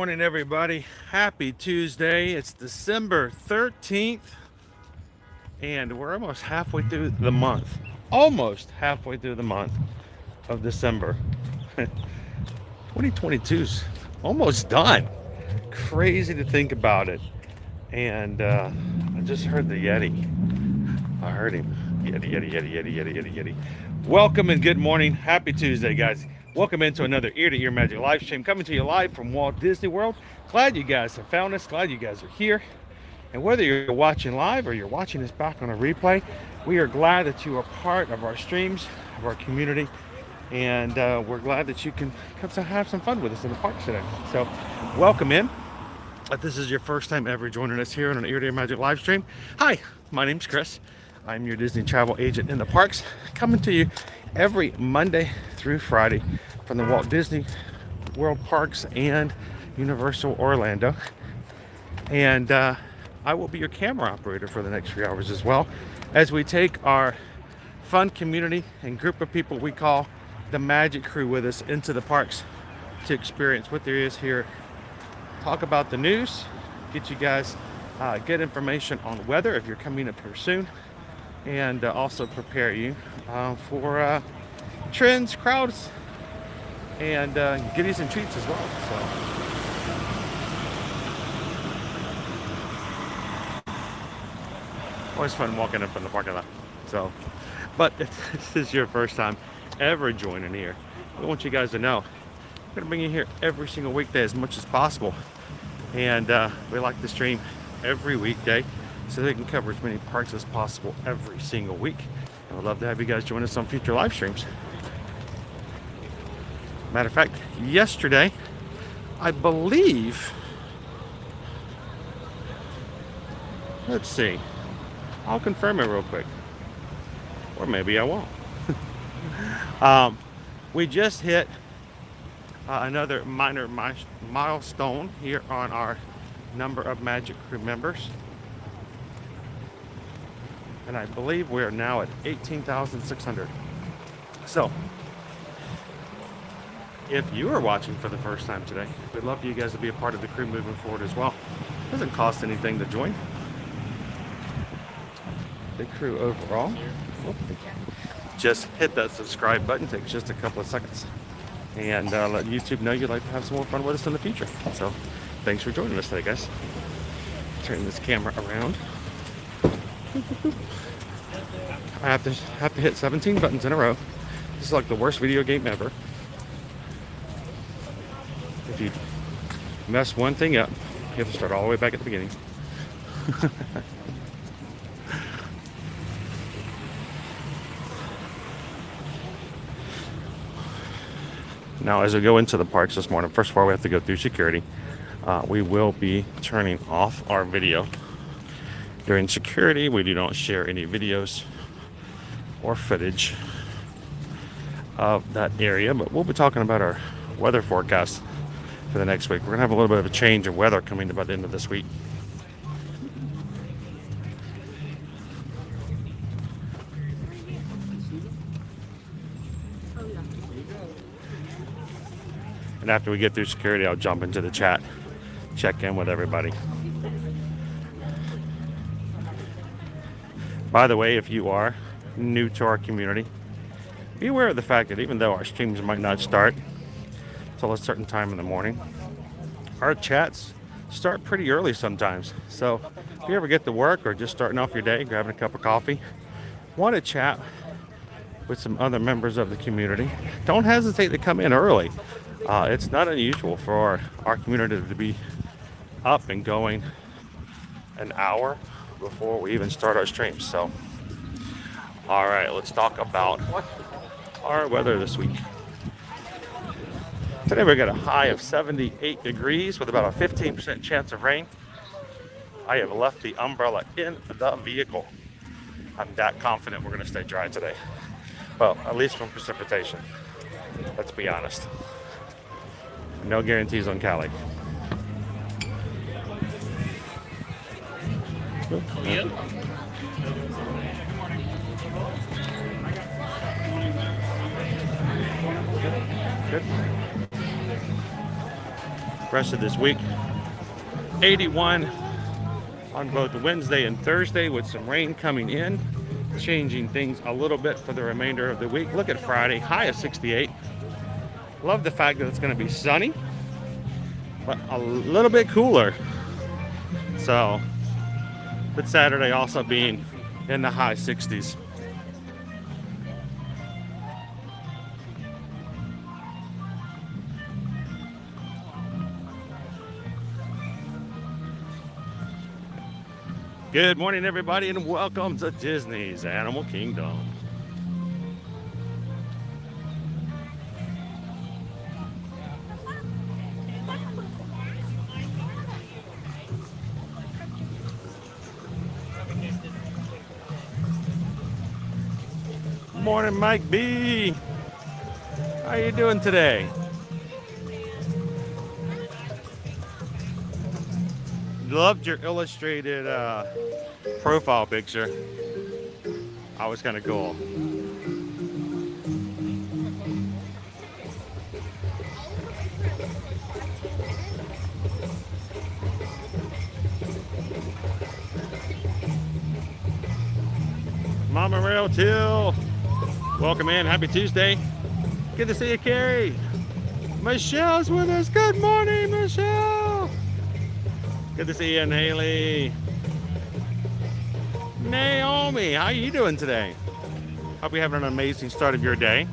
morning, everybody. Happy Tuesday. It's December 13th, and we're almost halfway through the month. Almost halfway through the month of December. 2022's almost done. Crazy to think about it. And I just heard the Yeti. I heard him. Yeti. Welcome and good morning. Happy Tuesday, guys. Welcome into another ear-to-ear magic live stream coming to you live from Walt Disney World. Glad you guys have found us. Glad you guys are here. And whether you're watching live or you're watching us back on a replay, we are glad that you are part of our streams, of our community. And we're glad that you can come to have some fun with us in the parks today. So welcome in. If this is your first time ever joining us here on an ear-to-ear magic live stream, hi, my name's Chris. I'm your Disney travel agent in the parks, coming to you every Monday through Friday from the Walt Disney World Parks and Universal Orlando. And I will be your camera operator for the next few hours as well, as we take our fun community and group of people we call the Magic Crew with us into the parks to experience what there is here, talk about the news, get you guys good information on weather if you're coming up here soon, and also prepare you for trends, crowds, and goodies and treats as well. So always fun walking up in the parking lot. So, but if this is your first time ever joining here, we want you guys to know we're gonna bring you here every single weekday as much as possible, and we like to stream every weekday so they can cover as many parks as possible every single week. And we'd love to have you guys join us on future live streams. Matter of fact, yesterday, I believe, let's see, I'll confirm it real quick, or maybe I won't. We just hit another minor milestone here on our number of Magic Crew members. And I believe we are now at 18,600. So, if you are watching for the first time today, we'd love for you guys to be a part of the crew moving forward as well. It doesn't cost anything to join the crew overall. Just hit that subscribe button. Takes just a couple of seconds. And let YouTube know you'd like to have some more fun with us in the future. So, thanks for joining us today, guys. Turn this camera around. I have to hit 17 buttons in a row. This is like the worst video game ever. If you mess one thing up, you have to start all the way back at the beginning. Now, as we go into the parks this morning, first of all, we have to go through security. We will be turning off our video. During security, we do not share any videos or footage of that area, but we'll be talking about our weather forecast for the next week. We're gonna have a little bit of a change of weather coming about the end of this week. And after we get through security, I'll jump into the chat, check in with everybody. By the way, if you are new to our community, be aware of the fact that even though our streams might not start till a certain time in the morning, our chats start pretty early sometimes. So if you ever get to work or just starting off your day, grabbing a cup of coffee, want to chat with some other members of the community, don't hesitate to come in early. It's not unusual for our community to be up and going an hour before we even start our streams. So, all right, let's talk about our weather this week. Today we got a high of 78 degrees with about a 15% chance of rain. I have left the umbrella in the vehicle. I'm that confident we're going to stay dry today. Well, at least from precipitation. Let's be honest. No guarantees on Cali. Yep. Good. rest of this week. 81 on both Wednesday and Thursday with some rain coming in, changing things a little bit for the remainder of the week. Look at Friday, high of 68. Love the fact that it's going to be sunny, but a little bit cooler. So, but Saturday also being in the high 60s. Good morning, everybody, and welcome to Disney's Animal Kingdom. Morning, Mike B. How you doing today? Loved your illustrated profile picture. That was kind of cool. Mama Rail Till, welcome in. Happy Tuesday. Good to see you, Carrie. Michelle's with us. Good morning, Michelle. Good to see you, and Haley. Naomi, how are you doing today? Hope you're having an amazing start of your day.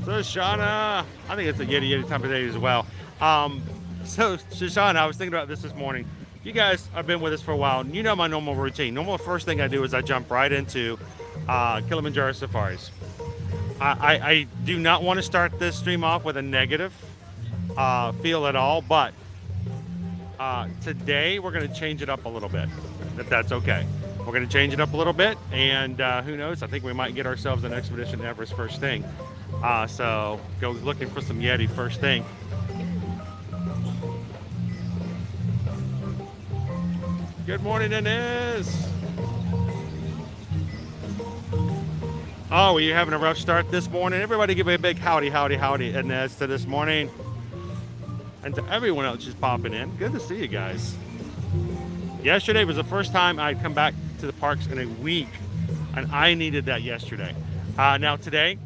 So, Shauna, I think it's a Yeti time of day as well. So, Shoshana, I was thinking about this morning. You guys have been with us for a while, and you know my normal routine. Normal first thing I do is I jump right into Kilimanjaro safaris. I do not want to start this stream off with a negative feel at all, but today we're going to change it up a little bit, if that's okay. We're going to change it up a little bit, and who knows, I think we might get ourselves an expedition to Everest first thing. So go looking for some Yeti first thing. Good morning, Inez. Oh, are you having a rough start this morning? Everybody give me a big howdy, howdy, howdy, Inez, to this morning. And to everyone else just popping in. Good to see you guys. Yesterday was the first time I'd come back to the parks in a week, and I needed that yesterday. Now today,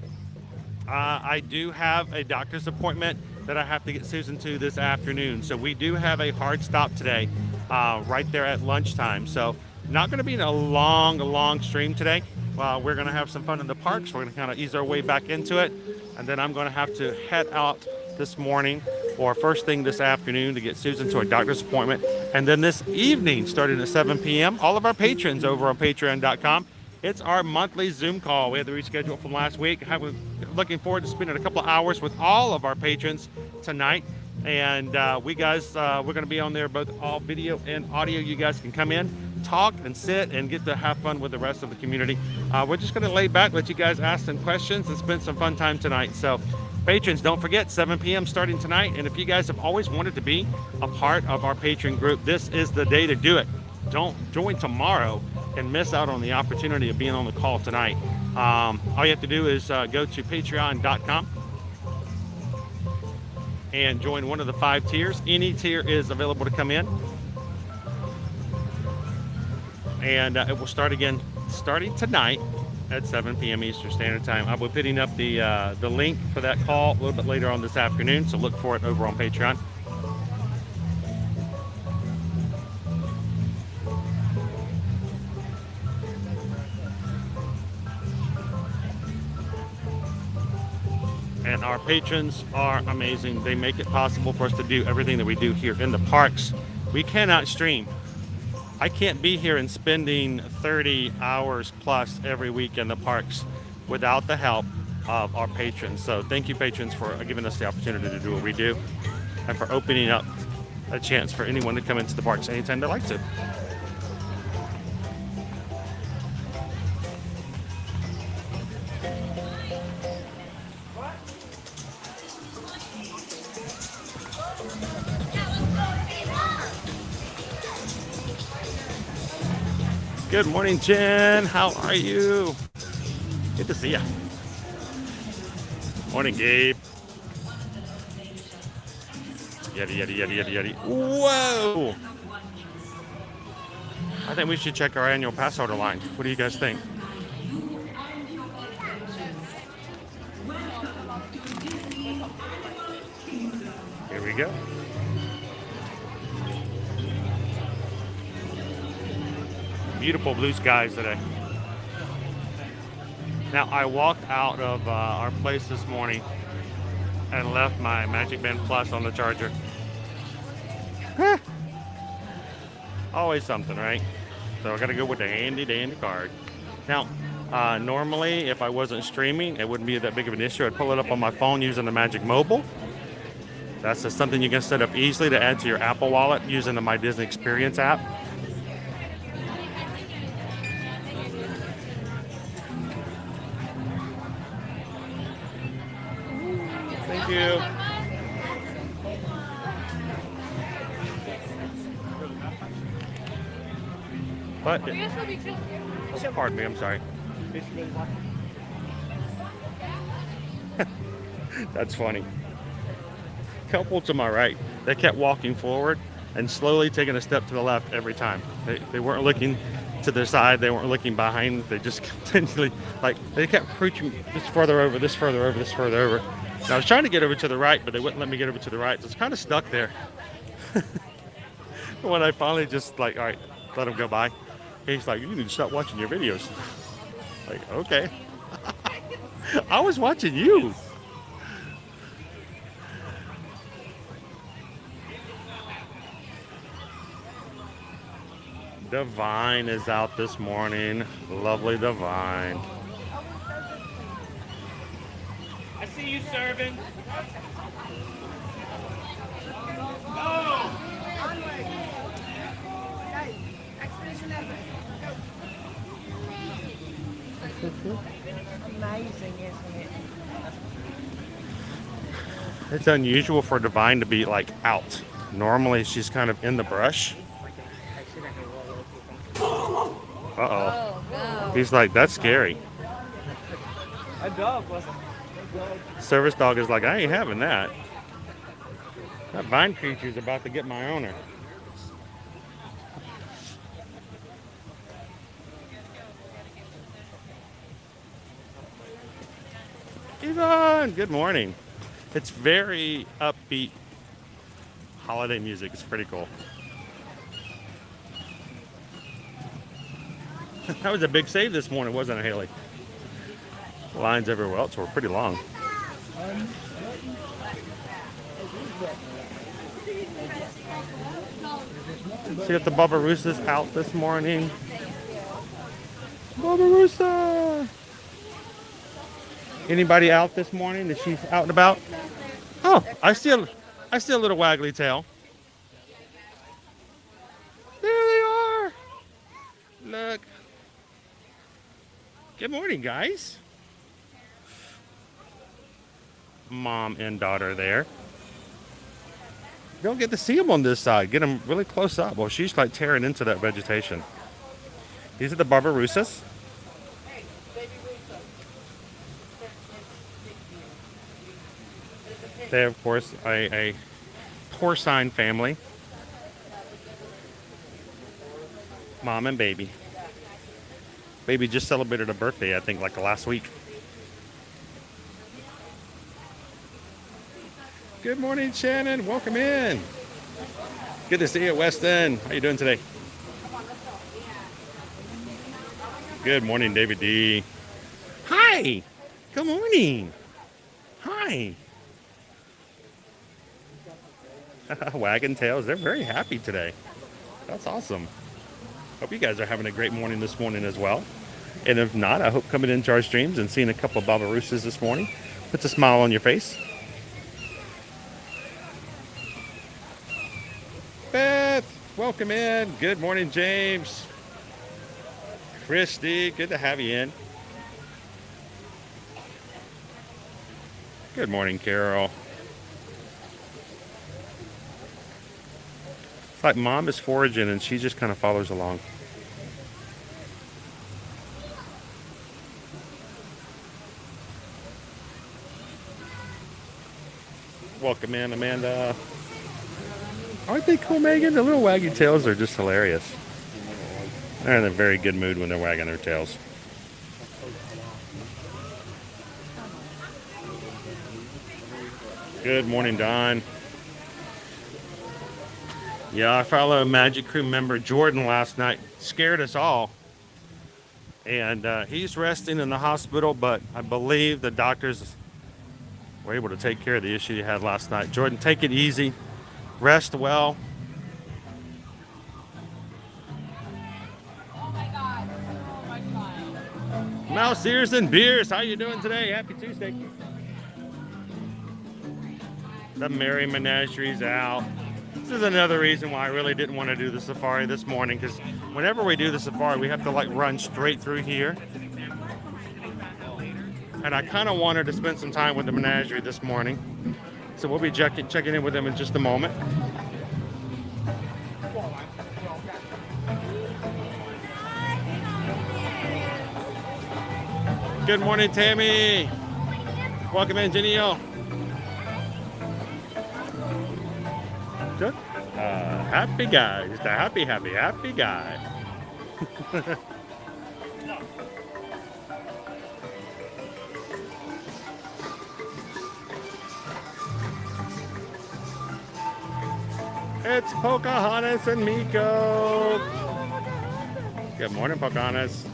I do have a doctor's appointment that I have to get Susan to this afternoon. So we do have a hard stop today, right there at lunchtime. So not going to be in a long stream today. We're going to have some fun in the parks. We're going to kind of ease our way back into it. And then I'm going to have to head out this morning or first thing this afternoon to get Susan to a doctor's appointment. And then this evening, starting at 7 p.m., all of our patrons over on patreon.com, it's our monthly Zoom call. We had to reschedule from last week. I'm looking forward to spending a couple of hours with all of our patrons tonight. And we're going to be on there, both all video and audio. You guys can come in, talk and sit and get to have fun with the rest of the community. We're just going to lay back, let you guys ask some questions and spend some fun time tonight. So patrons, don't forget, 7 p.m. starting tonight. And if you guys have always wanted to be a part of our patron group, this is the day to do it. Don't join tomorrow and miss out on the opportunity of being on the call tonight. All you have to do is go to patreon.com and join one of the 5 tiers. Any tier is available to come in. And it will start again starting tonight at 7 p.m. Eastern Standard Time. I will be putting up the link for that call a little bit later on this afternoon, so look for it over on Patreon. And our patrons are amazing. They make it possible for us to do everything that we do here in the parks. We cannot stream. I can't be here and spending 30 hours plus every week in the parks without the help of our patrons. So thank you, patrons, for giving us the opportunity to do what we do and for opening up a chance for anyone to come into the parks anytime they like to. Good morning, Jen. How are you? Good to see you. Morning, Gabe. Yeti, yeti, yeti, yeti, yeti. Whoa! I think we should check our annual pass holder line. What do you guys think? Here we go. Beautiful blue skies today. Now, I walked out of our place this morning and left my Magic Band Plus on the charger. Always something, right? So I gotta go with the handy dandy card. Now, normally if I wasn't streaming, it wouldn't be that big of an issue. I'd pull it up on my phone using the Magic Mobile. That's just something you can set up easily to add to your Apple Wallet using the My Disney Experience app. Thank you. But, pardon me, I'm sorry. That's funny. Couple to my right, they kept walking forward and slowly taking a step to the left every time. They weren't looking to their side, they weren't looking behind, they just continually, like, they kept preaching this further over, this further over, this further over. And I was trying to get over to the right, but they wouldn't let me get over to the right, so it's kind of stuck there. When I finally just, like, all right, let him go by, he's like, you need to stop watching your videos. Like, okay. I was watching you. Divine is out this morning. Lovely Divine. I see you serving. Amazing, isn't it? It's unusual for Divine to be like out. Normally she's kind of in the brush. Uh-oh. No. He's like, that's scary. A dog wasn't. Service dog is like, I ain't having that. That vine creature's about to get my owner. Yvonne, good morning. It's very upbeat holiday music. It's pretty cool. That was a big save this morning, wasn't it, Haley? Lines everywhere else were pretty long. See if the Barbarousa's out this morning. Barbarousa! Anybody out this morning? Is she out and about? Oh, I see a little waggly tail. There they are. Look. Good morning, guys. Mom and daughter there. Don't get to see them on this side. Get them really close up. Well, she's like tearing into that vegetation. These are the Barbarousas. They, of course, a porcine family. Mom and baby. Baby just celebrated a birthday, I think, like last week. Good morning, Shannon. Welcome in. Good to see you, Weston. How you doing today? Good morning, David D. Hi. Good morning. Hi. Wagon tails. They're very happy today. That's awesome. Hope you guys are having a great morning this morning as well. And if not, I hope coming into our streams and seeing a couple of Barbarousas this morning puts a smile on your face. Beth, welcome in. Good morning, James. Christy, good to have you in. Good morning, Carol. It's like Mom is foraging and she just kind of follows along. Welcome in, Amanda. Aren't they cool, Megan? The little waggy tails are just hilarious. They're in a very good mood when they're wagging their tails. Good morning, Don. Yeah, our fellow Magic Crew member Jordan last night scared us all. And he's resting in the hospital, but I believe the doctors were able to take care of the issue he had last night. Jordan, take it easy. Rest well. Oh my God. Oh my God. Mouse ears and beers. How you doing today? Happy Tuesday. The Merry Menagerie's out. This is another reason why I really didn't want to do the safari this morning, because whenever we do the safari, we have to like run straight through here. And I kind of wanted to spend some time with the Menagerie this morning. So we'll be checking in with them in just a moment. Good morning, Tammy. Welcome in, Janelle. Good. Happy guy. Just a happy guy. It's Pocahontas and Miko. Good morning, Pocahontas.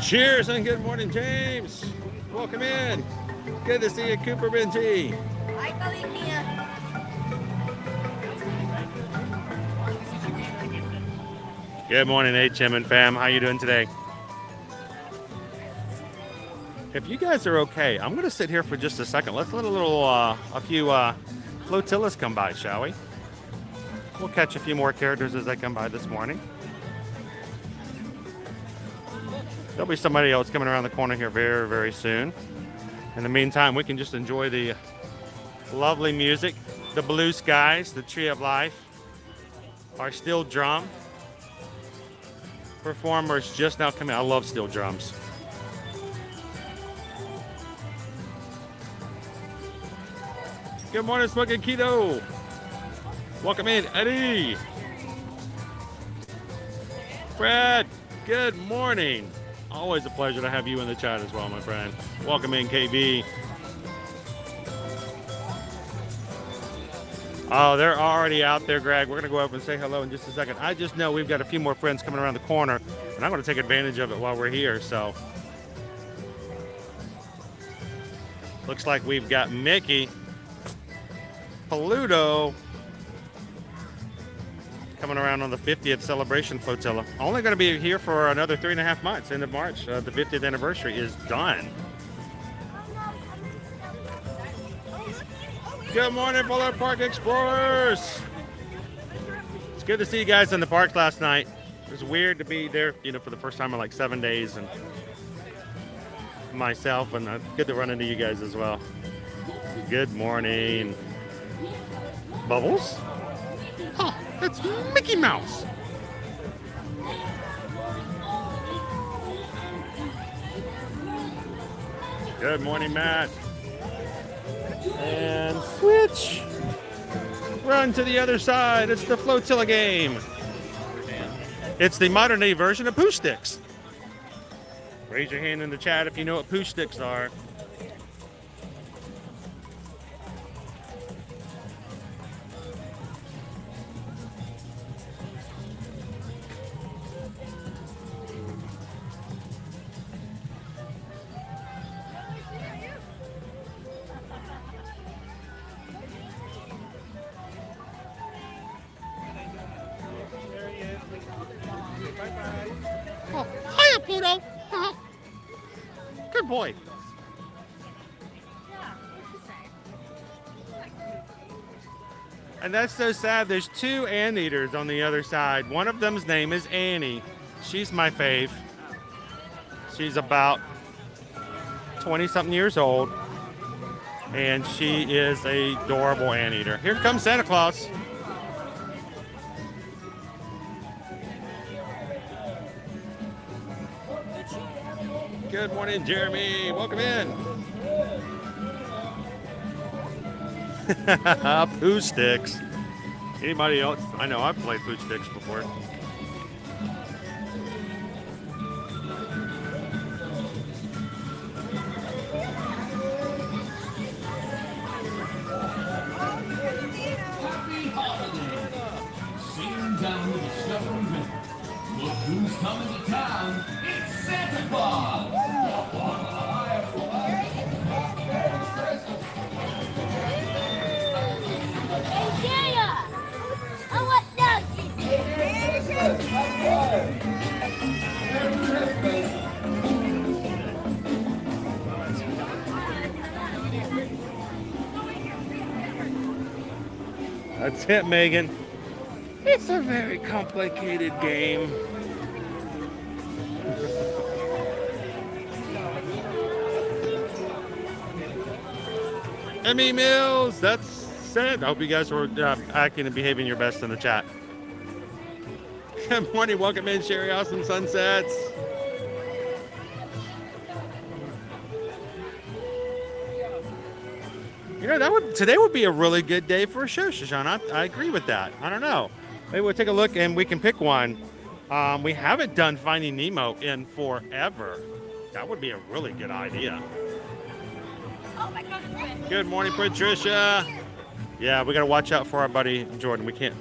Cheers and good morning, James. Welcome in. Good to see you, Cooper Benji. Hi, Kalimia. Good morning, HM and fam. How you doing today? If you guys are okay, I'm going to sit here for just a second. Let's let a few flotillas come by, shall we? We'll catch a few more characters as they come by this morning. There'll be somebody else coming around the corner here very, very soon. In the meantime, we can just enjoy the lovely music, the blue skies, the tree of life, our steel drum performers just now coming. I love steel drums. Good morning, Smoking Keto. Welcome in, Eddie. Fred, good morning. Always a pleasure to have you in the chat as well, my friend. Welcome in, KB. Oh, they're already out there, Greg. We're going to go up and say hello in just a second. I just know we've got a few more friends coming around the corner, and I'm going to take advantage of it while we're here. So, looks like we've got Mickey, Paluto, coming around on the 50th celebration flotilla. Only going to be here for another 3.5 months. End of March, the 50th anniversary is done. Good morning, Fuller Park Explorers. It's good to see you guys in the park last night. It was weird to be there, for the first time in like 7 days, and myself, and good to run into you guys as well. Good morning. Bubbles? Oh, that's Mickey Mouse. Good morning, Matt. And switch. Run to the other side. It's the flotilla game. It's the modern day version of poosh sticks. Raise your hand in the chat if you know what poosh sticks are. Oh, hiya, Pluto. Good boy. And that's so sad. There's two anteaters on the other side. One of them's name is Annie. She's my fave. She's about 20-something years old. And she is a adorable anteater. Here comes Santa Claus. Good morning, Jeremy. Welcome in. Poo sticks. Anybody else? I know I've played poo sticks before. Happy holiday! Sing down with the stubborn winter. Look who's coming to town. It's Santa Claus! Hey, Jaya! Oh, what now? That's it, Megan. It's a very complicated game. Emmy Mills, that's it. I hope you guys were acting and behaving your best in the chat. Good morning, welcome in, Sherry. Awesome sunsets. You know, today would be a really good day for a show, Shoshana. I agree with that. I don't know. Maybe we'll take a look and we can pick one. We haven't done Finding Nemo in forever. That would be a really good idea. Oh my God! Good morning, Patricia. Yeah, we gotta watch out for our buddy Jordan. We can't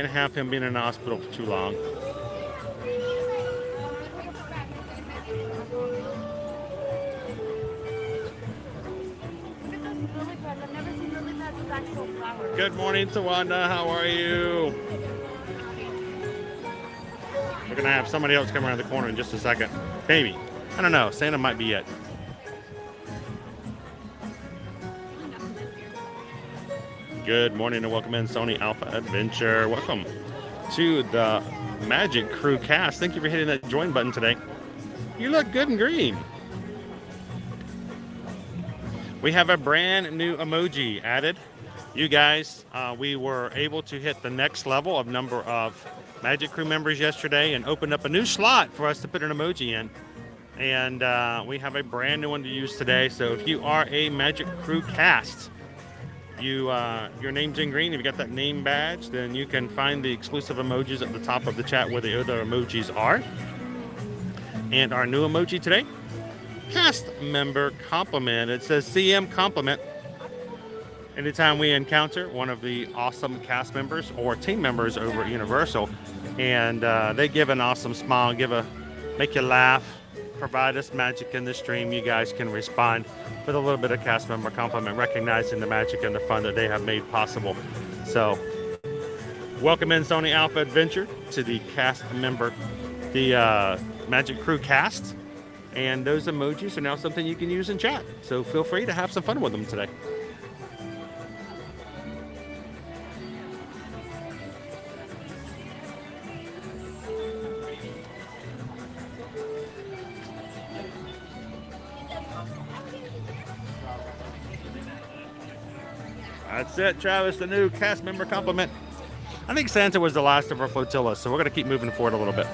have him being in the hospital for too long. I've never seen lily pads with actual flowers. Good morning, Tawanda. How are you? We're gonna have somebody else come around the corner in just a second. Maybe. I don't know. Santa might be it. Good morning and welcome in, Sony Alpha Adventure. Welcome to the Magic Crew cast. Thank you for hitting that join button today. You look good and green. We have a brand new emoji added. You guys, we were able to hit the next level of number of Magic Crew members yesterday and opened up a new slot for us to put an emoji in. And we have a brand new one to use today. So if you are a Magic Crew cast, your name's in green. If you got that name badge, then you can find the exclusive emojis at the top of the chat where the other emojis are. And our new emoji today, cast member compliment. It says CM compliment. Anytime we encounter one of the awesome cast members or team members over at Universal, and they give an awesome smile, make you laugh, provide us magic in the stream, you guys can respond with a little bit of cast member compliment, recognizing the magic and the fun that they have made possible. So, welcome in, Sony Alpha Adventure, to the cast member, the Magic Crew cast. And those emojis are now something you can use in chat. So feel free to have some fun with them today. That's it, Travis, the new cast member compliment. I think Santa was the last of our flotillas, so we're going to keep moving forward a little bit.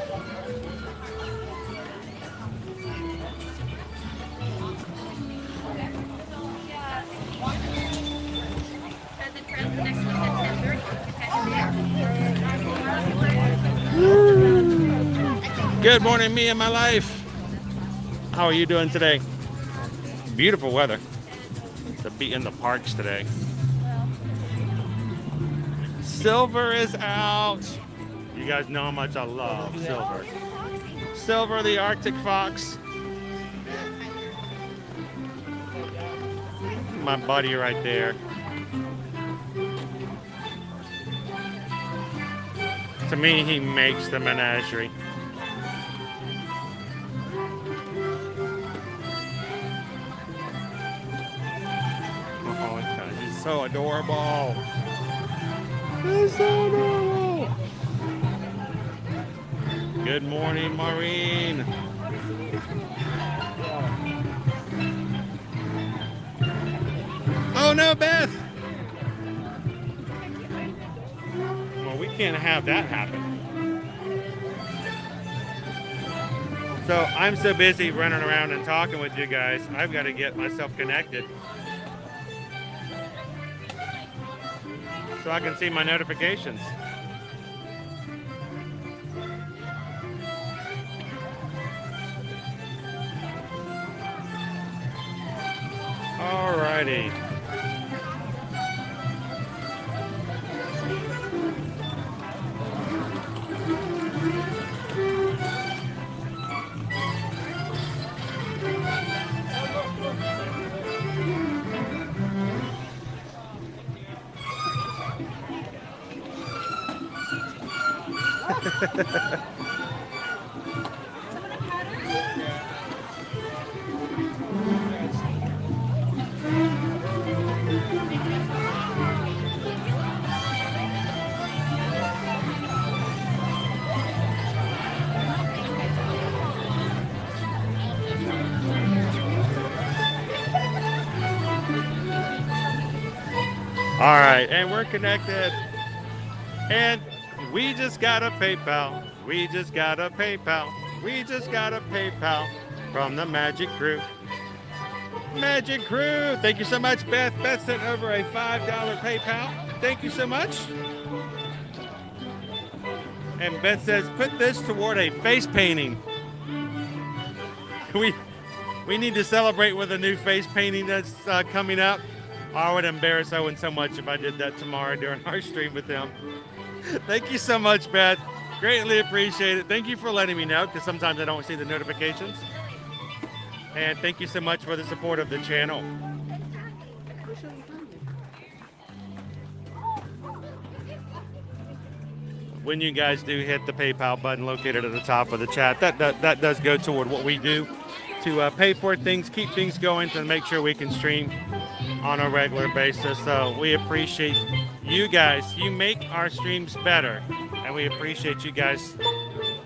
Good morning, me and my life. How are you doing today? Beautiful weather to be in the parks today. Silver is out. You guys know how much I love Silver. Silver, the Arctic fox. My buddy right there. To me, he makes the Menagerie. Oh, he's so adorable. He's so adorable. Good morning, Maureen. Oh no, Beth. Well, we can't have that happen. So I'm so busy running around and talking with you guys, I've got to get myself connected so I can see my notifications. Alrighty. All right, and we're connected. And we just got a PayPal. We just got a PayPal. We just got a PayPal from the Magic Crew. Magic Crew. Thank you so much, Beth. Beth sent over a $5 PayPal. Thank you so much. And Beth says, put this toward a face painting. We need to celebrate with a new face painting that's coming up. I would embarrass Owen so much if I did that tomorrow during our stream with him. Thank you so much, Beth. Greatly appreciate it. Thank you for letting me know, because sometimes I don't see the notifications. And thank you so much for the support of the channel. When you guys do hit the PayPal button located at the top of the chat, that does go toward what we do to pay for things, keep things going, to make sure we can stream on a regular basis. So we appreciate you guys. You make our streams better, and we appreciate you guys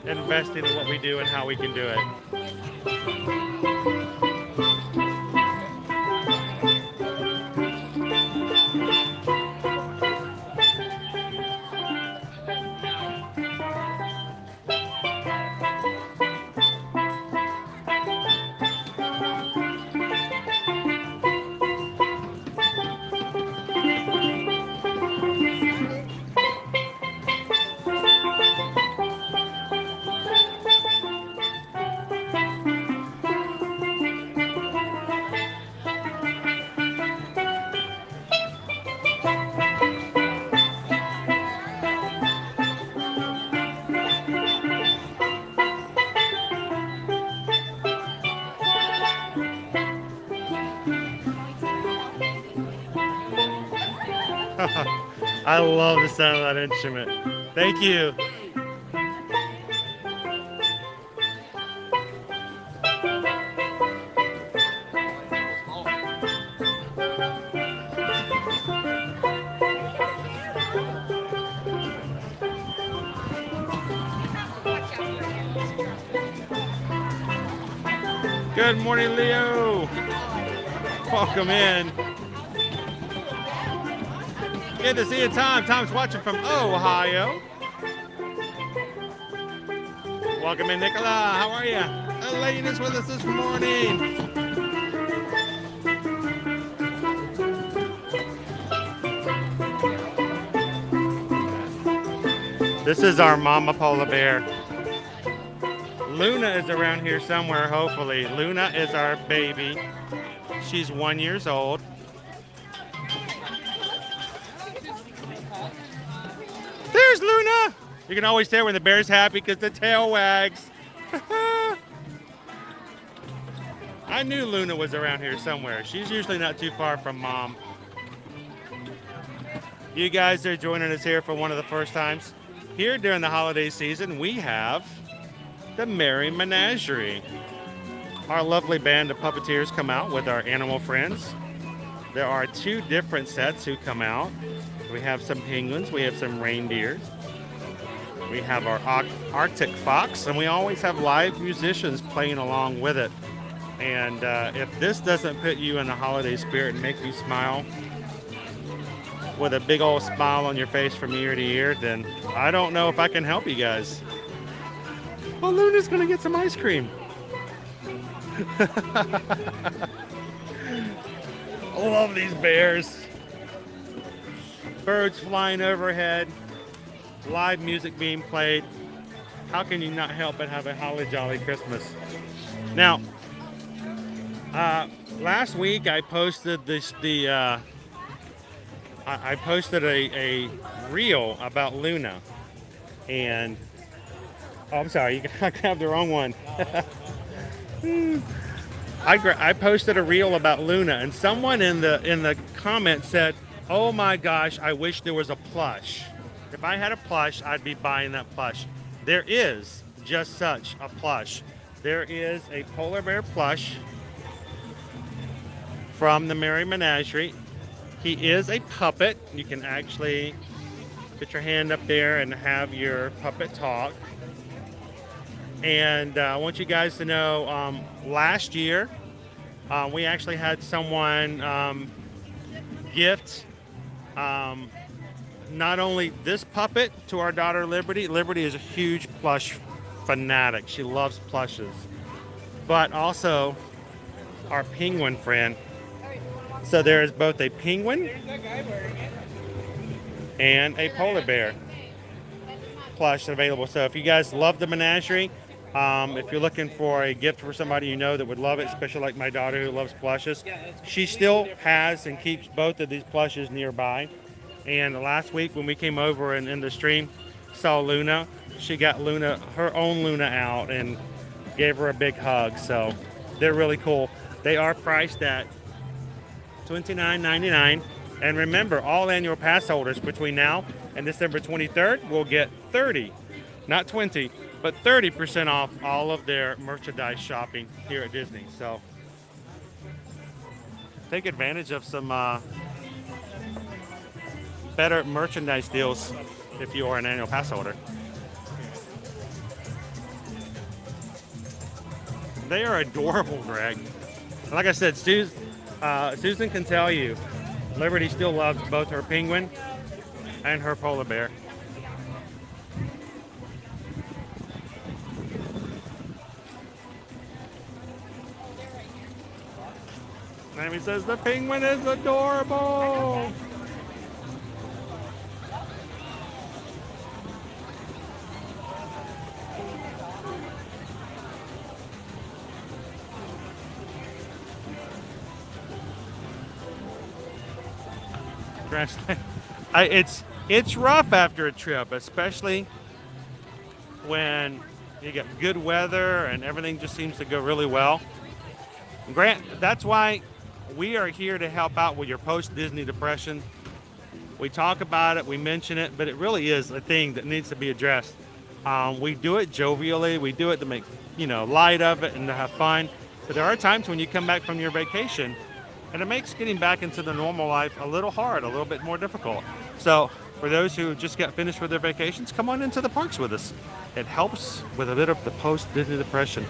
investing in what we do and how we can do it. I love the sound of that instrument. Thank you. Good morning, Leo. Welcome in. Good to see you, Tom. Tom's watching from Ohio. Welcome in, Nicola. How are you? Elaine is with us this morning. This is our mama polar bear. Luna is around here somewhere, hopefully. Luna is our baby. She's 1 year old. There's Luna. You can always tell when the bear's happy because the tail wags. I knew Luna was around here somewhere. She's usually not too far from Mom. You guys are joining us here for one of the first times. Here during the holiday season, we have the Merry Menagerie. Our lovely band of puppeteers come out with our animal friends. There are 2 different sets who come out. We have some penguins, we have some reindeers, we have our Arctic fox, and we always have live musicians playing along with it. And if this doesn't put you in the holiday spirit and make you smile with a big old smile on your face from ear to ear, then I don't know if I can help you guys. Well, Luna's gonna get some ice cream. I love these bears. Birds flying overhead, live music being played. How can you not help but have a holly jolly Christmas? Now, last week I posted I posted a reel about Luna, and oh, I'm sorry, I grabbed the wrong one. I posted a reel about Luna, and someone in the comments said, "Oh my gosh, I wish there was a plush. If I had a plush, I'd be buying that plush." There is just such a plush. There is a polar bear plush from the Menagerie. He is a puppet. You can actually put your hand up there and have your puppet talk. And I want you guys to know, last year, we actually had someone gift not only this puppet to our daughter Liberty. Liberty is a huge plush fanatic. She loves plushes. But also our penguin friend. So there is both a penguin and a polar bear plush available. So if you guys love the Menagerie, if you're looking for a gift for somebody you know that would love it, especially like my daughter who loves plushes, she still has and keeps both of these plushes nearby. And last week when we came over and in the stream saw Luna, she got Luna, her own Luna out and gave her a big hug. So they're really cool. They are priced at $29.99. And remember, all annual pass holders between now and December 23rd will get 30, not 20, but 30% off all of their merchandise shopping here at Disney. So take advantage of some better merchandise deals if you are an annual pass holder. They are adorable, Greg. Like I said, Susan can tell you, Liberty still loves both her penguin and her polar bear. Amy says the penguin is adorable. It's rough after a trip, especially when you get good weather and everything just seems to go really well. Grant, that's why we are here to help out with your post-Disney depression. We talk about it, we mention it, but it really is a thing that needs to be addressed. We do it jovially, we do it to make light of it and to have fun. But there are times when you come back from your vacation and it makes getting back into the normal life a little hard, a little bit more difficult. So for those who just got finished with their vacations, come on into the parks with us. It helps with a bit of the post-Disney depression.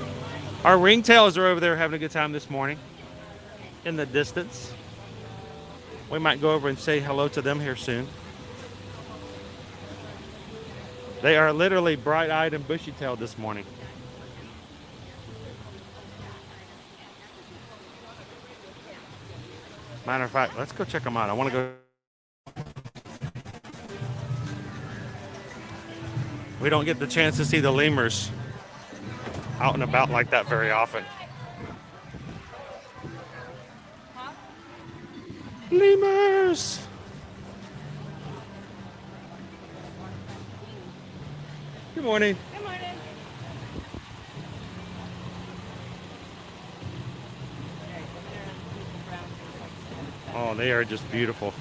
Our ringtails are over there having a good time this morning in the distance. We might go over and say hello to them here soon. They are literally bright-eyed and bushy-tailed this morning. Matter of fact, let's go check them out. I want to go. We don't get the chance to see the lemurs out and about like that very often. Lemurs! Good morning. Good morning. Oh, they are just beautiful.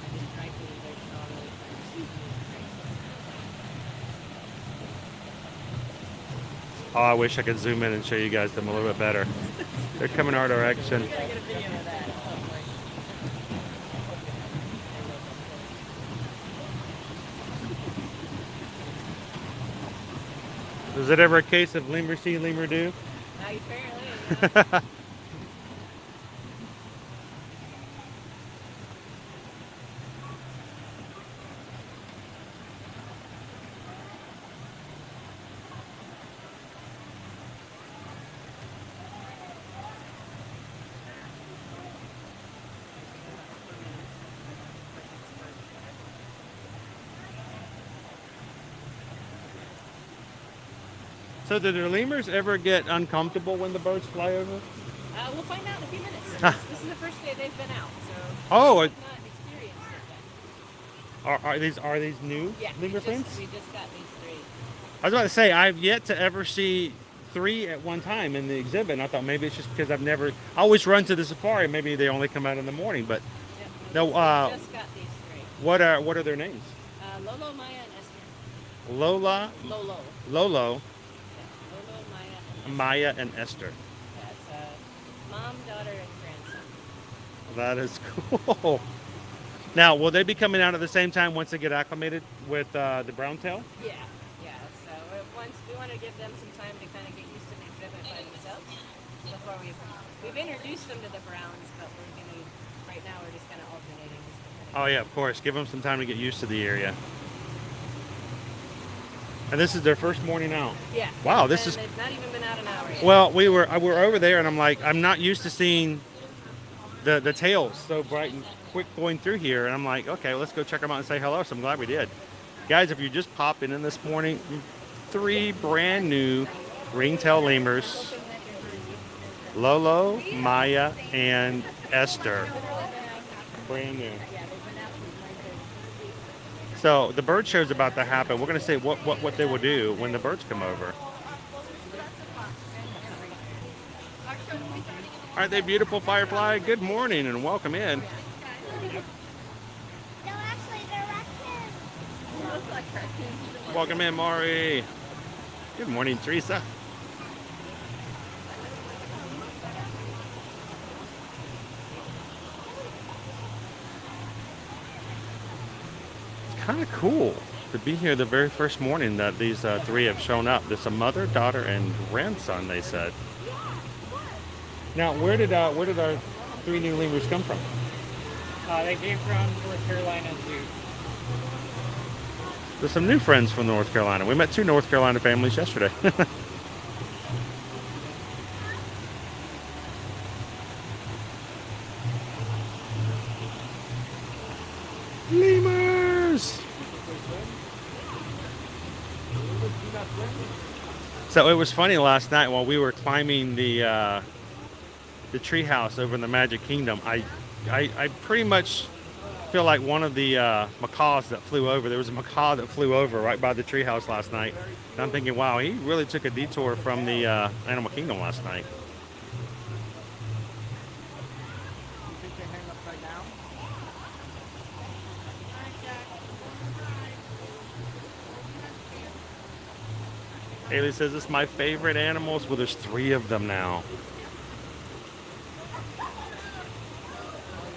Oh, I wish I could zoom in and show you guys them a little bit better. They're coming our direction. Was it ever a case of lemur see, lemur do? Apparently. So do the lemurs ever get uncomfortable when the birds fly over? We'll find out in a few minutes. This is the first day they've been out, so Oh, we've not experienced it yet. are these new Yeah, lemur prints? we just got these three. I was about to say, I've yet to ever see 3 at one time in the exhibit. And I thought maybe it's just because I always run to the safari. Maybe they only come out in the morning. But Yep, no, we just got these three. what are their names? Lolo, Maya, and Esther. Lola, Lolo. Lolo, Yeah, Lolo, Maya, and Maya, and Esther. yeah, it's mom, daughter, and grandson. That is cool. Now, will they be coming out at the same time once they get acclimated with the brown tail? Yeah, yeah. So we want to give them some time to kind of get used to the exhibit by themselves before we've introduced them to the browns, but we're gonna right now we're just kind of alternating. Oh yeah, of course. Give them some time to get used to the area. And this is their first morning out. Yeah. Wow, They've not even been out an hour yet. Well, we were over there, and I'm like, I'm not used to seeing the tails so bright and quick going through here, and I'm like, okay, let's go check them out and say hello. So I'm glad we did. Guys, if you're just popping in this morning, 3 brand new ringtail lemurs, Lolo, Maya, and Esther. Brand new. So the bird show's about to happen. We're going to say what they will do when the birds come over. Aren't they beautiful, Firefly? Good morning and welcome in. No, actually, they're raccoons. Welcome in, Maury. Good morning, Teresa. It's kind of cool to be here the very first morning that these 3 have shown up. There's a mother, daughter, and grandson, they said. Now, where did our 3 new lemurs come from? They came from North Carolina too. There's some new friends from North Carolina. We met 2 North Carolina families yesterday. Lemurs! So it was funny last night while we were climbing the treehouse over in the Magic Kingdom. I pretty much feel like one of the macaws that flew over. There was a macaw that flew over right by the treehouse last night. And I'm thinking, wow, he really took a detour from the Animal Kingdom last night. Haley says it's my favorite animals. Well, there's 3 of them now.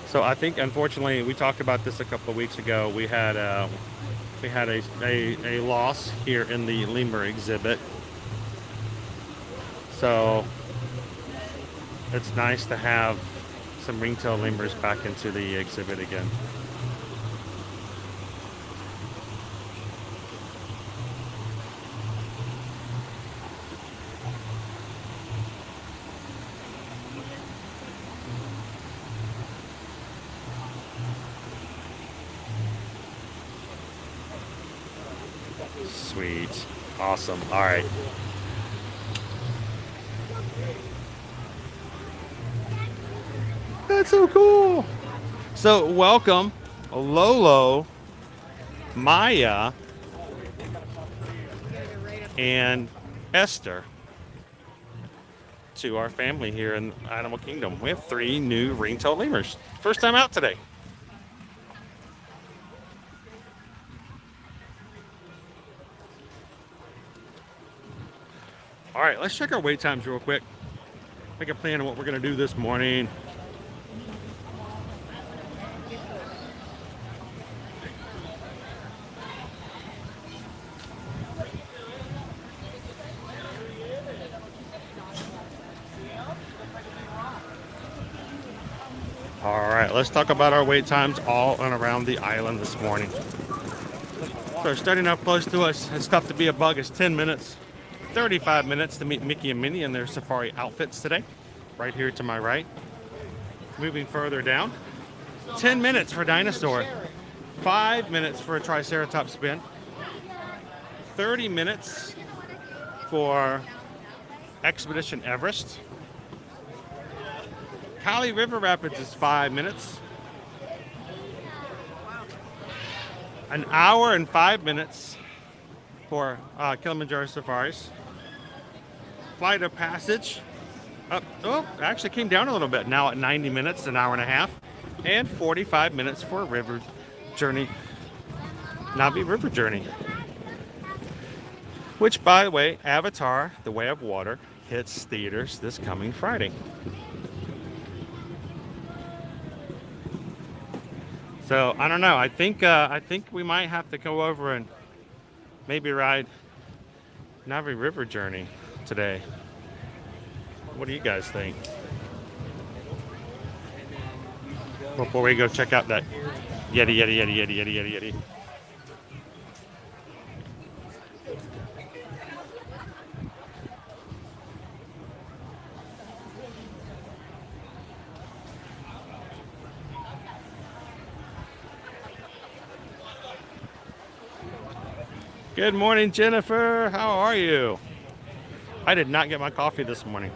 So I think, unfortunately, we talked about this a couple of weeks ago. We had a loss here in the lemur exhibit. So it's nice to have some ringtail lemurs back into the exhibit again. Sweet. Awesome. All right. That's so cool. So welcome Lolo, Maya, and Esther to our family here in Animal Kingdom. We have 3 new ringtail lemurs. First time out today. All right, let's check our wait times real quick. Make a plan of what we're going to do this morning. All right, let's talk about our wait times all and around the island this morning. So starting up close to us, it's tough to be a bug. It's 10 minutes. 35 minutes to meet Mickey and Minnie in their safari outfits today, right here to my right. Moving further down, 10 minutes for dinosaur, 5 minutes for a triceratops spin, 30 minutes for Expedition Everest. Kali River Rapids is 5 minutes. An hour and 5 minutes for Kilimanjaro Safaris. Flight of Passage actually came down a little bit. Now at 90 minutes, an hour and a half, and 45 minutes for a river journey, Navi River Journey. Which, by the way, Avatar: The Way of Water hits theaters this coming Friday. So I don't know. I think we might have to go over and maybe ride Navi River Journey today. What do you guys think? Before we go check out that Yeti. Good morning, Jennifer. How are you? I did not get my coffee this morning.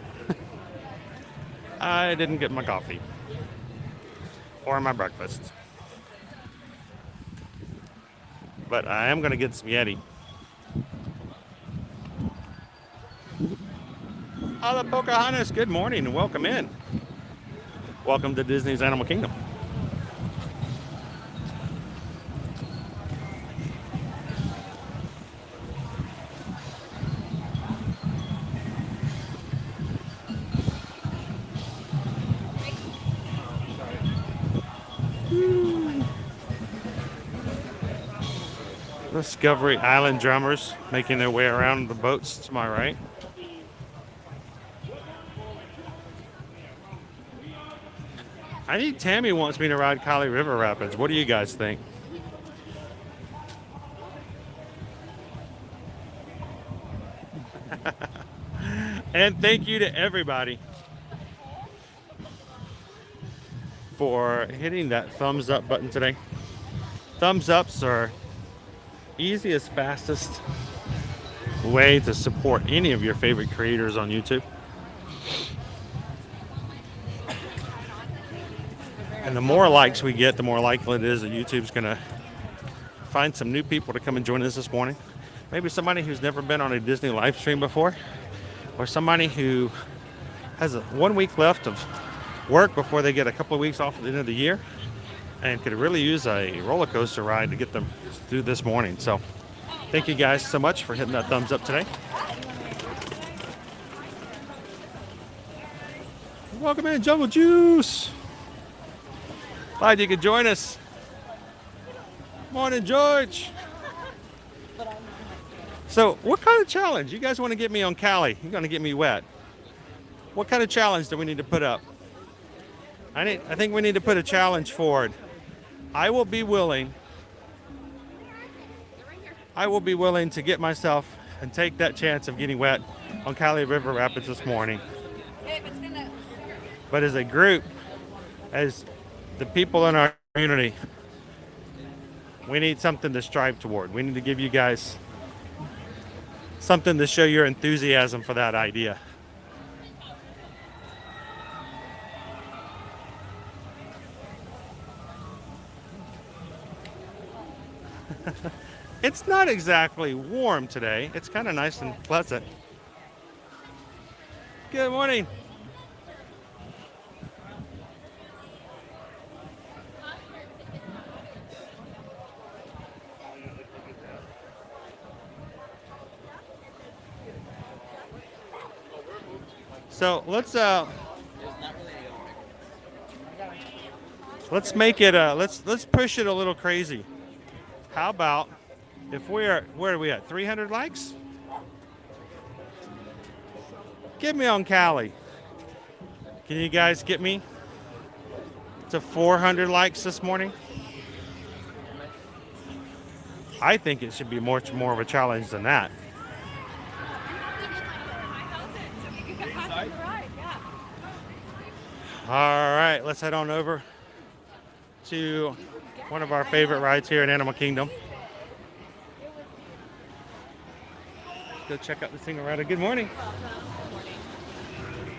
I didn't get my coffee or my breakfast. But I am going to get some Yeti. Hola, Pocahontas. Good morning and welcome in. Welcome to Disney's Animal Kingdom. Discovery Island drummers making their way around the boats to my right. I think Tammy wants me to ride Kali River Rapids. What do you guys think? And thank you to everybody for hitting that thumbs up button today. Thumbs ups are easiest, fastest way to support any of your favorite creators on YouTube. And the more likes we get, the more likely it is that YouTube's gonna find some new people to come and join us this morning. Maybe somebody who's never been on a Disney live stream before, or somebody who has 1 week left of work before they get a couple of weeks off at the end of the year and could really use a roller coaster ride to get them through this morning. So thank you guys so much for hitting that thumbs up today. Welcome in, Jungle Juice. Glad you could join us. Morning, George. So what kind of challenge? You guys want to get me on Kali? You're going to get me wet. What kind of challenge do we need to put up? I think we need to put a challenge forward. I will be willing to get myself and take that chance of getting wet on Kali River Rapids this morning. But as a group, as the people in our community, we need something to strive toward. We need to give you guys something to show your enthusiasm for that idea. It's not exactly warm today. It's kind of nice and pleasant. Good morning. So let's make it let's push it a little crazy. How about if where are we at? 300 likes? Get me on Kali. Can you guys get me to 400 likes this morning? I think it should be much more of a challenge than that. All right, let's head on over to one of our favorite rides here in Animal Kingdom. go check out the single rider. Good morning.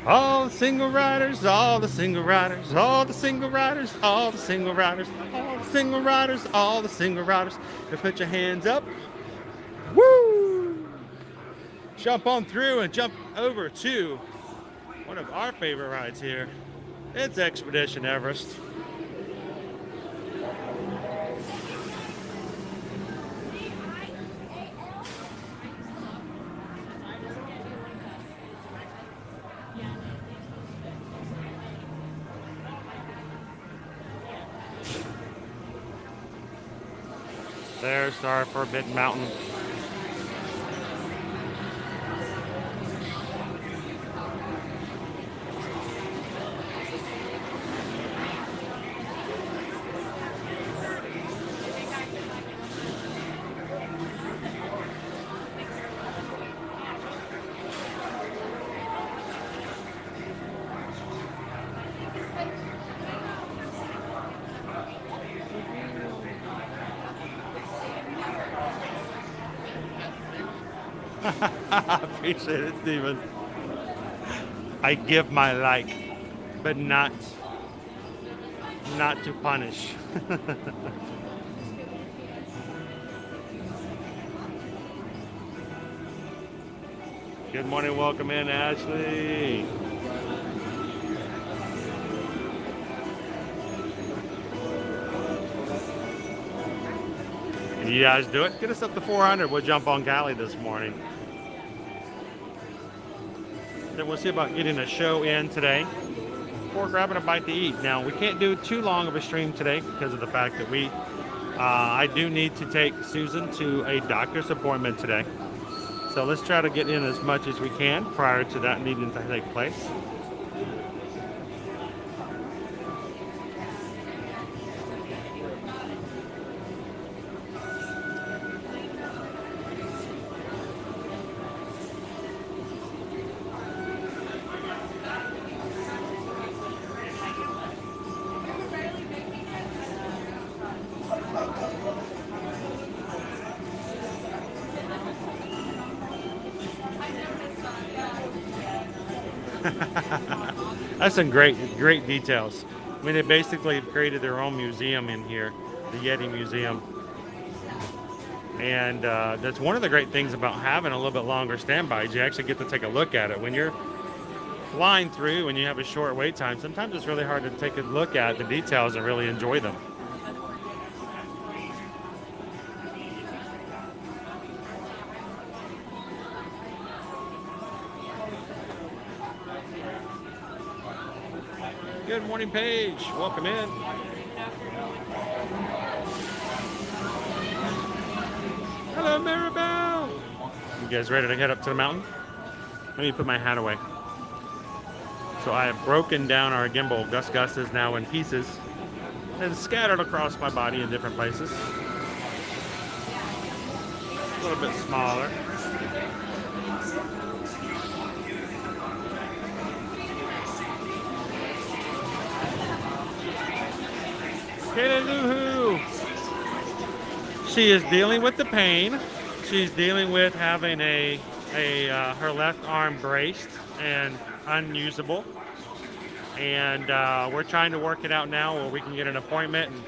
All the single riders, all the single riders, all the single riders, all the single riders, all the single riders, all the single riders. Now put your hands up. Woo! Jump on through and jump over to one of our favorite rides here. It's Expedition Everest. There's our Forbidden Mountain. I appreciate it, Steven. I give my like, but not to punish. Good morning, welcome in, Ashley. Can you guys do it? Get us up to 400. We'll jump on Galley this morning. Then we'll see about getting a show in today or grabbing a bite to eat. Now, we can't do too long of a stream today because of the fact that I do need to take Susan to a doctor's appointment today. So let's try to get in as much as we can prior to that needing to take place. That's some great details. I mean, they basically have created their own museum in here, the Yeti Museum. And that's one of the great things about having a little bit longer standby is you actually get to take a look at it. When you're flying through and you have a short wait time, sometimes it's really hard to take a look at the details and really enjoy them. Good morning, Paige. Welcome in. Hello, Maribel. You guys ready to head up to the mountain? Let me put my hat away. So I have broken down our gimbal. Gus is now in pieces and scattered across my body in different places. A little bit smaller. Hello. She is dealing with the pain. She's dealing with having her left arm braced and unusable. And we're trying to work it out now where we can get an appointment and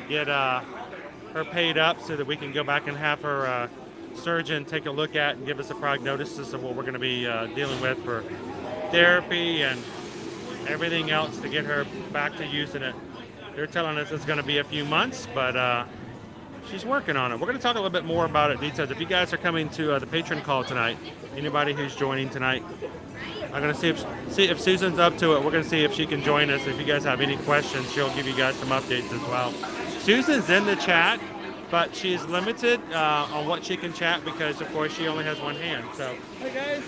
get her paid up so that we can go back and have her surgeon take a look at and give us a prognosis of what we're going to be dealing with for therapy and everything else to get her back to using it. They're telling us it's going to be a few months, but she's working on it. We're going to talk a little bit more about it, details. If you guys are coming to the patron call tonight, anybody who's joining tonight, I'm going to see if Susan's up to it. We're going to see if she can join us. If you guys have any questions, she'll give you guys some updates as well. Susan's in the chat, but she's limited on what she can chat because, of course, she only has one hand. So, hey guys,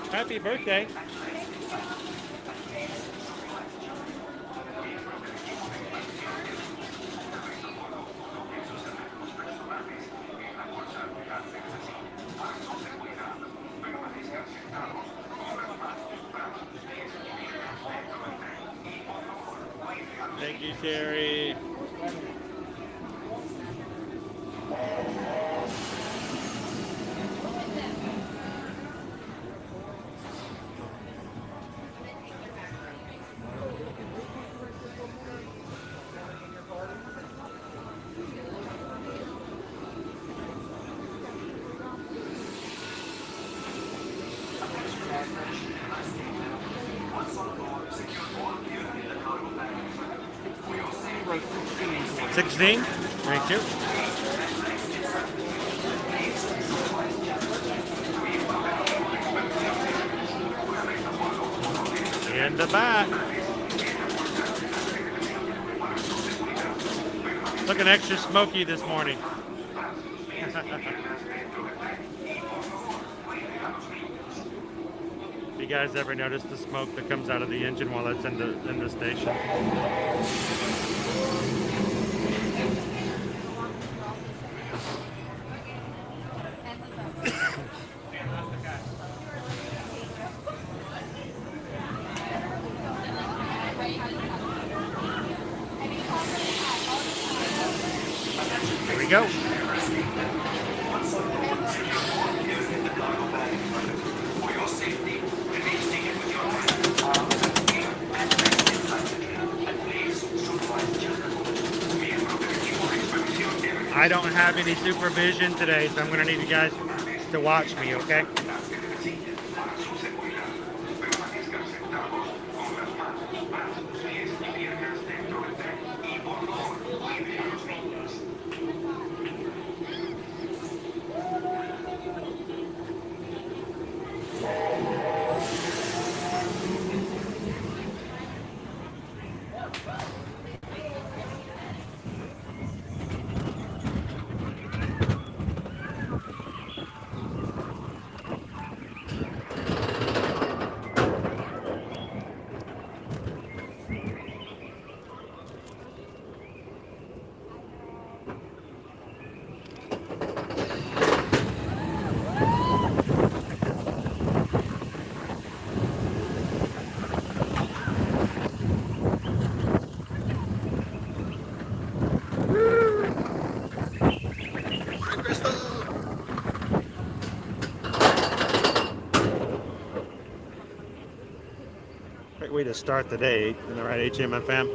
happy birthday. Thank you, Terry. 16? Thank you. In the back. Looking extra smoky this morning. You guys ever notice the smoke that comes out of the engine while it's in the station? Here we go. I don't have any supervision today, so I'm going to need you guys to watch me, okay? Great way to start the day in the right HMFM.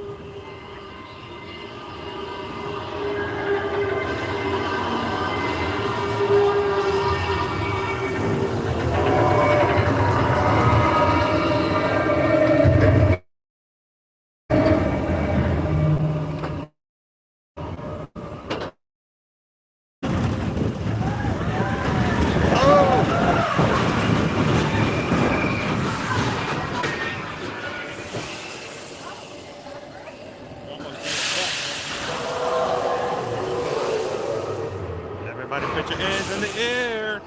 Everybody put your hands in the air.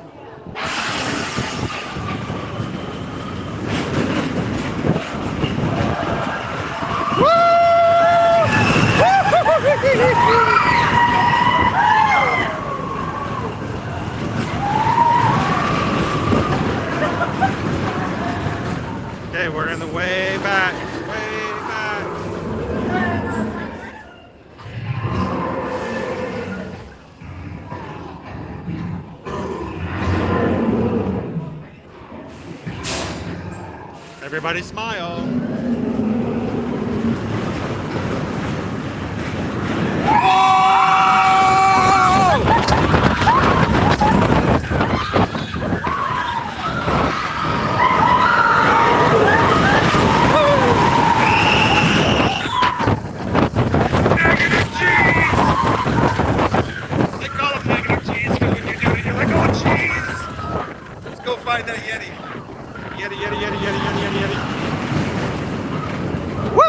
Okay, we're in the way back. Way back. Everybody smile. Find that Yeti. Yeti, Yeti, Yeti, Yeti, Yeti, Yeti, Yeti. Woo!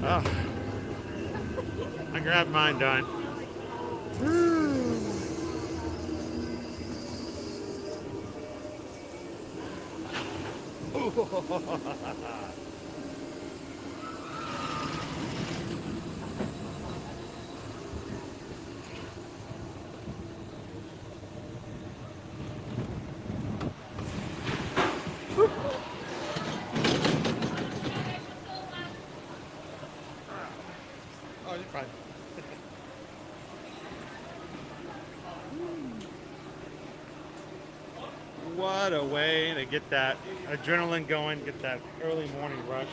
Oh. I grabbed mine, Don. Oh, you're fine. What a way to get that adrenaline going, get that early morning rush.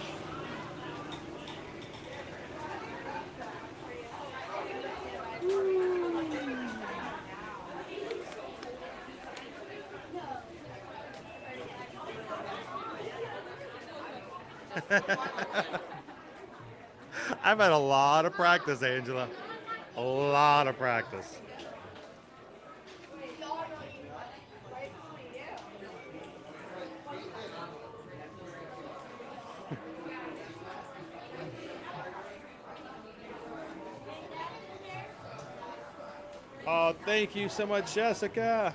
I've had a lot of practice, Angela. A lot of practice. Oh, thank you so much, Jessica.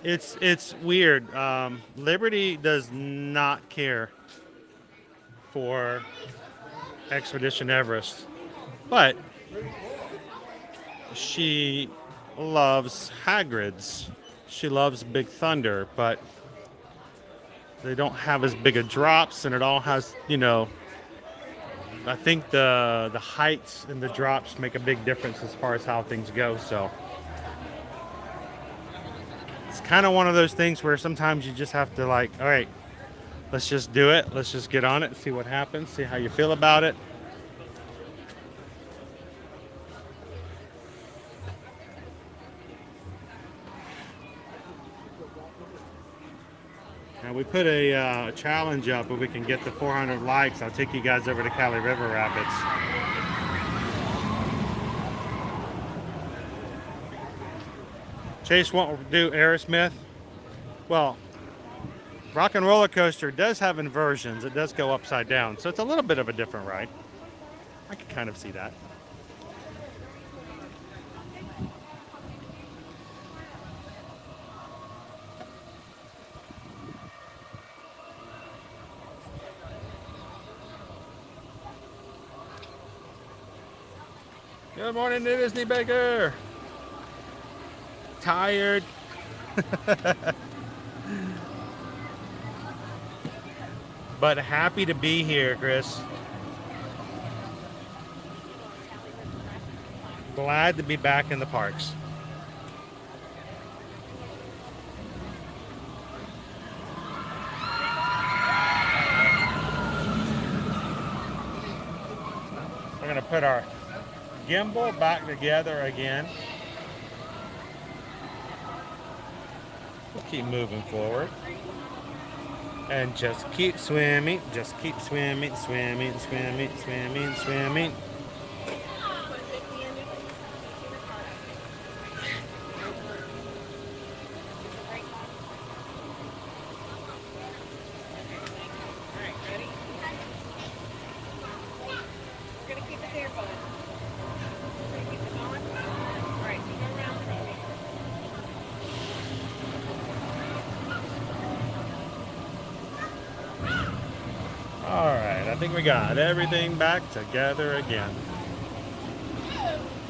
It's weird. Liberty does not care for Expedition Everest, but she loves Hagrid's. She loves Big Thunder, but they don't have as big a drops, and it all has, you know, I think the heights and the drops make a big difference as far as how things go. So it's kind of one of those things where sometimes you just have to, like, all right, let's just do it. Let's just get on it and see what happens, see how you feel about it. Now we put a challenge up where we can get the 400 likes. I'll take you guys over to Cali River Rapids. Chase won't do Aerosmith. Well, Rock and Roller Coaster does have inversions. It does go upside down, so it's a little bit of a different ride. I can kind of see that. Good morning to Disney Baker. Tired. But happy to be here, Chris. Glad to be back in the parks. We're going to put our gimbal back together again. We'll keep moving forward. And just keep swimming, just keep swimming, swimming, swimming, swimming, swimming. I think we got everything back together again.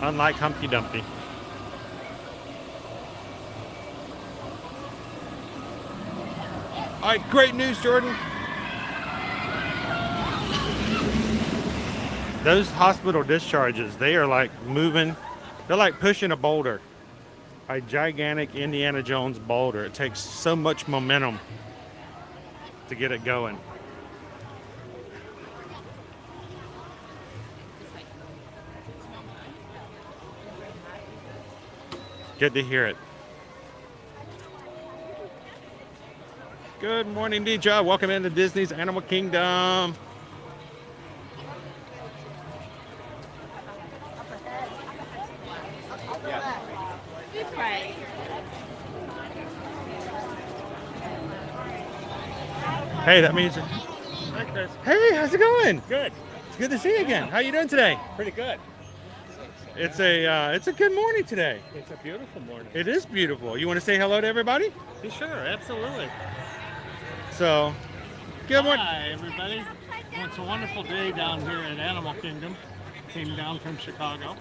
Unlike Humpty Dumpty. All right, great news, Jordan. Those hospital discharges, they are like moving, they're like pushing a boulder. A gigantic Indiana Jones boulder. It takes so much momentum to get it going. Good to hear it. Good morning, DJ. Welcome into Disney's Animal Kingdom. Hey, that means. Hi, Chris. Hey, how's it going? Good. It's good to see you again. How you doing today? Pretty good. It's a good morning today. It's a beautiful morning. It is beautiful. You want to say hello to everybody? Sure, absolutely. So, good morning. Hi, everybody. Well, it's a wonderful day down here at Animal Kingdom. Came down from Chicago.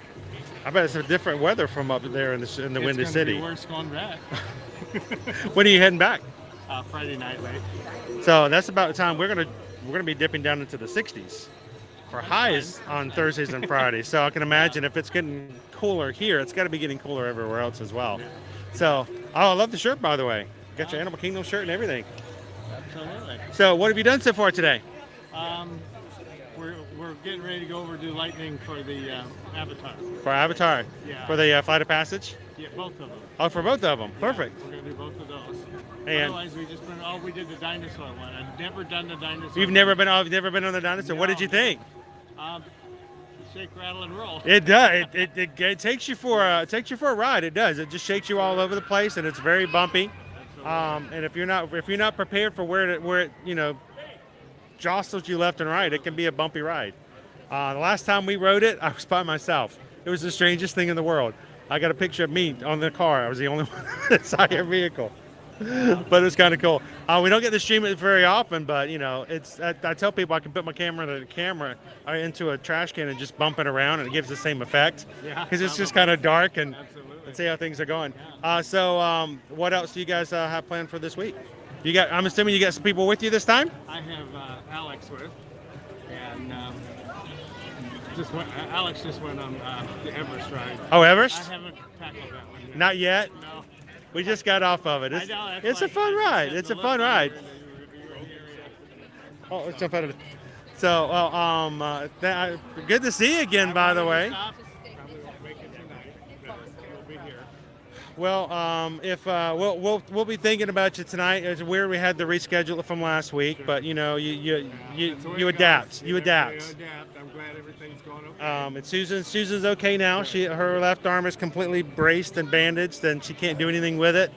I bet it's a different weather from up there in the Windy City. It's worse going back. When are you heading back? Friday night late. So that's about the time we're gonna be dipping down into the 60s for highs on Thursdays and Fridays. So I can imagine if it's getting cooler here, it's got to be getting cooler everywhere else as well. So, I love the shirt, by the way. Got your Animal Kingdom shirt and everything. Absolutely. So what have you done so far today? We're we're getting ready to go over do lightning for the Avatar. For Avatar? Yeah. For the Flight of Passage? Yeah, both of them. Oh, for both of them. Yeah, Perfect. we're gonna do both of those. And otherwise, we did the dinosaur one. I've never done the dinosaur. You've never been on the dinosaur. What did you think? Shake, rattle, and roll. It does. It takes you for a ride. It does. It just shakes you all over the place, and it's very bumpy. And if you're not prepared for where it jostles you left and right, it can be a bumpy ride. The last time we rode it, I was by myself. It was the strangest thing in the world. I got a picture of me on the car. I was the only one inside your vehicle. But it was kind of cool. We don't get to stream it very often, but it's. I tell people I can put my camera into a trash can and just bump it around, and it gives the same effect. Yeah, because it's just kind of dark and absolutely. see how things are going. So what else do you guys have planned for this week? I'm assuming you got some people with you this time. I have Alex with, and Alex just went on the Everest ride. Oh, Everest? I haven't tackled that one yet. Not yet. No. We just got off of it. I know, It's a fun ride. It's a fun ride. Oh, it's so fun. So, good to see you again, by the way. Well, if we'll be thinking about you tonight. It's weird we had to reschedule it from last week, but you adapt. You adapt. I'm glad everything's going okay. And Susan's okay now. Her left arm is completely braced and bandaged, and she can't do anything with it.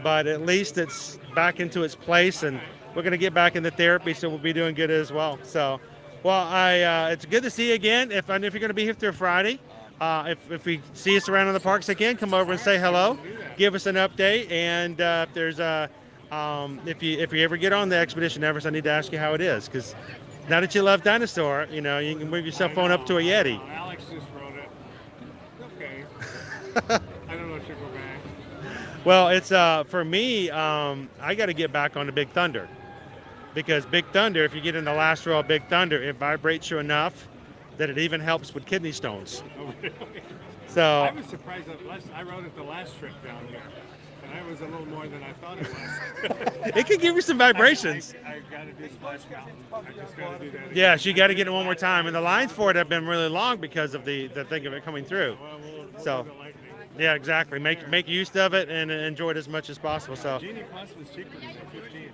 But at least it's back into its place, and we're going to get back into therapy, so we'll be doing good as well. So, it's good to see you again. If you're going to be here through Friday, if we see us around in the parks again, come over and say hello, give us an update, and if there's if you ever get on the Expedition Everest, I need to ask you how it is, because now that you love dinosaur, you can move your cell phone up to a Yeti. Alex just wrote it. Okay. I don't know if she'll go back. Well, it's for me. I got to get back on the Big Thunder, because Big Thunder, if you get in the last row of Big Thunder, it vibrates you enough that it even helps with kidney stones. Oh, really? So I was surprised that I rode it the last trip down here, and I was a little more than I thought it was. it can give you some vibrations. I got to do Splash Mountain. I just got to do that again. Yes, you got to get it one more time, and the lines for it have been really long because of the thing of it coming through. Well, we'll So, do the lightning. yeah, exactly. Make use of it and enjoy it as much as possible. So, Genie Plus was cheaper than 15.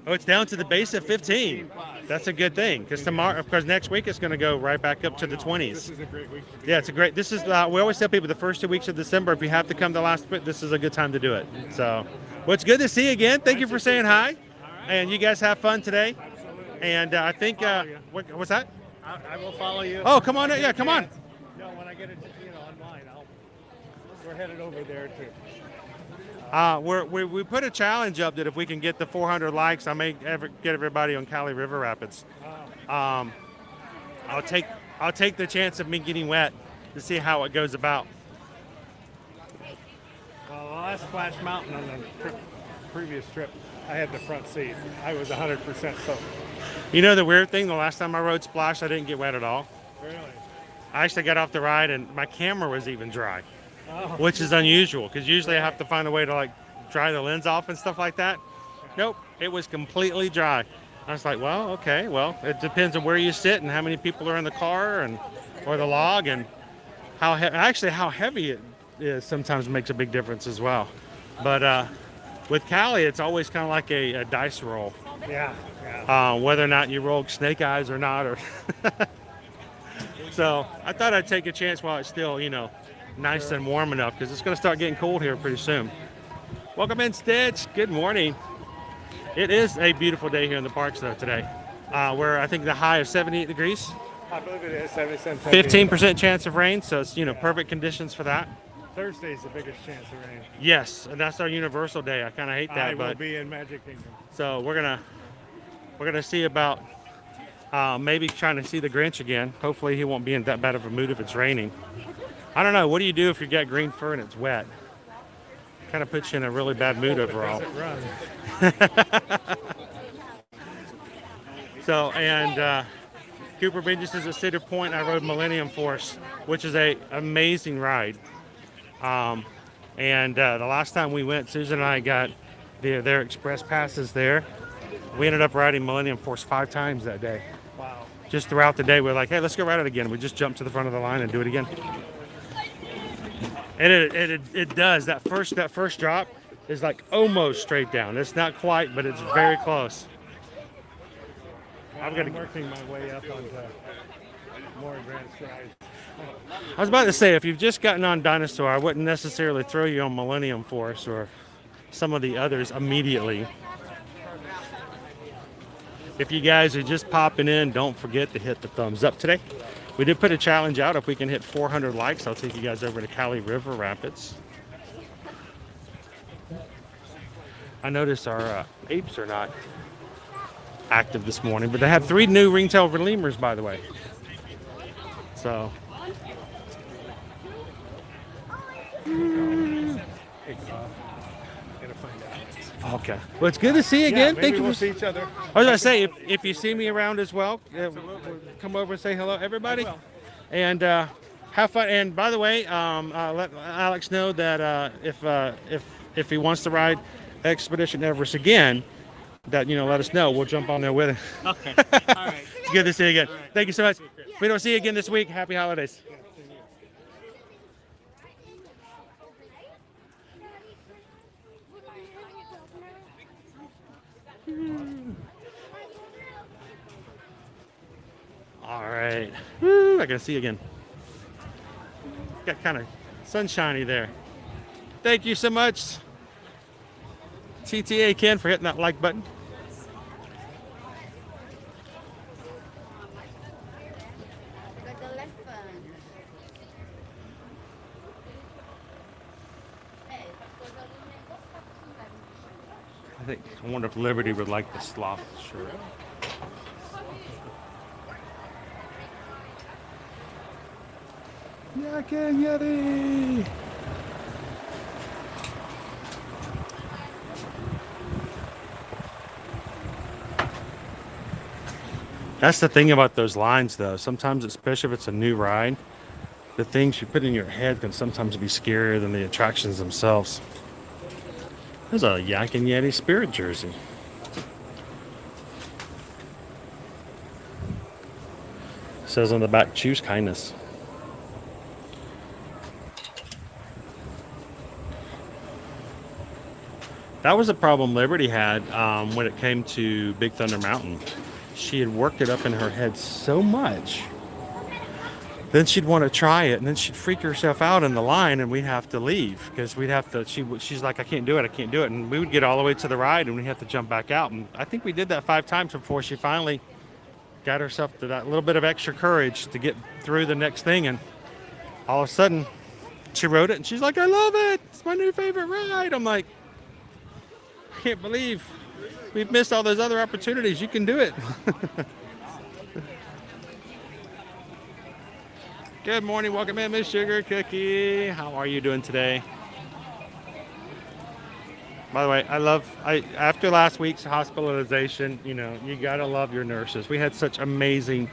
oh, it's down to the base of 15. That's a good thing, because tomorrow, of course, next week it's going to go right back up to the 20s. This is a great week. Yeah, it's a great. This is we always tell people the first 2 weeks of December, if you have to come the last bit, this is a good time to do it. So, well, it's good to see you again. Thank you for saying hi, and you guys have fun today. And I think what's that? I will follow you. Oh, come on! Yeah, come on. No, when I get it, online, we're headed over there too. We put a challenge up that if we can get the 400 likes, I may get everybody on Cali River Rapids. I'll take the chance of me getting wet to see how it goes about. Well, the last Splash Mountain on the previous trip, I had the front seat. I was 100% soaked. You know the weird thing? The last time I rode Splash, I didn't get wet at all. Really? I actually got off the ride and my camera was even dry, Oh. which is unusual because usually I have to find a way to dry the lens off and stuff like that. Nope, it was completely dry. I was like, well, okay, well, it depends on where you sit and how many people are in the car or the log, and how heavy it is sometimes makes a big difference as well. But with Cali, it's always kind of like a dice roll. Yeah. Whether or not you roll snake eyes or not, or so I thought I'd take a chance while it's still, nice and warm enough, because it's going to start getting cold here pretty soon. Welcome in, Stitch. Good morning. It is a beautiful day here in the parks, though, today. Where I think the high of 78 degrees. I believe it is 77. 15% chance of rain, so it's perfect conditions for that. Thursday's the biggest chance of rain. Yes, and that's our universal day. I kind of hate that, I will but be in Magic Kingdom. so we're gonna see about maybe trying to see the Grinch again. Hopefully he won't be in that bad of a mood if it's raining. I don't know. What do you do if you got green fur and it's wet? Kind of puts you in a really bad mood overall. Does it run? So, and Cooper Bridges is at Cedar Point. I rode Millennium Force, which is a amazing ride. And the last time we went, Susan and I got their express passes there. We ended up riding Millennium Force 5 times that day. Wow. just throughout the day, we're like, hey, let's go ride it again. We just jump to the front of the line and do it again. And it does. That first drop is like almost straight down. It's not quite, but it's very close. I'm working my way up onto more advanced rides. I was about to say, if you've just gotten on Dinosaur, I wouldn't necessarily throw you on Millennium Force or some of the others immediately. If you guys are just popping in, don't forget to hit the thumbs up today. We did put a challenge out. If we can hit 400 likes, I'll take you guys over to Cali River Rapids. I noticed our apes are not active this morning, but they have 3 new ringtail lemurs, by the way. So. Okay. Well, it's good to see you again. Maybe Thank you we'll for see each other. I was gonna say, if you see me around as well, come over and say hello, everybody, and have fun. And by the way, let Alex know that if he wants to ride Expedition Everest again, that let us know. We'll jump on there with him. Okay. All right. It's good to see you again. All right. Thank you so much. If we don't see you again this week, happy holidays. All right. Woo, I can see you again. Got kind of sunshiny there. Thank you so much, TTA Ken, for hitting that like button. I wonder if Liberty would like the sloth shirt. Yaki Yeti! That's the thing about those lines, though. Sometimes, especially if it's a new ride, the things you put in your head can sometimes be scarier than the attractions themselves. There's a Yak and Yeti Spirit jersey. It says on the back, choose kindness. That was a problem Liberty had when it came to Big Thunder Mountain. She had worked it up in her head so much. Then she'd want to try it, and then she'd freak herself out in the line, and we'd have to leave because we'd have to. She's like, I can't do it, and we would get all the way to the ride, and we'd have to jump back out. And I think we did that 5 times before she finally got herself to that little bit of extra courage to get through the next thing. And all of a sudden, she rode it, and she's like, I love it. It's my new favorite ride. I'm like, I can't believe we've missed all those other opportunities. You can do it. Good morning, welcome in, Miss Sugar Cookie. How are you doing today? By the way, after last week's hospitalization, you gotta love your nurses. We had such amazing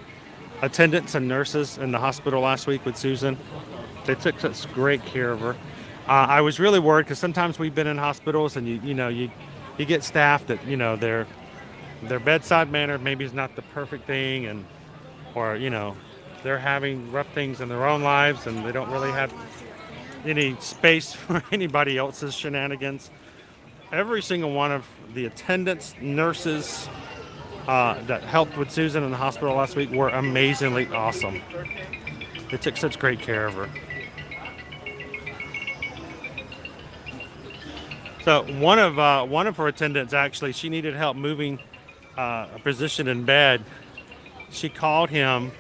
attendants and nurses in the hospital last week with Susan. They took such great care of her. I was really worried because sometimes we've been in hospitals and you get staff that their bedside manner maybe is not the perfect thing, or they're having rough things in their own lives and they don't really have any space for anybody else's shenanigans. Every single one of the attendants, nurses that helped with Susan in the hospital last week were amazingly awesome. They took such great care of her. So one of her attendants, actually, she needed help moving a position in bed. She called him.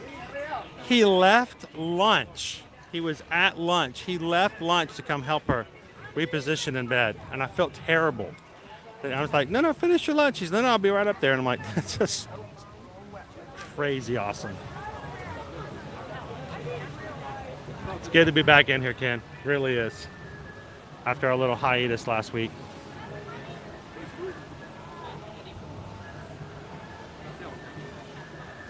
He left lunch. He was at lunch. He left lunch to come help her reposition in bed. And I felt terrible. And I was like, no, finish your lunch. He's like, no, I'll be right up there. And I'm like, that's just crazy awesome. It's good to be back in here, Ken. Really is. After our little hiatus last week.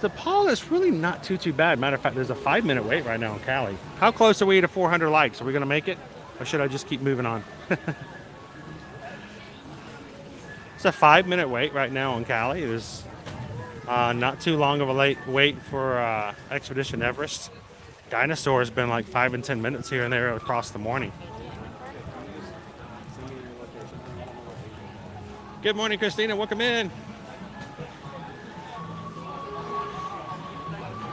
The Paul is really not too bad. Matter of fact, there's a 5-minute wait right now in Cali. How close are we to 400 likes? Are we going to make it? Or should I just keep moving on? It's a 5-minute wait right now in Cali. There's Not too long of a late wait for Expedition Everest. Dinosaur has been like 5 and 10 minutes here and there across the morning. Good morning, Christina. Welcome in.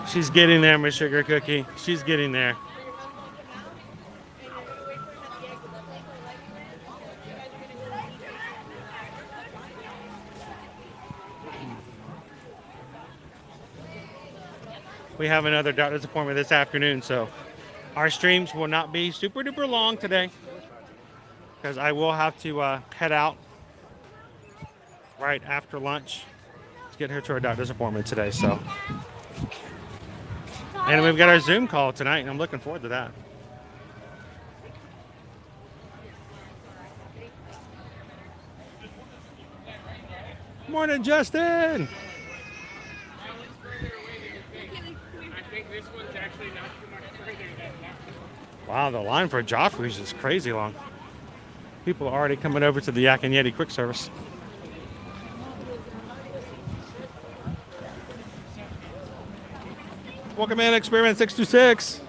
She's getting there, Miss Sugar Cookie. She's getting there. We have another doctor's appointment this afternoon, so our streams will not be super duper long today because I will have to head out right after lunch to get her to our doctor's appointment today. So, and we've got our Zoom call tonight, and I'm looking forward to that. Morning, Justin. Wow, the line for Joffrey's is crazy long. People are already coming over to the Yak and Yeti quick service. Welcome in, Experiment 626.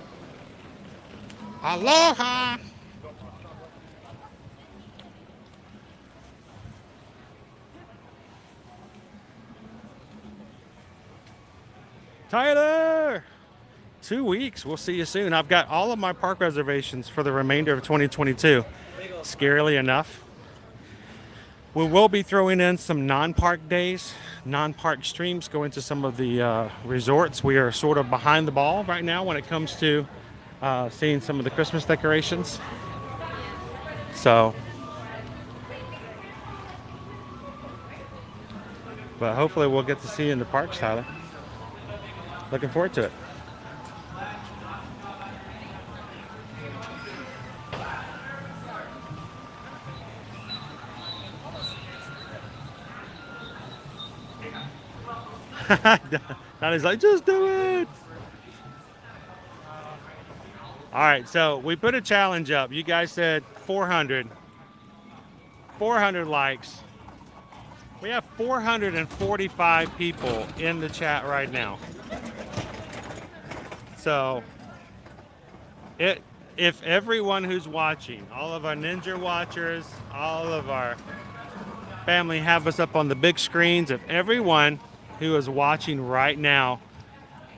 Aloha. Tyler. 2 weeks. We'll see you soon. I've got all of my park reservations for the remainder of 2022. Scarily enough. We will be throwing in some non-park days, non-park streams, going to some of the resorts. We are sort of behind the ball right now when it comes to seeing some of the Christmas decorations. So, but hopefully we'll get to see you in the parks, Tyler. Looking forward to it. Donnie's like, just do it. All right, so we put a challenge up. You guys said 400 likes. We have 445 people in the chat right now. So if everyone who's watching, all of our Ninja watchers, all of our family have us up on the big screens, if everyone who is watching right now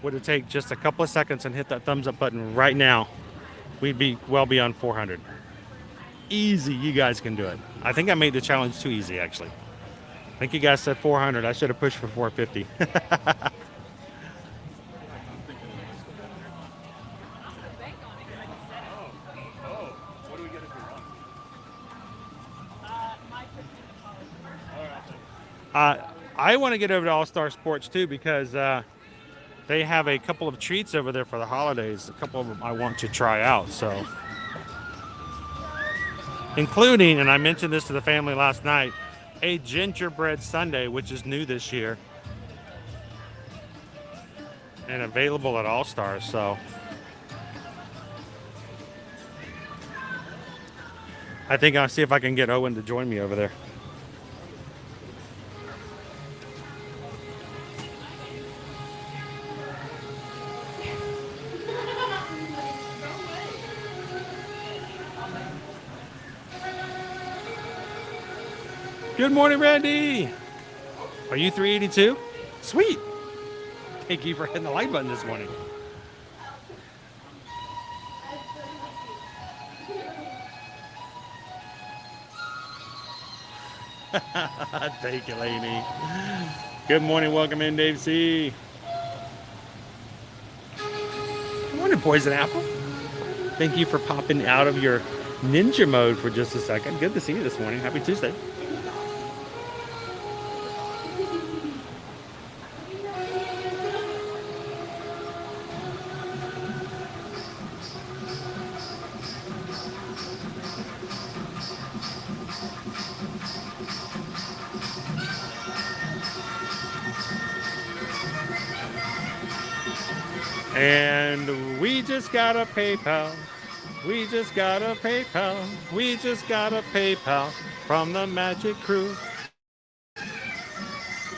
would have take just a couple of seconds and hit that thumbs up button right now, we'd be well beyond 400. Easy, you guys can do it. I think I made the challenge too easy, actually. I think you guys said 400. I should have pushed for 450. I want to get over to All Star Sports too because they have a couple of treats over there for the holidays. A couple of them I want to try out. So, including, and I mentioned this to the family last night, a gingerbread sundae, which is new this year and available at All Stars. So, I think I'll see if I can get Owen to join me over there. Good morning, Randy. Are you 382? Sweet. Thank you for hitting the like button this morning. Thank you, lady. Good morning. Welcome in, Dave C. Good morning, Poison Apple. Thank you for popping out of your ninja mode for just a second. Good to see you this morning. Happy Tuesday. And we just got a PayPal. We just got a PayPal. We just got a PayPal from the Magic Crew.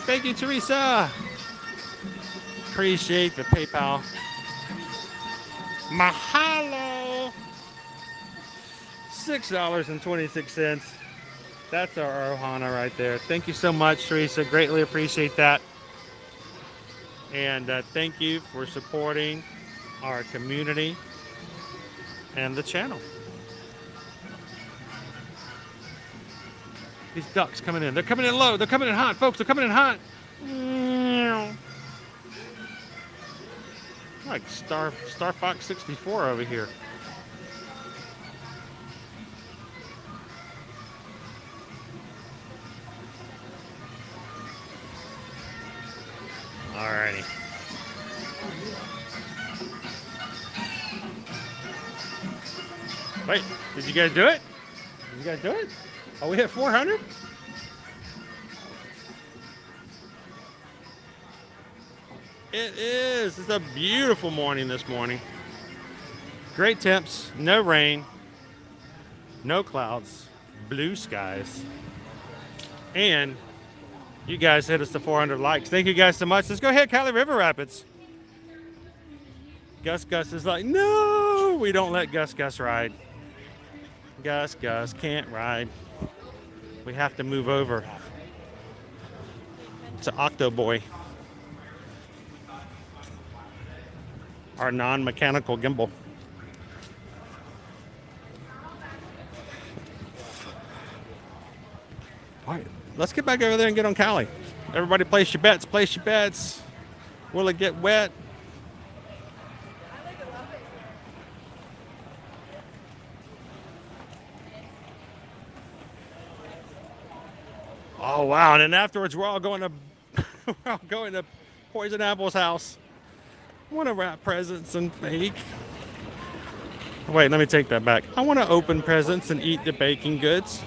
Thank you, Teresa. Appreciate the PayPal. Mahalo. $6.26. That's our Ohana right there. Thank you so much, Teresa. Greatly appreciate that. And thank you for supporting our community and the channel. These ducks coming in. They're coming in low. They're coming in hot, folks. They're coming in hot. Like Star Fox 64 over here. Alrighty. Wait, did you guys do it? Did you guys do it? Oh, we hit 400? It is. It's a beautiful morning this morning. Great temps, no rain, no clouds, blue skies. And you guys hit us to 400 likes. Thank you guys so much. Let's go ahead, Cali River Rapids. Gus is like, no, we don't let Gus ride. Gus can't ride. We have to move over to Octo Boy, our non-mechanical gimbal. All right, let's get back over there and get on Cali. Everybody place your bets, place your bets. Will it get wet? Oh wow! And then afterwards, we're all going to Poison Apple's house. I want to wrap presents and bake. Wait, let me take that back. I want to open presents and eat the baking goods.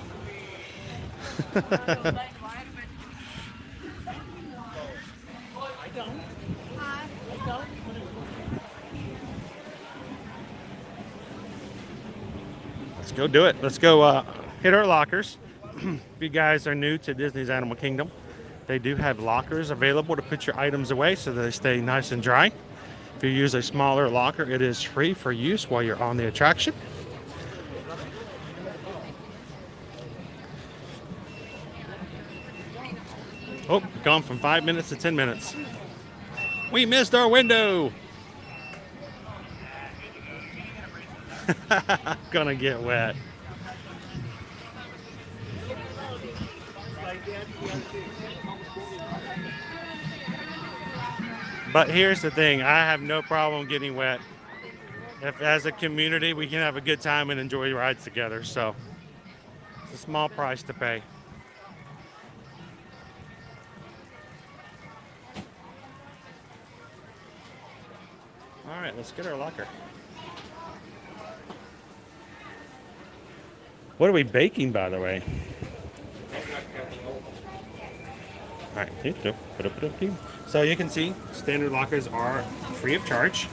Let's go do it. Let's go hit our lockers. If you guys are new to Disney's Animal Kingdom, they do have lockers available to put your items away so they stay nice and dry. If you use a smaller locker, it is free for use while you're on the attraction. Oh, gone from 5 minutes to 10 minutes. We missed our window. Gonna get wet. But here's the thing, I have no problem getting wet. If as a community we can have a good time and enjoy rides together, so it's a small price to pay. All right, let's get our locker. What are we baking, by the way? All right, so you can see standard lockers are free of charge.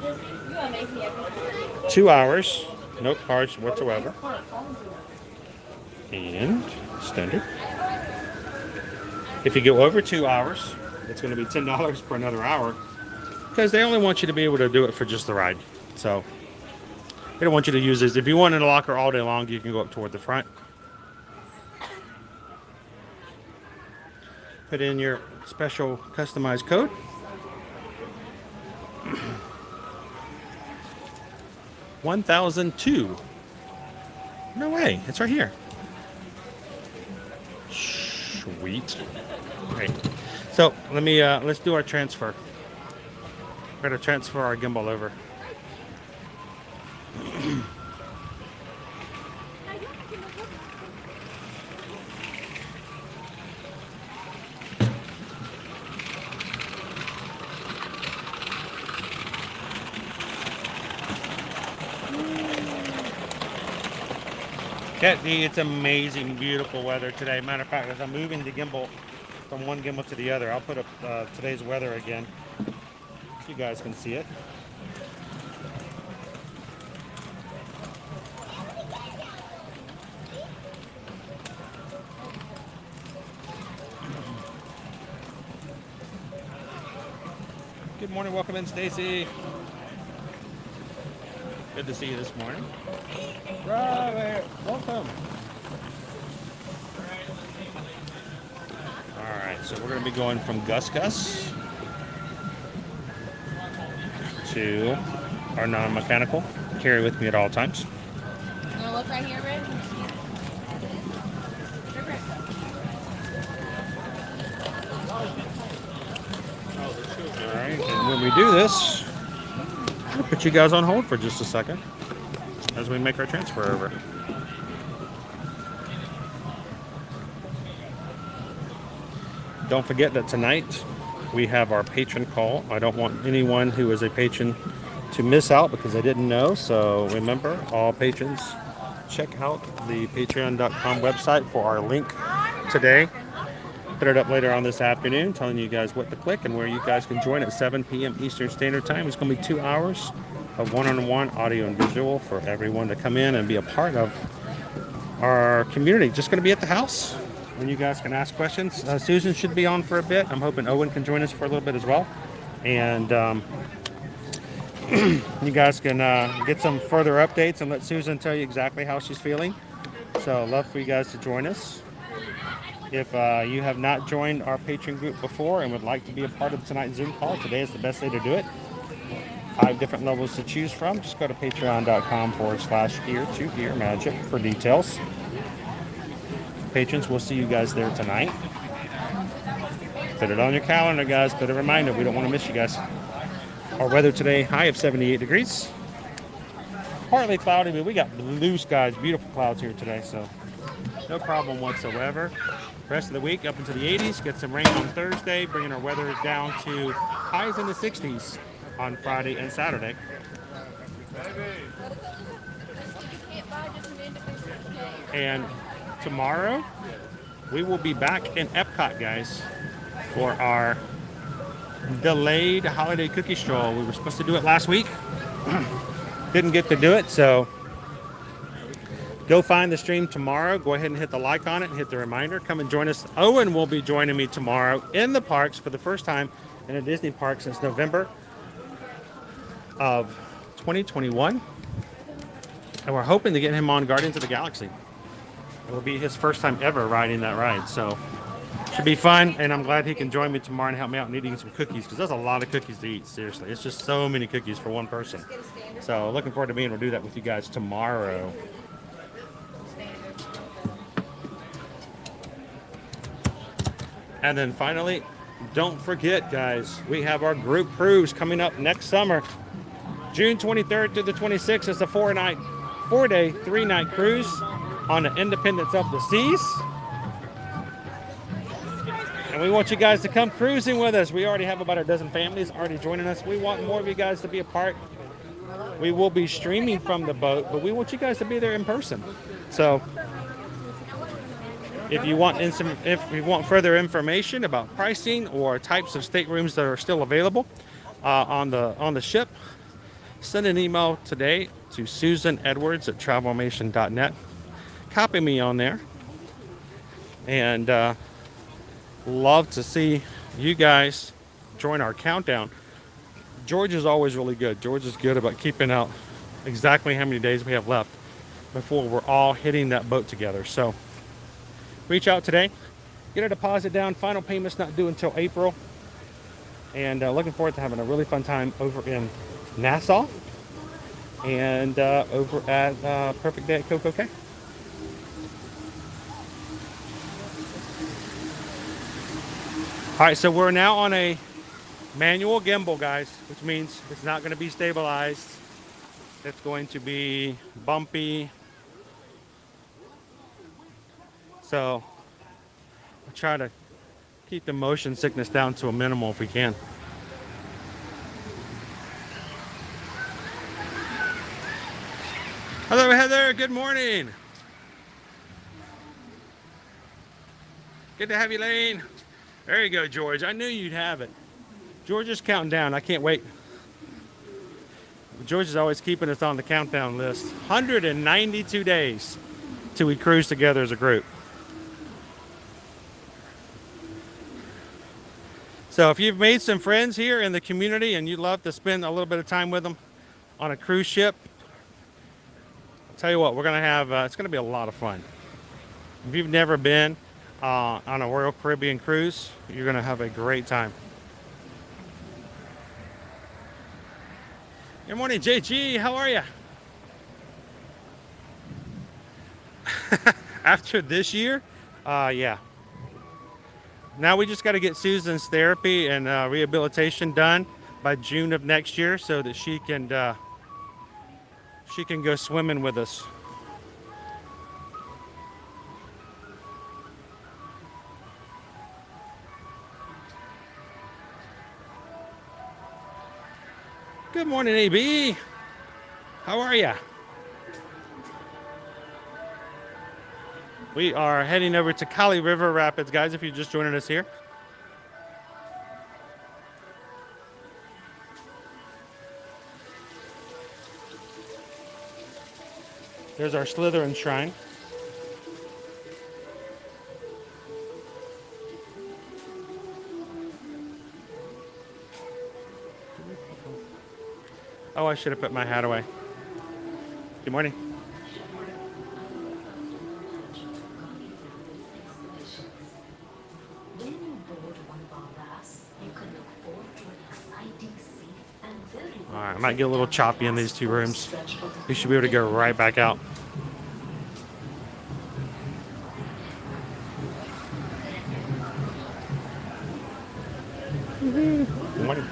You are making everything. 2 hours, no charge whatsoever. And standard. If you go over 2 hours, it's going to be $10 for another hour because they only want you to be able to do it for just the ride. So they don't want you to use this. If you want in a locker all day long, you can go up toward the front. Put in your special customized code. $1,002. No way, it's right here. Sweet. Great. So let's do our transfer. We're gonna transfer our gimbal over. It's amazing, beautiful weather today. Matter of fact, as I'm moving the gimbal from one gimbal to the other, I'll put up today's weather again so you guys can see it. morning. Welcome in, Stacy. Good to see you this morning. Robert, welcome. All right, so we're going to be going from Gus Gus to our non-mechanical. Carry with me at all times. You wanna look right here, Red? All right, and when we do this, I'll put you guys on hold for just a second as we make our transfer over. Don't forget that tonight we have our patron call. I don't want anyone who is a patron to miss out because I didn't know. So remember, all patrons, check out the patreon.com website for our link today. Put it up later on this afternoon, telling you guys what to click and where you guys can join at 7 p.m. Eastern Standard Time. It's going to be 2 hours of one-on-one audio and visual for everyone to come in and be a part of our community. Just going to be at the house, and you guys can ask questions. Susan should be on for a bit. I'm hoping Owen can join us for a little bit as well. And you guys can get some further updates and let Susan tell you exactly how she's feeling. So love for you guys to join us. If you have not joined our Patreon group before and would like to be a part of tonight's Zoom call, today is the best day to do it. 5 different levels to choose from. Just go to patreon.com/ear-to-ear-magic for details. Patrons, we'll see you guys there tonight. Put it on your calendar, guys. Put a reminder. We don't want to miss you guys. Our weather today, high of 78 degrees. Partly cloudy, but we got blue skies, beautiful clouds here today, so no problem whatsoever. Rest of the week up into the 80s. Get some rain on Thursday, bringing our weather down to highs in the 60s on Friday and Saturday. And tomorrow, we will be back in Epcot, guys, for our delayed holiday cookie stroll. We were supposed to do it last week. Didn't get to do it, so go find the stream tomorrow. Go ahead and hit the like on it and hit the reminder. Come and join us. Owen will be joining me tomorrow in the parks for the first time in a Disney park since November of 2021. And we're hoping to get him on Guardians of the Galaxy. It will be his first time ever riding that ride. So should be fun. And I'm glad he can join me tomorrow and help me out in eating some cookies, because there's a lot of cookies to eat. Seriously. It's just so many cookies for one person. So looking forward to being able to do that with you guys tomorrow. And then finally, don't forget, guys, we have our group cruise coming up next summer. June 23rd to the 26th is a 4-day, 3-night cruise on the Independence of the Seas. And we want you guys to come cruising with us. We already have about a dozen families already joining us. We want more of you guys to be a part. We will be streaming from the boat, but we want you guys to be there in person. So if you want further information about pricing or types of staterooms that are still available on the ship, send an email today to susanedwards@travelmation.net. Copy me on there, and love to see you guys join our countdown. George is always really good. George is good about keeping out exactly how many days we have left before we're all hitting that boat together. So reach out today, get a deposit down. Final payment's not due until April. And looking forward to having a really fun time over in Nassau and over at Perfect Day at Coco Cay. All right, so we're now on a manual gimbal, guys, which means it's not going to be stabilized. It's going to be bumpy. So we'll try to keep the motion sickness down to a minimal if we can. Hello, Heather. Good morning. Good to have you, Lane. There you go, George. I knew you'd have it. George is counting down. I can't wait. George is always keeping us on the countdown list. 192 days till we cruise together as a group. So if you've made some friends here in the community and you'd love to spend a little bit of time with them on a cruise ship, I'll tell you what, we're going to have, it's going to be a lot of fun. If you've never been on a Royal Caribbean cruise, you're going to have a great time. Good morning, JG. How are you? After this year? Yeah. Now we just got to get Susan's therapy and rehabilitation done by June of next year so that she can go swimming with us. Good morning, AB. How are ya? We are heading over to Kali River Rapids, guys, if you're just joining us here. There's our Slytherin shrine. Oh, I should have put my hat away. Good morning. All right, I might get a little choppy in these two rooms. We should be able to go right back out. Good morning.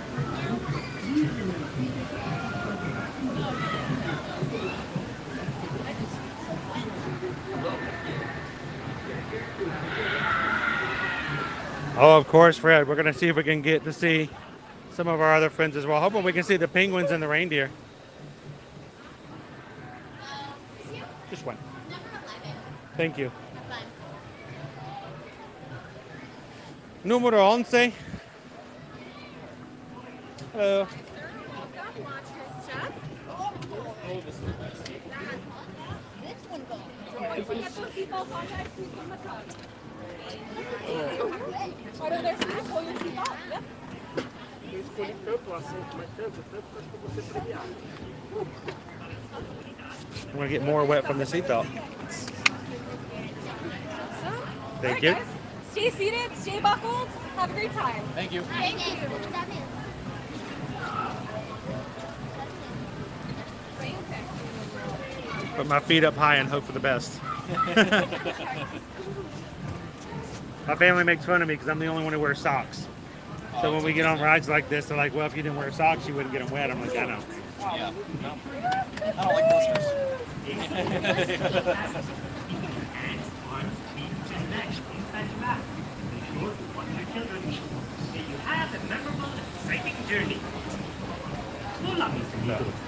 Oh, of course, Fred. We're going to see if we can get to see some of our other friends as well. Hoping we can see the penguins and the reindeer. Just one. Thank you. Número 11. Hello. I'm going to get more wet from the seatbelt. Thank you. Guys, stay seated, stay buckled, have a great time. Thank you. Put my feet up high and hope for the best. My family makes fun of me because I'm the only one who wears socks. So when we get on rides like this, they're like, well, if you didn't wear socks, you wouldn't get them wet. I'm like, I know. Yeah. No. I don't like blisters.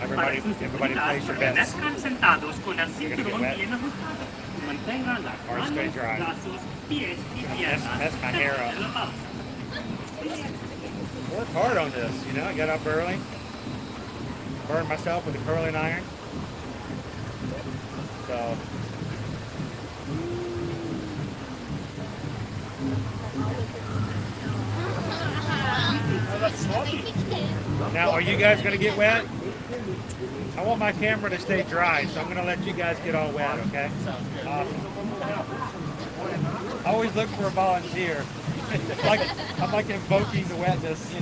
Everybody place your bets. You're gonna get wet. Or stay dry. Mess my hair up. Work hard on this, you know. I got up early, burned myself with a curling iron. So now, are you guys gonna get wet? I want my camera to stay dry, so I'm gonna let you guys get all wet, okay? Awesome. I always look for a volunteer. I'm like invoking the wetness.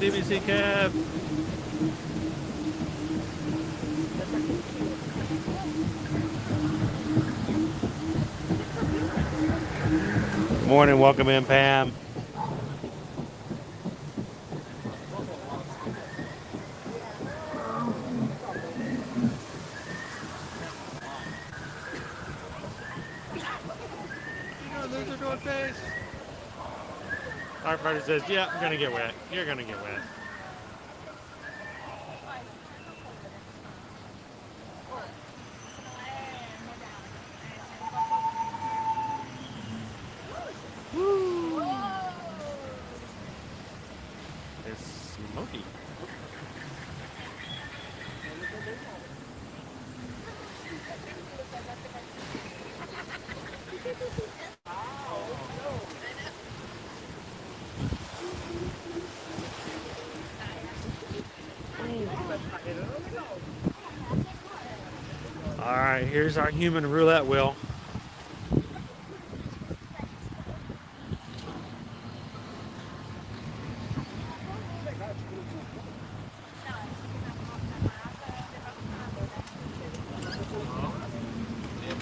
TBC Kev. Morning, welcome in, Pam. Loser going face. Our party says, yeah, I'm gonna get wet. You're gonna get wet. Woo! It's smoky. All right, here's our human roulette wheel.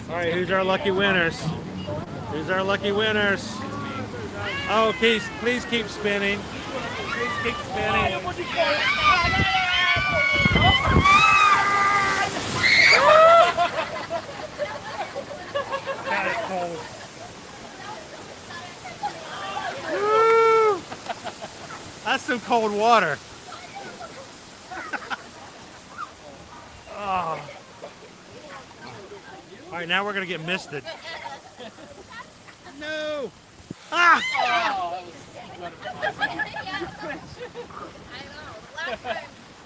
All right, who's our lucky winners? Who's our lucky winners? Oh, please keep spinning. Please keep spinning. God, it's cold. Woo! That's some cold water. Oh. All right, now we're gonna get misted. No! Ah! I know. Last time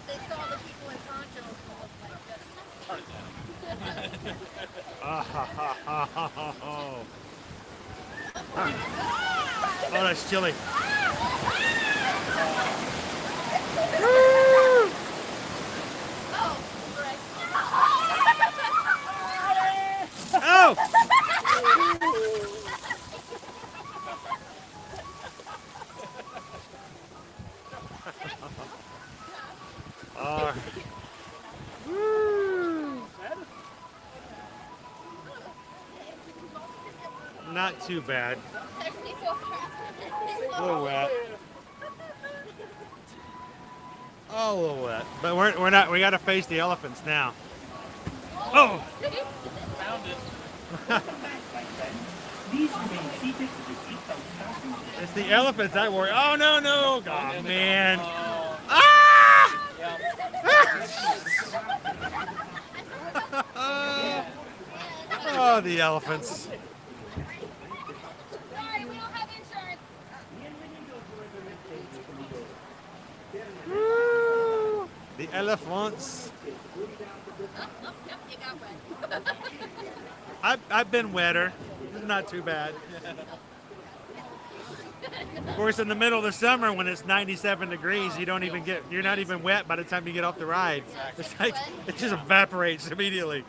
they saw the people in ponchos like this. Ah, ha, ha, ha, ha, ha, ha. Oh, that's chilly. Woo! Oh! Woo! Not too bad. A little wet. Oh, a little wet. But we're not. We got to face the elephants now. Oh! It's the elephants I worry. Oh no no! Oh man! Ah! Oh, the elephants. Sorry, we don't have insurance. Woo! The elephants. Oh, you got wet. I've been wetter. It's not too bad. Of course, in the middle of the summer when it's 97 degrees, you're not even wet by the time you get off the ride. It's like it just evaporates immediately.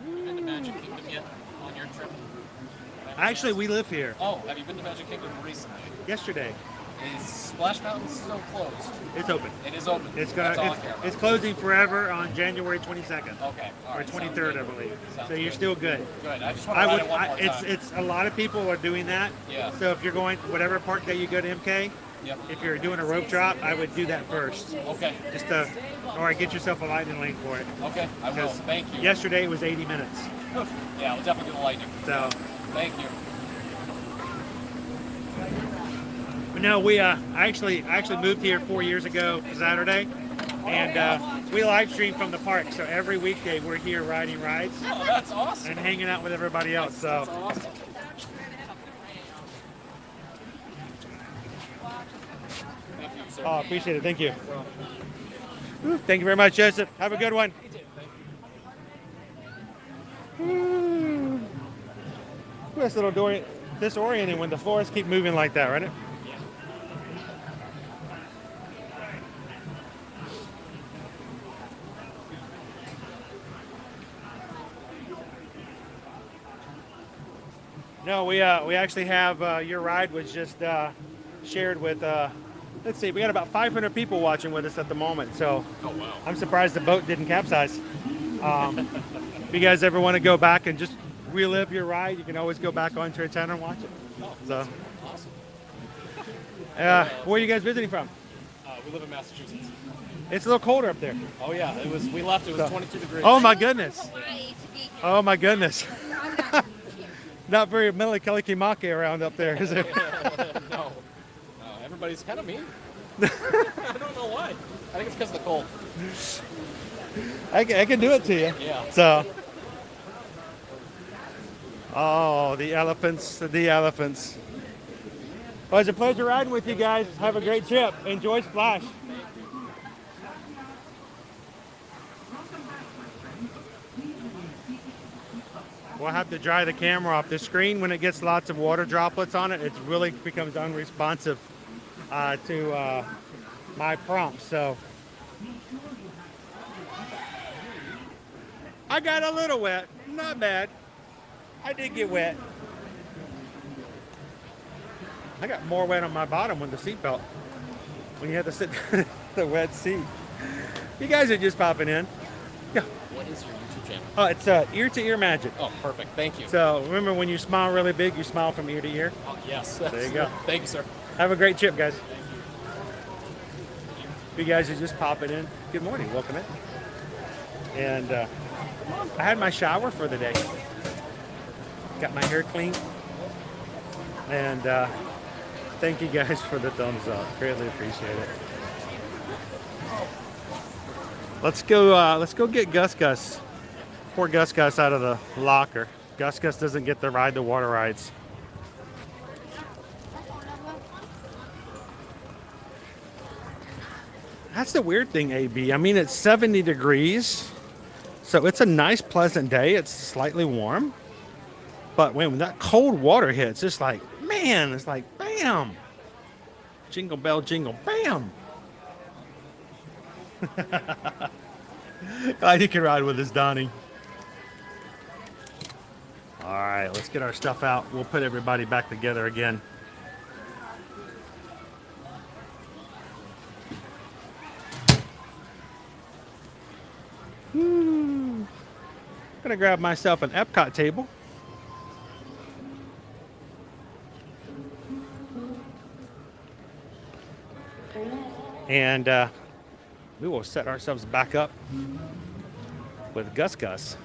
Been to Magic Kingdom yet on your trip? Actually, we live here. Oh, have you been to Magic Kingdom recently? Yesterday. Is Splash Mountain still closed? It's open. It is open. That's all I care about. It's closing forever on January 22nd. Okay. All Or right, 23rd, I believe. Sounds So you're good. still good. Good. I just want to ride it one more time. It's a lot of people are doing that. Yeah. So if you're going whatever park that you go to MK, Yep. if you're doing a rope drop, I would do that first. Okay. Just to, or get yourself a lightning lane for it. Okay. I will. Because Thank you. Yesterday it was 80 minutes. Yeah, we'll definitely do the lightning. So. Thank you. But no, we I actually moved here 4 years ago Saturday, and we live stream from the park. So every weekday we're here riding rides Oh, that's awesome. and hanging out with everybody else. That's So awesome. Thank you, sir. oh, appreciate it. Thank you. Whew, thank you very much, Joseph. Have a good one. Whew. It's a little disorienting when the floors keep moving like that, right? No, we actually have your ride was just shared with. Let's see, we got about 500 people watching with us at the moment. So Oh, wow. I'm surprised the boat didn't capsize. If you guys ever want to go back and just relive your ride, you can always go back onto our channel and watch it. Oh, So, awesome. where are you guys visiting from? We live in Massachusetts. It's a little colder up there. Oh, yeah. We left. It was 22 degrees. Oh my goodness. Hawaii to be Oh my goodness. I'm not here. Not very Mele-Kalikimake around up there, is there? No. No, everybody's kind of mean. I don't know why. I think it's because of the cold. I can do it to you. Yeah. So. Oh, the elephants, the elephants. Well, it's a pleasure riding with you guys. Have a great trip. Enjoy Splash. We'll have to dry the camera off. The screen, when it gets lots of water droplets on it, it really becomes unresponsive to my prompts. So I got a little wet, not bad. I did get wet. I got more wet on my bottom with the seatbelt. When you have to sit in the wet seat. You guys are just popping in. Yeah. What is your YouTube channel? Oh, it's ear to ear magic. Oh, perfect. Thank you. So remember, when you smile really big, you smile from ear to ear. Oh, yes. There you go. Thank you, sir. Have a great trip, guys. You guys are just popping in. Good morning. Welcome in. And I had my shower for the day. Got my hair clean. And thank you guys for the thumbs up. Greatly appreciate it. Let's go get Gus Gus. Poor Gus Gus out of the locker. Gus Gus doesn't get to ride the water rides. That's the weird thing, AB. I mean, it's 70 degrees. So it's a nice, pleasant day. It's slightly warm. But when that cold water hits, it's like, man, it's like, bam. Jingle bell, jingle, bam. Glad you can ride with us, Donnie. All right, let's get our stuff out. We'll put everybody back together again. Gonna grab myself an Epcot table. And we will set ourselves back up with Gus Gus.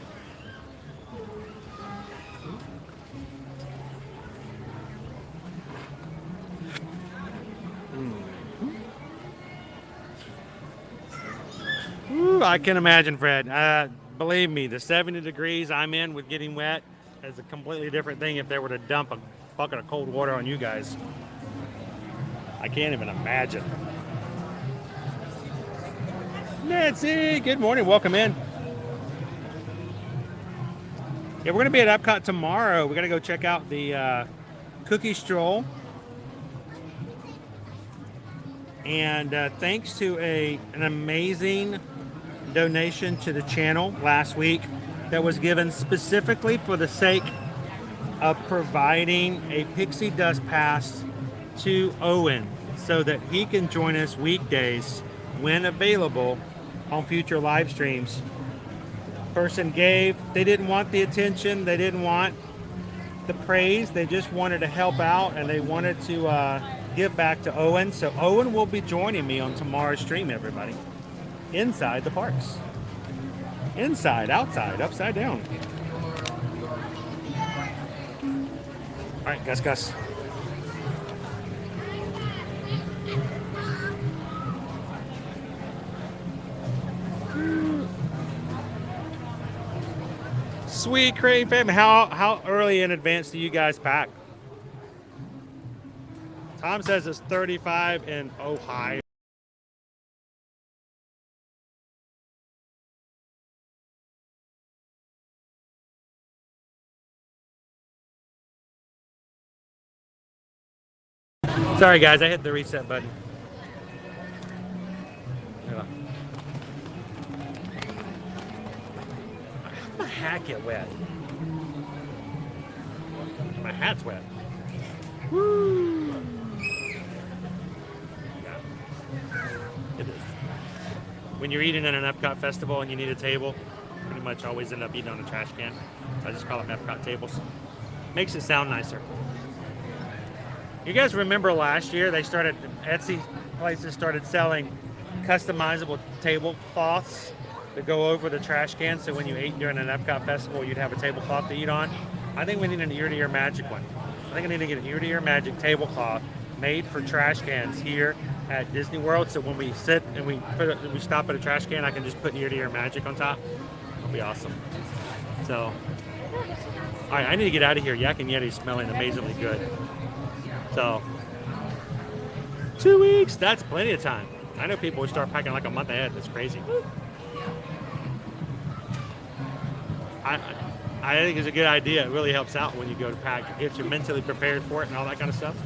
Ooh, I can imagine, Fred. Believe me, the 70 degrees I'm in with getting wet is a completely different thing if they were to dump a bucket of cold water on you guys. I can't even imagine. Nancy, good morning. Welcome in. Yeah, we're going to be at Epcot tomorrow. We're going to go check out the cookie stroll. And thanks to an amazing donation to the channel last week that was given specifically for the sake of providing a pixie dust pass to Owen so that he can join us weekdays when available on future live streams. Person gave, they didn't want the attention, they didn't want the praise, they just wanted to help out and they wanted to give back to Owen. So Owen will be joining me on tomorrow's stream, everybody. Inside the parks. Inside, outside, upside down. All right, Gus Gus. Sweet Crane family, how early in advance do you guys pack? Tom says it's 35 in Ohio. Sorry guys, I hit the reset button. Yeah. My hat get wet. My hat's wet. Woo! It is. When you're eating at an Epcot festival and you need a table, pretty much always end up eating on a trash can. I just call them Epcot tables. Makes it sound nicer. You guys remember last year they started, Etsy places started selling customizable tablecloths that go over the trash can, so when you ate during an Epcot festival, you'd have a tablecloth to eat on. I think we need an ear-to-ear magic one. I think I need to get an ear-to-ear magic tablecloth made for trash cans here at Disney World, so when we sit and we stop at a trash can, I can just put ear-to-ear magic on top. It'll be awesome. So, all right, I need to get out of here. Yak and Yeti's smelling amazingly good. So, 2 weeks, that's plenty of time. I know people would start packing like a month ahead. That's crazy. I think it's a good idea. It really helps out when you go to pack. It gets you mentally prepared for it and all that kind of stuff.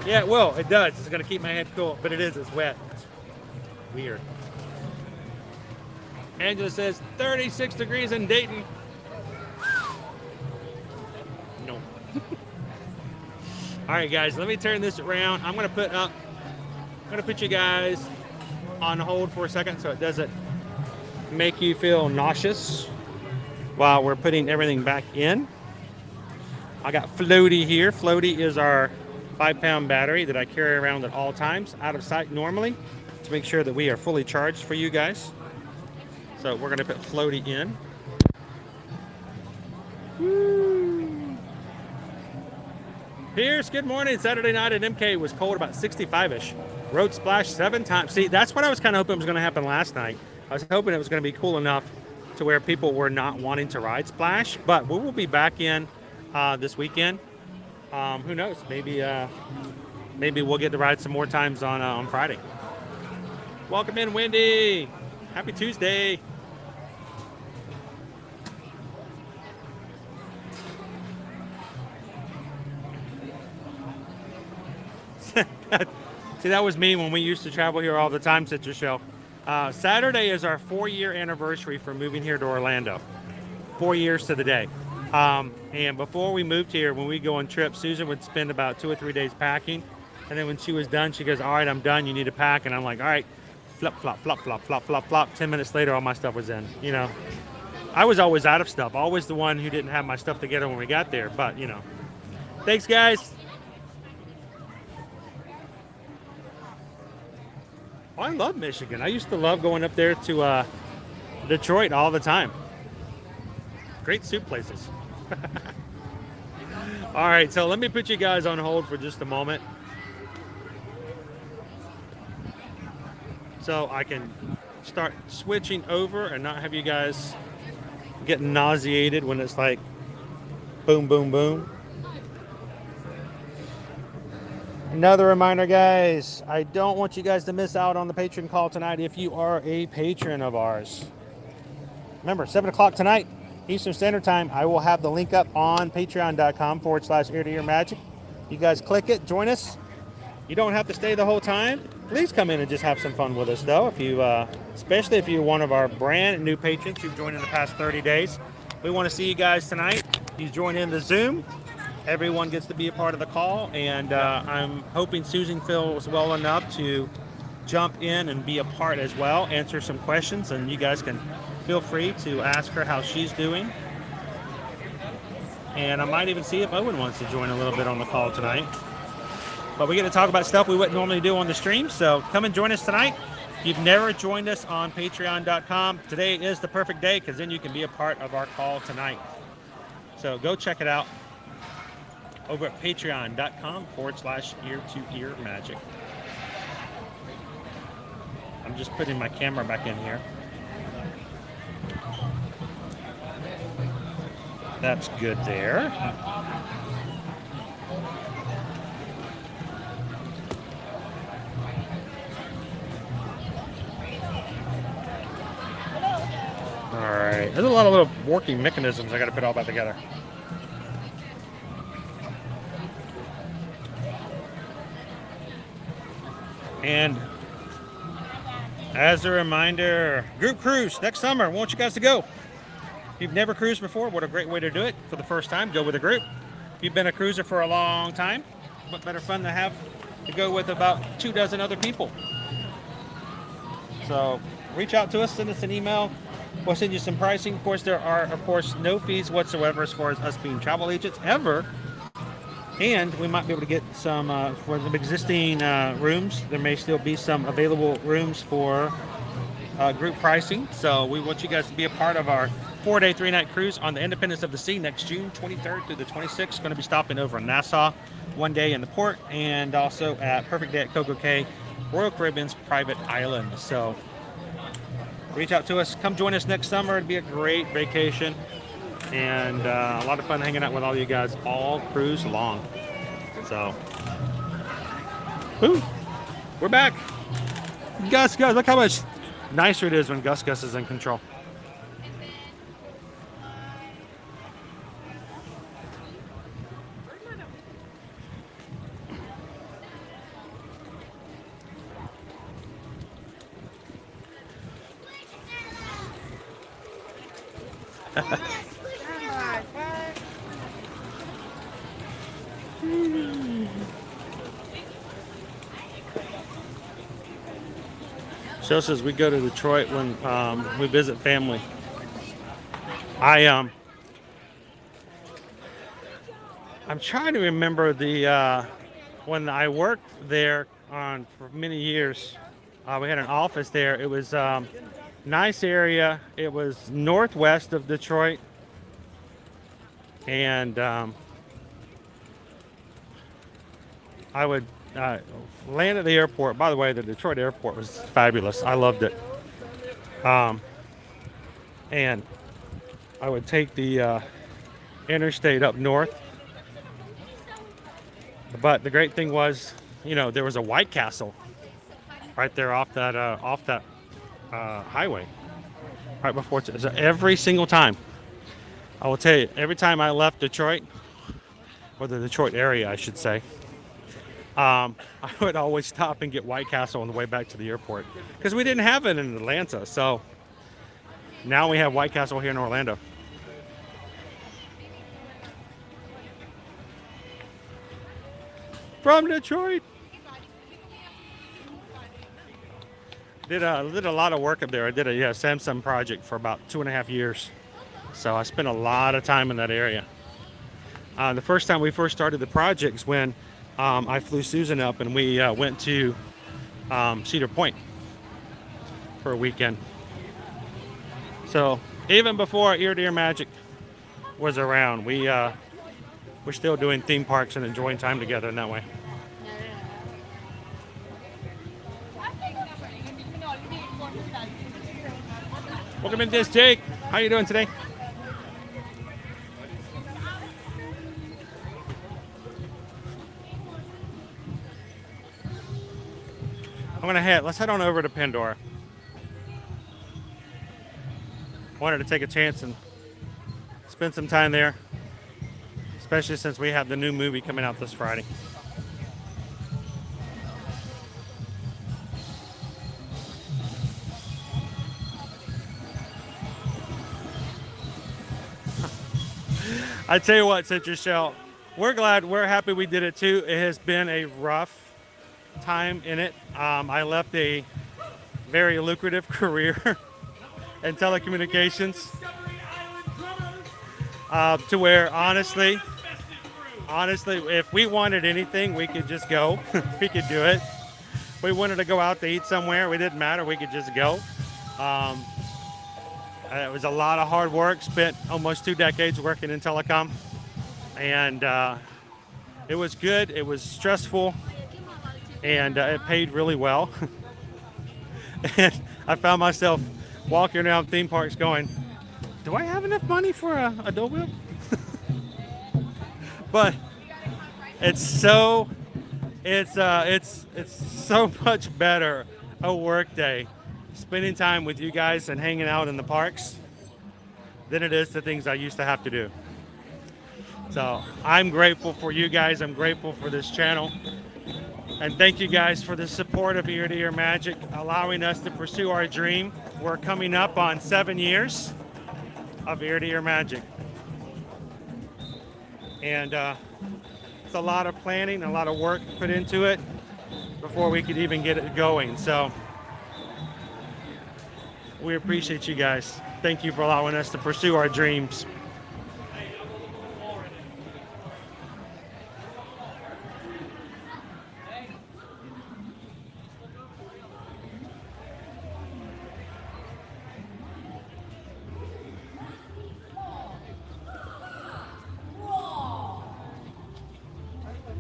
Yeah, it will. It does. It's going to keep my head cool, but it is. It's wet. It's weird. Angela says 36 degrees in Dayton. No. All right, guys. Let me turn this around. I'm going to put you guys on hold for a second so it doesn't make you feel nauseous while we're putting everything back in. I got Floaty here. Floaty is our 5-pound battery that I carry around at all times, out of sight normally, to make sure that we are fully charged for you guys. So we're going to put Floaty in. Woo. Pierce, good morning. Saturday night at MK was cold, about 65-ish. Road splash 7 times. See, that's what I was kind of hoping was going to happen last night. I was hoping it was going to be cool enough to where people were not wanting to ride Splash, but we will be back in this weekend. Who knows? Maybe we'll get to ride some more times on Friday. Welcome in, Wendy. Happy Tuesday. See, that was me when we used to travel here all the time, Citrus Show. Saturday is our 4-year anniversary for moving here to Orlando. 4 years to the day. And before we moved here, when we go on trips, Susan would spend about 2 or 3 days packing. And then when she was done, she goes, all right, I'm done. You need to pack. And I'm like, all right, flop, flop, flop, flop, flop, flop, flop. 10 minutes later, all my stuff was in. You know, I was always out of stuff. Always the one who didn't have my stuff together when we got there. But, you know, thanks, guys. Oh, I love Michigan. I used to love going up there to Detroit all the time. Great soup places. All right, so let me put you guys on hold for just a moment, so I can start switching over and not have you guys get nauseated when it's like boom, boom, boom. Another reminder, guys, I don't want you guys to miss out on the patron call tonight if you are a patron of ours. Remember, 7 o'clock tonight, Eastern Standard Time, I will have the link up on patreon.com/ear-to-ear-magic. You guys click it, join us. You don't have to stay the whole time. Please come in and just have some fun with us, though, if you, especially if you're one of our brand new patrons who've joined in the past 30 days. We want to see you guys tonight. You join in the Zoom. Everyone gets to be a part of the call, and I'm hoping Susan feels well enough to jump in and be a part as well, answer some questions, and you guys can feel free to ask her how she's doing. And I might even see if Owen wants to join a little bit on the call tonight. But we get to talk about stuff we wouldn't normally do on the stream, so come and join us tonight. If you've never joined us on patreon.com, today is the perfect day, because then you can be a part of our call tonight. So go check it out over at patreon.com/ear-to-ear-magic. I'm just putting my camera back in here. That's good there. All right, there's a lot of little working mechanisms I got to put all that together. And as a reminder, group cruise next summer. We want you guys to go. If you've never cruised before, what a great way to do it. For the first time, go with a group. If you've been a cruiser for a long time, what better fun to go with about 24 other people. So reach out to us, send us an email. We'll send you some pricing. Of course, there are, no fees whatsoever as far as us being travel agents ever. And we might be able to get some for the existing rooms. There may still be some available rooms for group pricing. So we want you guys to be a part of our 4-day, 3-night cruise on the Independence of the Sea next June 23rd through the 26th. Going to be stopping over in Nassau, 1 day in the port, and also at Perfect Day at Coco Cay, Royal Caribbean's private island. So reach out to us. Come join us next summer. It'd be a great vacation. And a lot of fun hanging out with all you guys all cruise long. So, woo, we're back. Gus, look how much nicer it is when Gus is in control. Show says we go to Detroit when we visit family. I'm trying to remember the when I worked there for many years. We had an office there. It was nice area. It was northwest of Detroit, and I would land at the airport. By the way, the Detroit airport was fabulous. I loved it. And I would take the interstate up north. But the great thing was, there was a White Castle right there off that highway, right before. So every single time, I will tell you, every time I left Detroit, or the Detroit area, I should say, I would always stop and get White Castle on the way back to the airport because we didn't have it in Atlanta. So now we have White Castle here in Orlando. From Detroit. Did a lot of work up there. I did a Samsung project for about 2.5 years. So I spent a lot of time in that area. The first time we started the projects when I flew Susan up and we went to Cedar Point for a weekend. So even before Ear to Ear Magic was around, we're still doing theme parks and enjoying time together in that way. Welcome in, this Jake. How you doing today? Let's head on over to Pandora. Wanted to take a chance and spend some time there, especially since we have the new movie coming out this Friday. I tell you what, Citrus Shell, we're happy we did it too. It has been a rough time in it. I left a very lucrative career in telecommunications to where honestly, if we wanted anything, we could just go. We could do it. We wanted to go out to eat somewhere. It didn't matter. We could just go. It was a lot of hard work. Spent almost 2 decades working in telecom, and it was good. It was stressful. And it paid really well. And I found myself walking around theme parks going, do I have enough money for a Dole Whip? But it's so much better a work day spending time with you guys and hanging out in the parks than it is the things I used to have to do. So I'm grateful for you guys. I'm grateful for this channel. And thank you guys for the support of Ear to Ear Magic, allowing us to pursue our dream. We're coming up on 7 years. of ear-to-ear magic. And it's a lot of planning, a lot of work put into it before we could even get it going. So we appreciate you guys. Thank you for allowing us to pursue our dreams.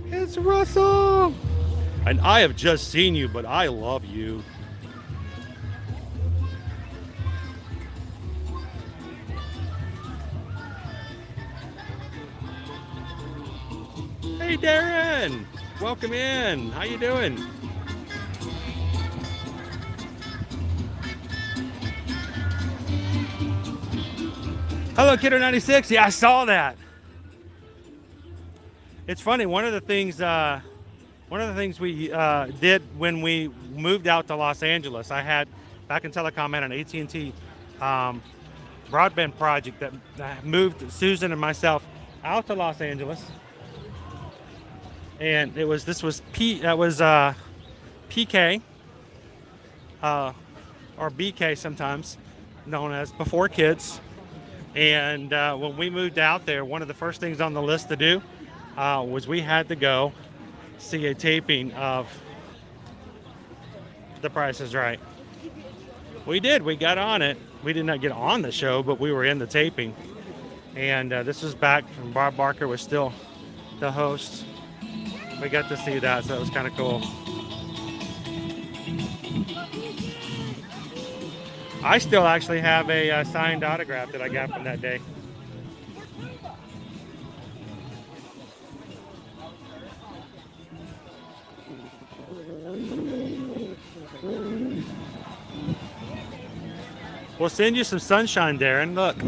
It's Russell! And I have just seen you, but I love you. Hey Darren! Welcome in. How you doing? Hello Kidder96. Yeah, I saw that. It's funny. One of the things we did when we moved out to Los Angeles, I had back in telecom, I had an AT&T broadband project that moved Susan and myself out to Los Angeles, and this was PK or BK sometimes known as Before Kids. And when we moved out there, one of the first things on the list to do was we had to go see a taping of The Price is Right. We did. We got on it. We did not get on the show, but we were in the taping. And this was back when Bob Barker was still the host. We got to see that, so it was kind of cool. I still actually have a signed autograph that I got from that day. We'll send you some sunshine, Darren. Look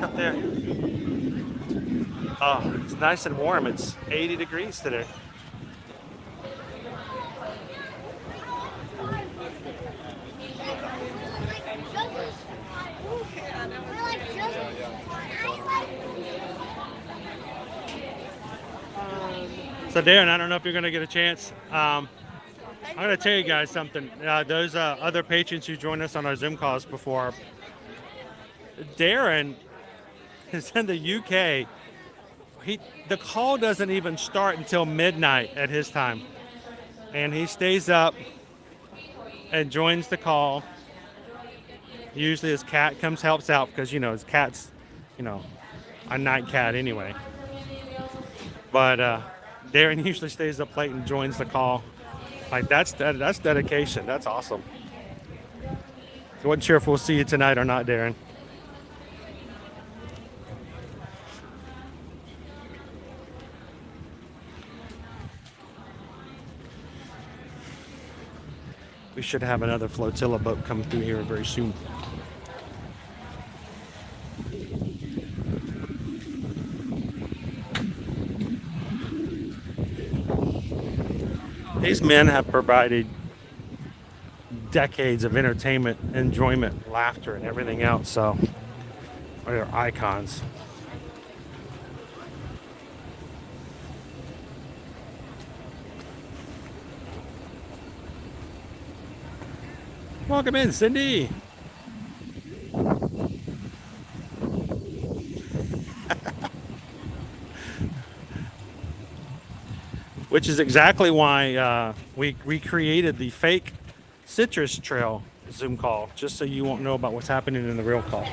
up there. Oh, it's nice and warm. It's 80 degrees today. So Darren, I don't know if you're going to get a chance. I'm going to tell you guys something. Those other patrons who joined us on our Zoom calls before, Darren is in the UK. The call doesn't even start until midnight at his time. And he stays up and joins the call. Usually his cat helps out because, his cat's, a night cat anyway. But Darren usually stays up late and joins the call. Like, that's dedication. That's awesome. I wasn't sure if we'll see you tonight or not, Darren. We should have another flotilla boat come through here very soon. These men have provided decades of entertainment, enjoyment, laughter, and everything else, so they're icons. Welcome in, Cindy. Which is exactly why we recreated the fake citrus trail Zoom call, just so you won't know about what's happening in the real call.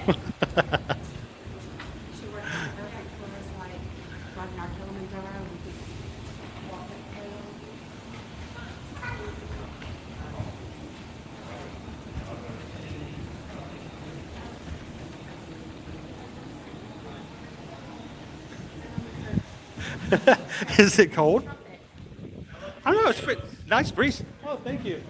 Is it cold? I don't know. It's pretty nice breeze. Oh, thank you.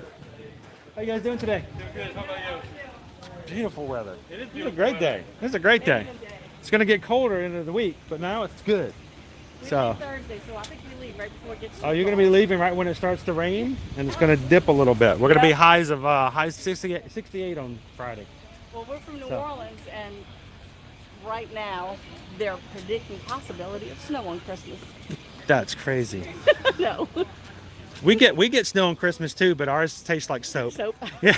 How you guys doing today? Doing good. How about you? Beautiful weather. It is It's a great day. It's a great day. It's going to get colder into the week, but now it's good. So. Thursday, so I think we leave right before it gets. Oh, you're going to be leaving right when it starts to rain, and it's going to dip a little bit. We're going to be highs 68 on Friday. Well, we're from New So. Orleans, and right now they're predicting possibility of snow on Christmas. That's crazy. No. We get snow on Christmas too, but ours tastes like soap. Soap. Yeah.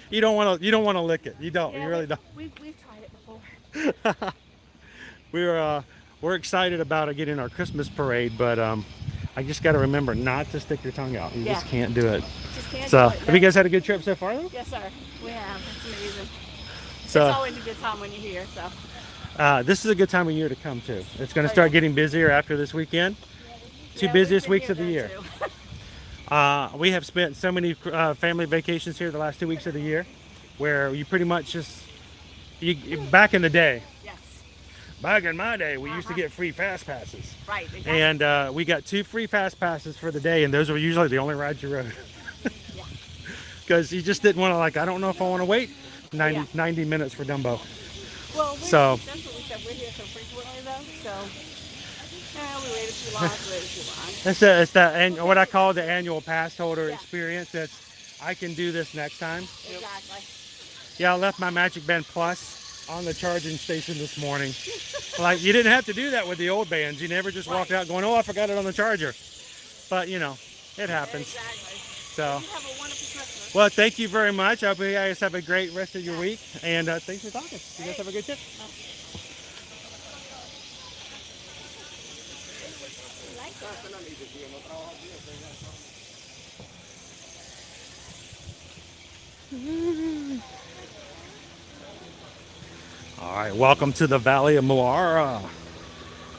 You don't want to lick it. You don't. Yeah, You really don't. We've tried it before. We're excited about getting our Christmas parade, but I just got to remember not to stick your tongue out. You just can't do it. Just can't So, do it. have you guys had a good trip so far, though? Yes, sir. We have. It's amazing. So, It's always a good time when you're here. So. this is a good time of year to come too. It's going to start getting busier after this weekend. Two busiest weeks of the year. We have spent so many family vacations here the last 2 weeks of the year, where you pretty much just back in the day. Yes. Back in my day, we used to get free fast passes. Right. Exactly. And we got 2 free fast passes for the day, and those were usually the only rides you rode. Because you just didn't want to, I don't know if I want to wait 90 minutes for Dumbo. Well, that's what we said. We're here so frequently, though. So, we waited too long. It's that what I call the annual pass holder experience. It's I can do this next time. Exactly. Yeah, I left my Magic Band Plus on the charging station this morning. Like, you didn't have to do that with the old bands. You never just walked out going, oh, I forgot it on the charger. But, it happens. Exactly. So, You have a wonderful Christmas. well, thank you very much. I hope you guys have a great rest of your week. And thanks for talking. You guys have a good trip. All right, welcome to the Valley of Moara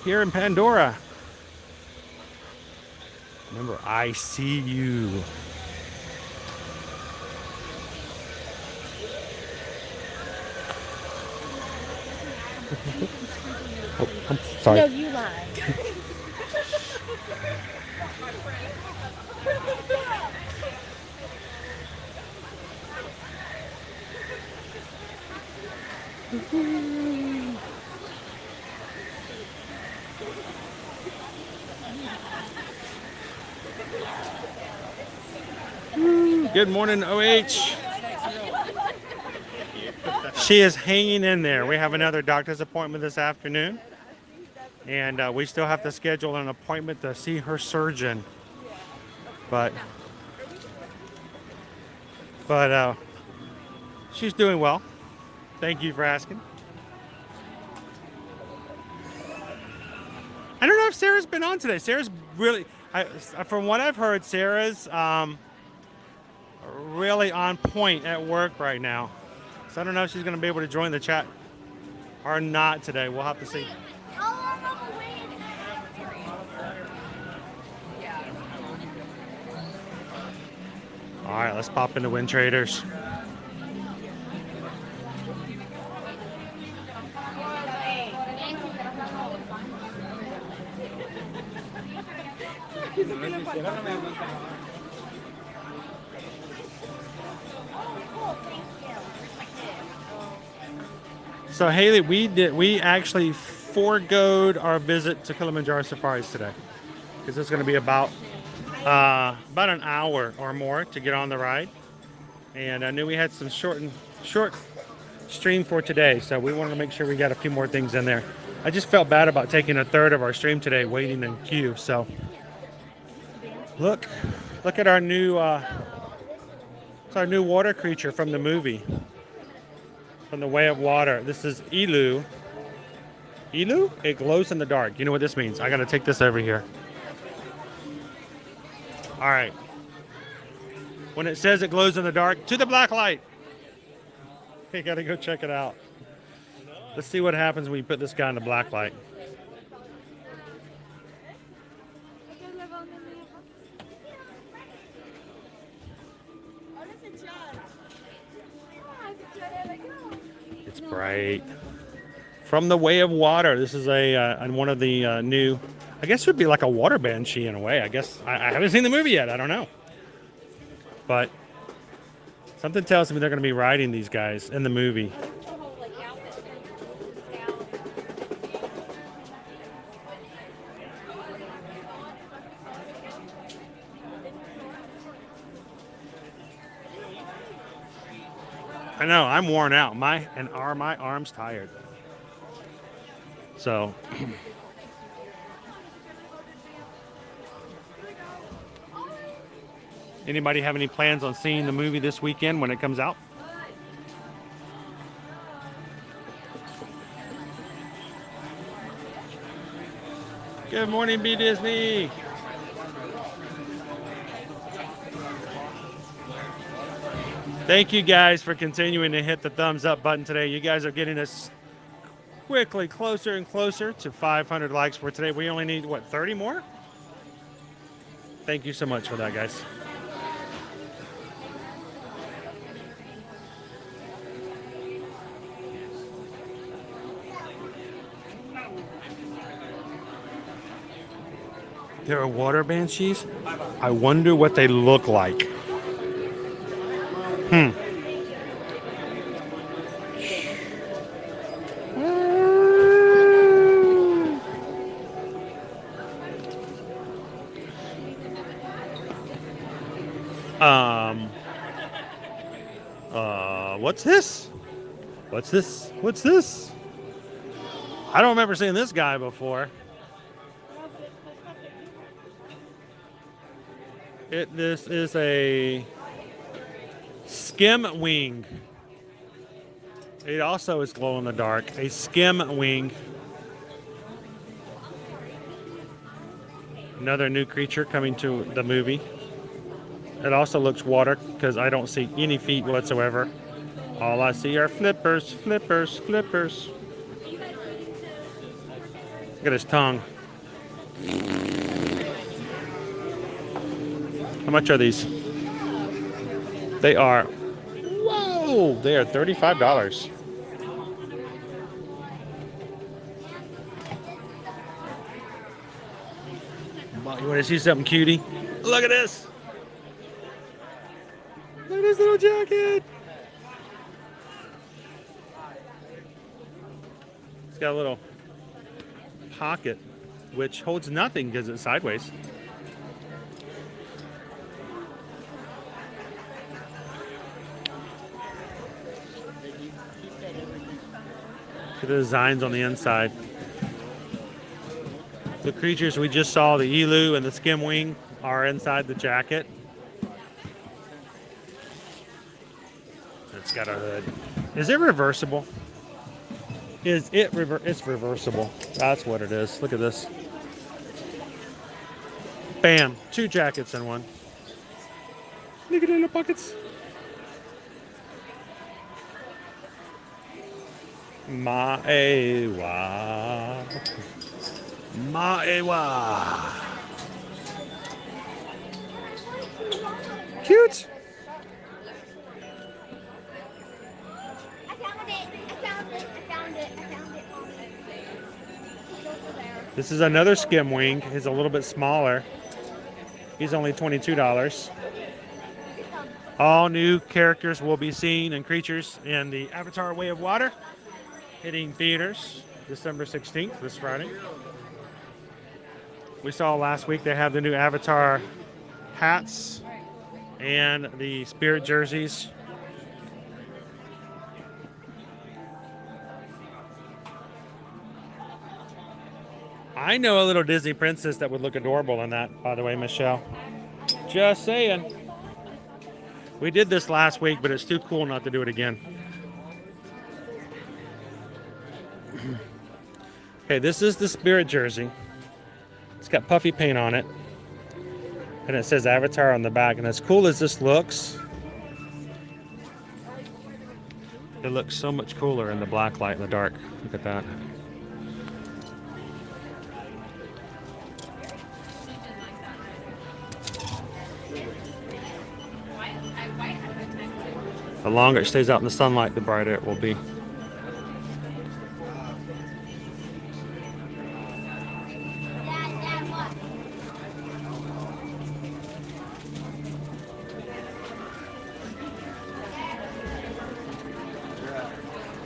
here in Pandora. Remember, I see you. Oh, I'm sorry. No, you lied. Good morning, OH. She is hanging in there. We have another doctor's appointment this afternoon, and we still have to schedule an appointment to see her surgeon. But she's doing well. Thank you for asking. I don't know if Sarah's been on today. Sarah's really, from what I've heard, Sarah's really on point at work right now. So I don't know if she's going to be able to join the chat or not today. We'll have to see. All right, let's pop into Wind Traders. So Haley, we actually foregoed our visit to Kilimanjaro Safaris today because it's going to be about an hour or more to get on the ride, and I knew we had some short stream for today, so we wanted to make sure we got a few more things in there. I just felt bad about taking a third of our stream today waiting in queue. So look at our new it's our new water creature from the movie. From the Way of Water. This is Ilu. Ilu? It glows in the dark. You know what this means. I gotta take this over here. All right. When it says it glows in the dark, to the black light. You gotta go check it out. Let's see what happens when you put this guy in the black light. It's bright. From the Way of Water. This is one of the new, I guess it would be like a water banshee in a way. I guess I haven't seen the movie yet. I don't know. But something tells me they're going to be riding these guys in the movie. I know, I'm worn out. My arms tired. So anybody have any plans on seeing the movie this weekend when it comes out? Good morning, B Disney. Thank you guys for continuing to hit the thumbs up button today. You guys are getting us quickly closer and closer to 500 likes for today. We only need, what, 30 more? Thank you so much for that, guys. There are water banshees? I wonder what they look like. What's this? What's this? What's this? I don't remember seeing this guy before. This is a skim wing. It also is glow in the dark. A skim wing. Another new creature coming to the movie. It also looks water because I don't see any feet whatsoever. All I see are flippers, flippers, flippers. Look at his tongue. How much are these? They are, whoa, they are $35. You want to see something cutie? Look at this. Look at this little jacket. It's got a little pocket, which holds nothing because it's sideways. Look at the designs on the inside. The creatures we just saw, the elu and the skim wing, are inside the jacket. It's got a hood. Is it reversible? It's reversible. That's what it is. Look at this. Bam. 2 jackets in one. Look at the little pockets. Maewa. Maewa. Cute. I found it. This is another skim wing. He's a little bit smaller. He's only $22. All new characters will be seen and creatures in the Avatar Way of Water, hitting theaters December 16th, this Friday. We saw last week they have the new Avatar hats and the spirit jerseys. I know a little Disney princess that would look adorable in that, by the way, Michelle. Just saying. We did this last week, but it's too cool not to do it again. Okay, this is the spirit jersey. It's got puffy paint on it. And it says Avatar on the back. And as cool as this looks, it looks so much cooler in the black light in the dark. Look at that. The longer it stays out in the sunlight, the brighter it will be. Dad, what?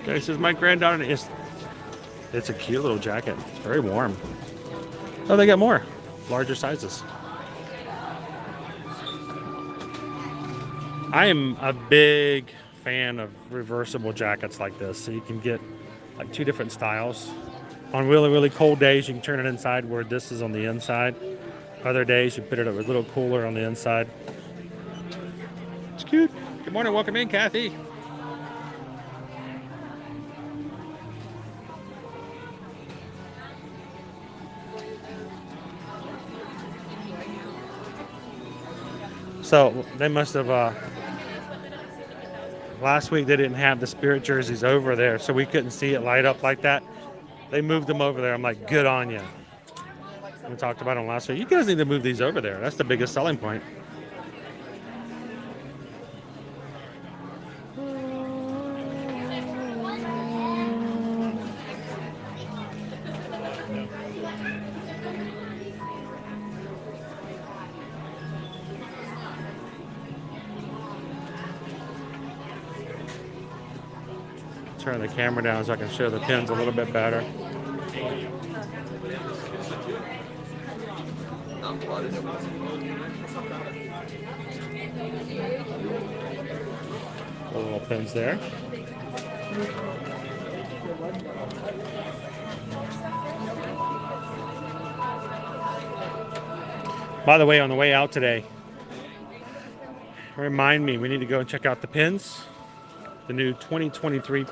Okay, this is my granddaughter. It's a cute little jacket. It's very warm. Oh, they got more. Larger sizes. I am a big fan of reversible jackets like this. So you can get like 2 different styles. On really, really cold days, you can turn it inside where this is on the inside. Other days, you put it a little cooler on the inside. It's cute. Good morning. Welcome in, Kathy. So they must have, last week they didn't have the spirit jerseys over there, so we couldn't see it light up like that. They moved them over there. I'm like, good on you. We talked about them last week. You guys need to move these over there. That's the biggest selling point. Turn the camera down so I can show the pins a little bit better. The little pins there. By the way, on the way out today, remind me, we need to go and check out the pins. The new 2023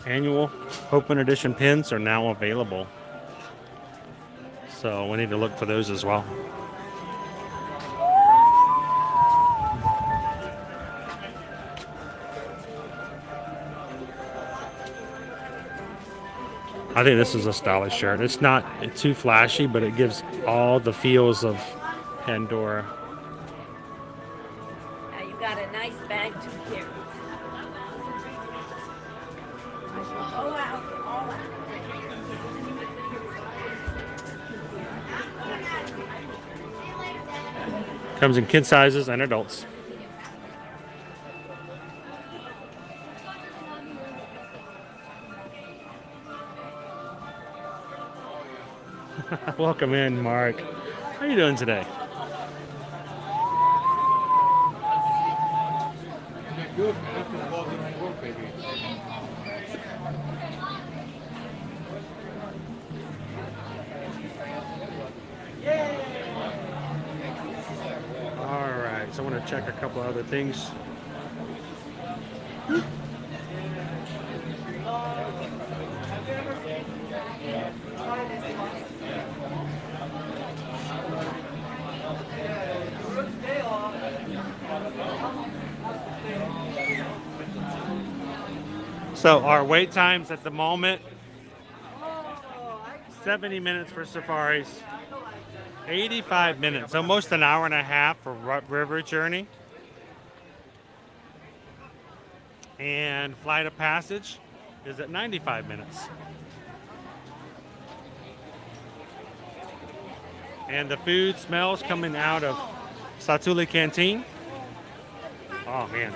annual open edition pins are now available. So we need to look for those as well. I think this is a stylish shirt. It's not too flashy, but it gives all the feels of Pandora. Now you got a nice bag to carry. All out, all out. Comes in kid sizes and adults. Welcome in, Mark. How are you doing today? Good. Work, baby. All right, so I want to check a couple other things. So our wait times at the moment, 70 minutes for safaris, 85 minutes, almost an hour and a half for river journey. And flight of passage is at 95 minutes. And the food smells coming out of Satuli Canteen. Oh man.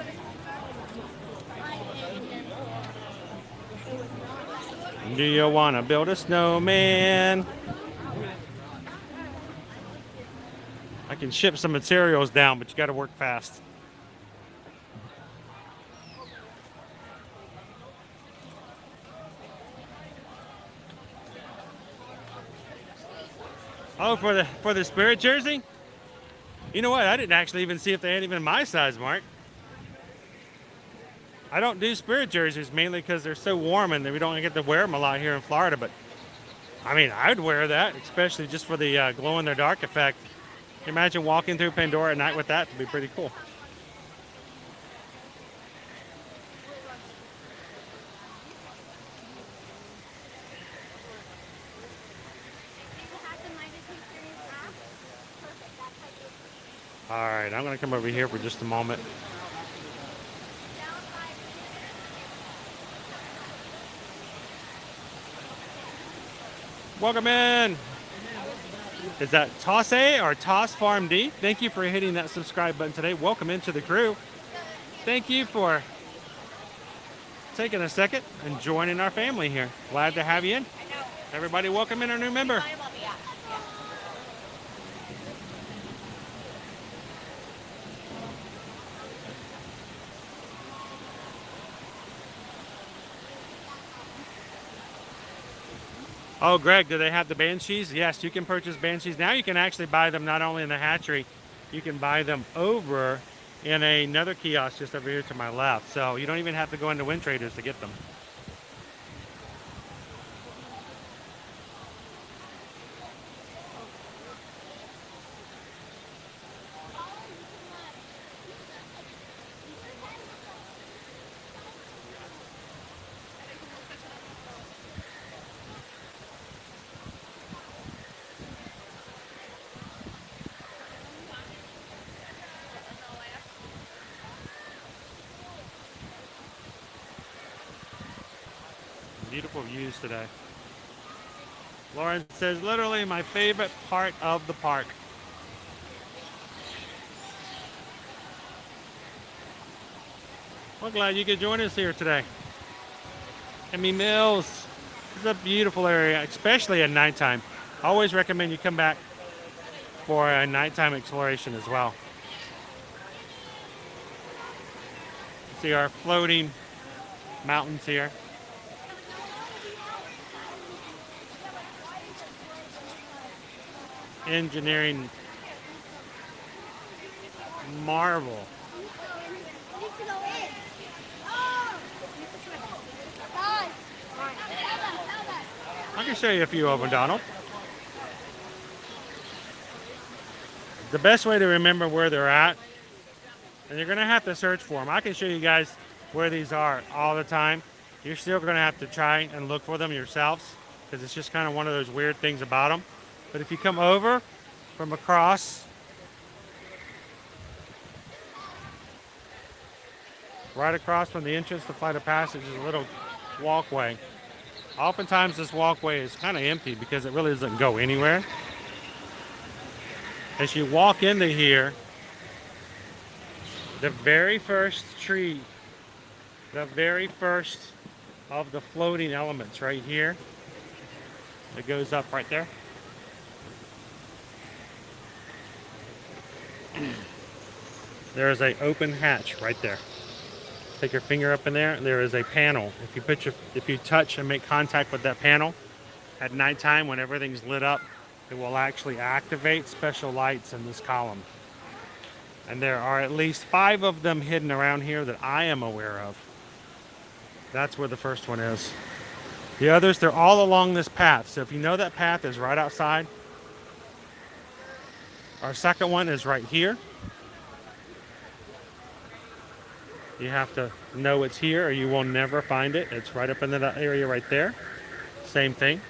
Do you want to build a snowman? I can ship some materials down, but you got to work fast. Oh, for the spirit jersey? You know what? I didn't actually even see if they had even my size, Mark. I don't do spirit jerseys mainly because they're so warm and we don't get to wear them a lot here in Florida. But I mean, I'd wear that, especially just for the glow in the dark effect. Can you imagine walking through Pandora at night with that? It'd be pretty cool. All right, I'm going to come over here for just a moment. Welcome in. Is that Toss A or Toss Farm D? Thank you for hitting that subscribe button today. Welcome into the crew. Thank you for taking a second and joining our family here. Glad to have you in. Everybody, welcome in our new member. Oh, Greg, do they have the banshees? Yes, you can purchase banshees. Now you can actually buy them not only in the hatchery, you can buy them over in another kiosk just over here to my left. So you don't even have to go into Wind Traders to get them. Beautiful views today. Lauren says, literally my favorite part of the park. Well, glad you could join us here today. Emmy Mills. This is a beautiful area, especially at nighttime. I always recommend you come back for a nighttime exploration as well. See our floating mountains here. Engineering marvel. I can show you a few of them, Donald. The best way to remember where they're at, and you're going to have to search for them. I can show you guys where these are all the time. You're still going to have to try and look for them yourselves because it's just kind of one of those weird things about them. But if you come over from across, right across from the entrance to Flight of Passage is a little walkway. Oftentimes this walkway is kind of empty because it really doesn't go anywhere. As you walk into here, the very first tree, the very first of the floating elements right here, it goes up right there. There is an open hatch right there. Take your finger up in there. There is a panel. If you touch and make contact with that panel at nighttime when everything's lit up, it will actually activate special lights in this column. And there are at least 5 of them hidden around here that I am aware of. That's where the first one is. The others, they're all along this path. So if you know that path is right outside. Our second one is right here. You have to know it's here or you will never find it. It's right up in that area right there. Same thing.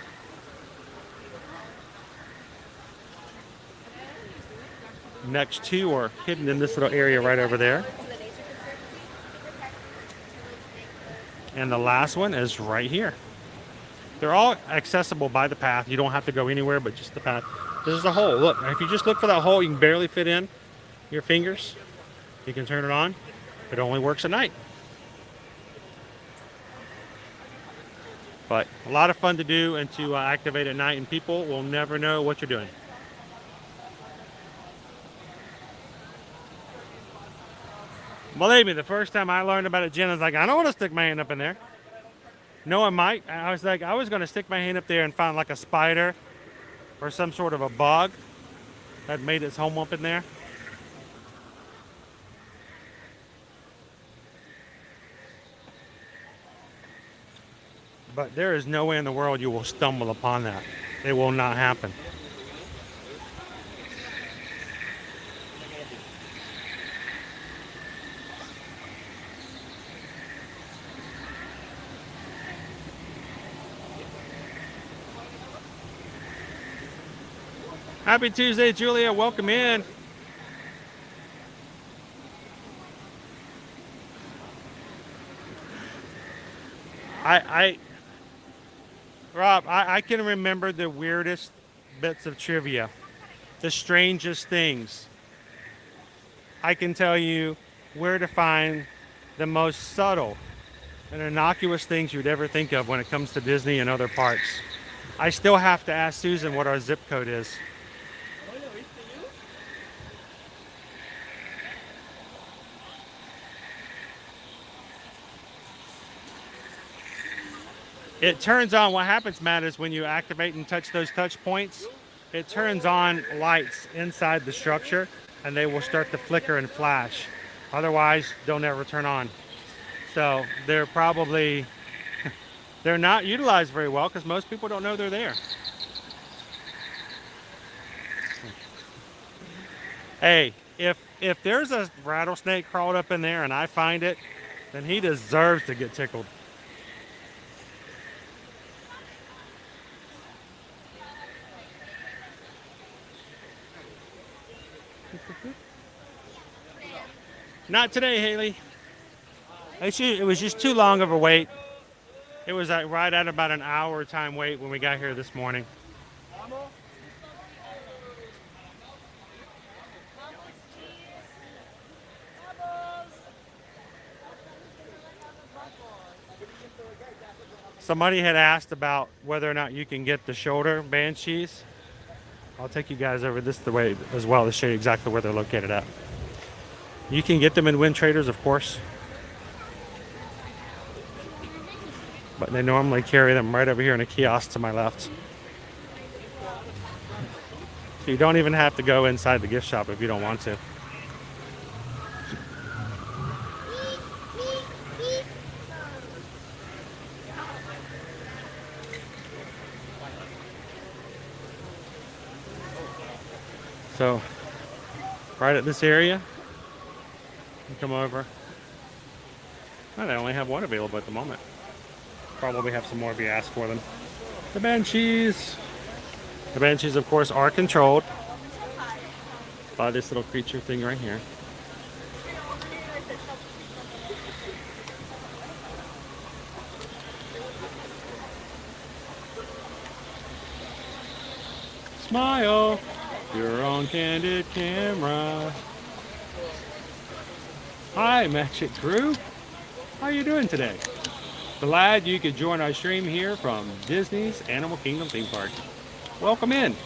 Next 2 are hidden in this little area right over there. And the last one is right here. They're all accessible by the path. You don't have to go anywhere but just the path. This is a hole. Look, if you just look for that hole, you can barely fit in your fingers. You can turn it on. It only works at night. But a lot of fun to do and to activate at night, and people will never know what you're doing. Believe me, the first time I learned about it, Jen was like, I don't want to stick my hand up in there. No, I might. I was like, I was going to stick my hand up there and find like a spider or some sort of a bug that made its home up in there. But there is no way in the world you will stumble upon that. It will not happen. Happy Tuesday, Julia. Welcome in. Rob, I can remember the weirdest bits of trivia, the strangest things. I can tell you where to find the most subtle and innocuous things you'd ever think of when it comes to Disney and other parks. I still have to ask Susan what our zip code is. It turns on. What happens, Matt, is when you activate and touch those touch points, it turns on lights inside the structure, and they will start to flicker and flash. Otherwise, they'll never turn on. So they're probably, they're not utilized very well because most people don't know they're there. Hey, if there's a rattlesnake crawled up in there and I find it, then he deserves to get tickled. Not today, Haley. It was just too long of a wait. It was right at about an hour time wait when we got here this morning. Somebody had asked about whether or not you can get the shoulder banshees. I'll take you guys over this the way as well to show you exactly where they're located at. You can get them in Wind Traders, of course, but they normally carry them right over here in a kiosk to my left. So you don't even have to go inside the gift shop if you don't want to. So, right at this area, you come over. Oh, they only have one available at the moment. Probably have some more if you ask for them. The banshees. The banshees, of course, are controlled by this little creature thing right here. Smile. Your own candid camera. Hi, Magic Crew. How are you doing today? Glad you could join our stream here from Disney's Animal Kingdom theme park. Welcome in.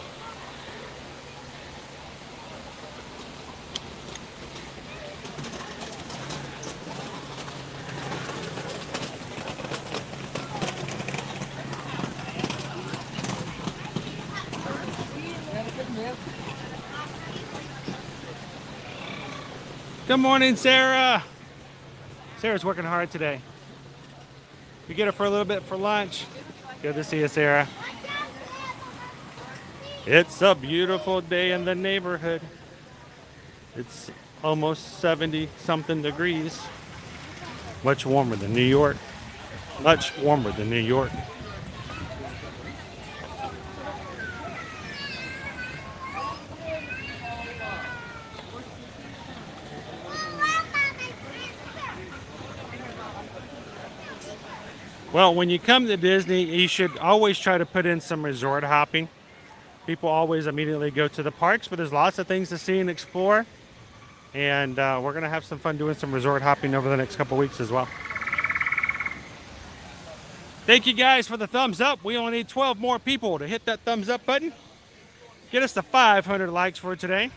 Good morning, Sarah. Sarah's working hard today. We get her for a little bit for lunch. Good to see you, Sarah. It's a beautiful day in the neighborhood. It's almost 70-something degrees. Much warmer than New York. Much warmer than New York. Well, when you come to Disney, you should always try to put in some resort hopping. People always immediately go to the parks, but there's lots of things to see and explore. And we're going to have some fun doing some resort hopping over the next couple weeks as well. Thank you guys for the thumbs up. We only need 12 more people to hit that thumbs up button. Get us to 500 likes for today.